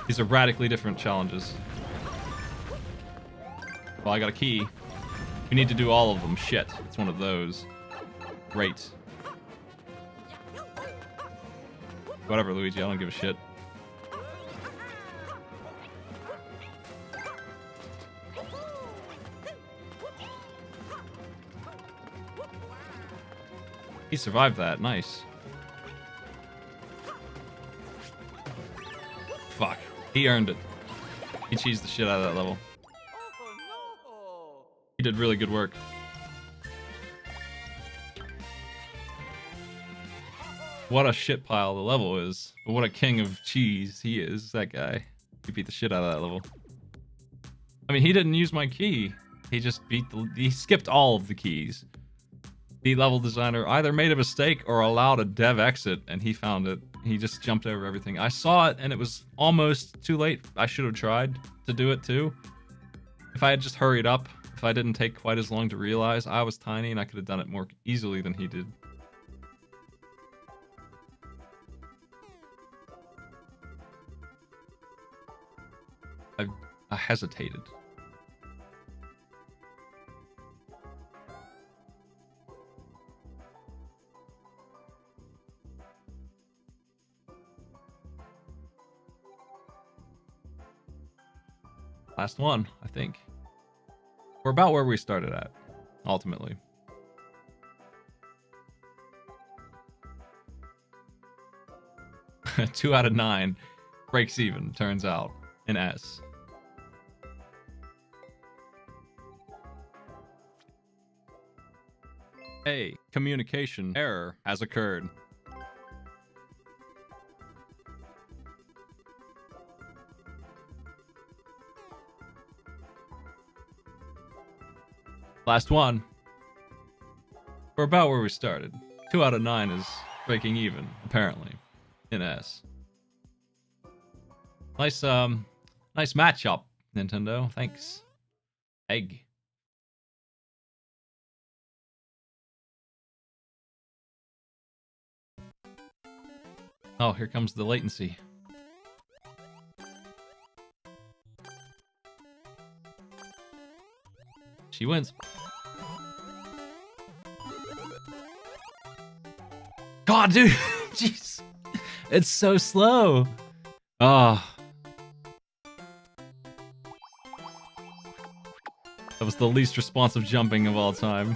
These are radically different challenges. Well, I got a key. We need to do all of them. Shit. It's one of those. Great. Whatever, Luigi. I don't give a shit. He survived that. Nice. Fuck. He earned it. He cheesed the shit out of that level. He did really good work. What a shit pile the level is. But what a king of cheese he is, that guy. He beat the shit out of that level. I mean, he didn't use my key. He just he skipped all of the keys. The level designer either made a mistake or allowed a dev exit, and he found it. He just jumped over everything. I saw it, and it was almost too late. I should have tried to do it, too. If I had just hurried up, if I didn't take quite as long to realize, I was tiny, and I could have done it more easily than he did. I hesitated. Last one, I think. We're about where we started at, ultimately. Two out of 9 breaks even, turns out, in S. A communication error has occurred. Last one. We're about where we started. 2 out of 9 is breaking even, apparently, in S. Nice matchup, Nintendo. Thanks. Egg. Oh, here comes the latency. She wins. God, dude. Jeez. It's so slow. Ah. That was the least responsive jumping of all time.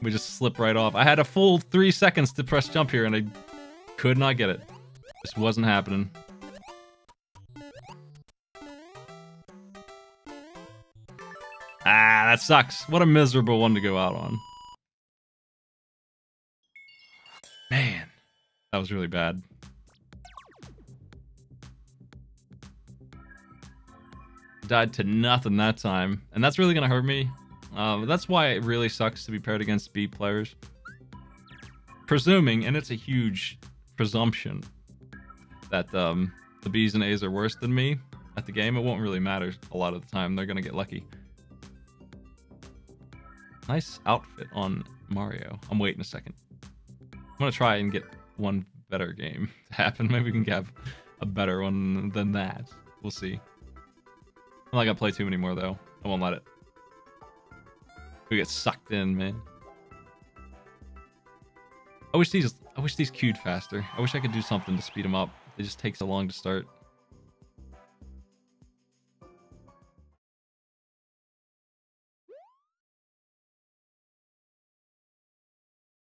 We just slip right off. I had a full 3 seconds to press jump here, and I could not get it. Just wasn't happening. Ah, that sucks. What a miserable one to go out on. Man, that was really bad. Died to nothing that time, and that's really gonna hurt me. That's why it really sucks to be paired against B players. Presuming, and it's a huge presumption, that the Bs and As are worse than me at the game, it won't really matter a lot of the time. They're gonna get lucky. Nice outfit on Mario. I'm waiting a second. I'm gonna try and get one better game to happen. Maybe we can have a better one than that. We'll see. I'm not gonna play too many more though. I won't let it. We get sucked in, man. I wish these queued faster. I wish I could do something to speed them up. They just take so long to start.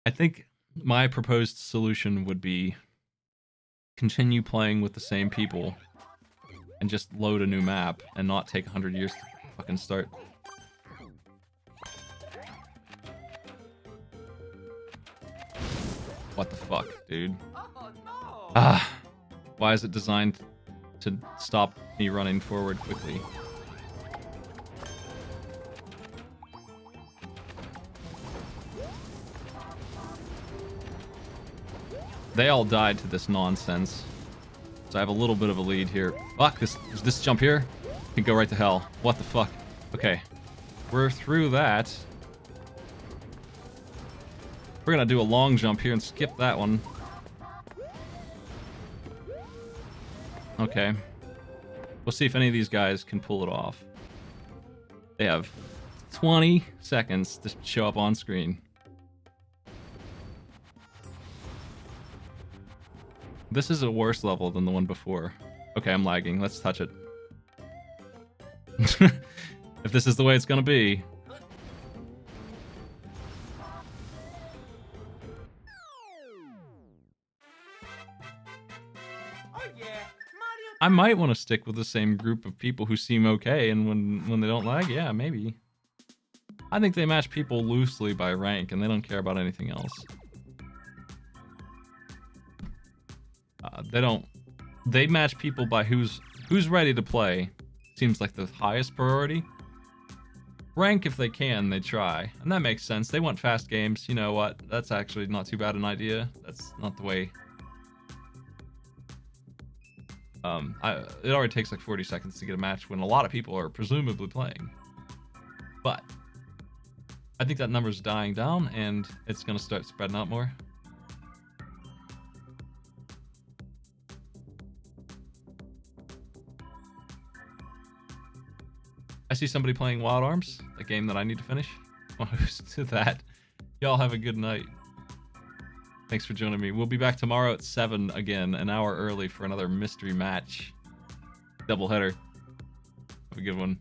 I think my proposed solution would be continue playing with the same people and just load a new map and not take 100 years to fucking start. What the fuck, dude? Oh no! Ah, why is it designed to stop me running forward quickly? They all died to this nonsense. So I have a little bit of a lead here. Fuck, this jump here can go right to hell. What the fuck? Okay. We're through that. We're gonna do a long jump here and skip that one. Okay. We'll see if any of these guys can pull it off. They have 20 seconds to show up on screen. This is a worse level than the one before. Okay, I'm lagging. Let's touch it. If this is the way it's gonna be. Oh yeah, Mario. I might want to stick with the same group of people who seem okay, and when they don't lag, yeah, maybe. I think they match people loosely by rank, and they don't care about anything else. They match people by who's ready to play. Seems like the highest priority. Rank if they can, they try. And that makes sense. They want fast games. You know what? That's actually not too bad an idea. That's not the way. It already takes like 40 seconds to get a match when a lot of people are presumably playing. But I think that number's dying down and it's gonna start spreading out more. I see somebody playing Wild Arms, a game that I need to finish. To that. Y'all have a good night. Thanks for joining me. We'll be back tomorrow at 7 again, an hour early for another mystery match. Doubleheader. Have a good one.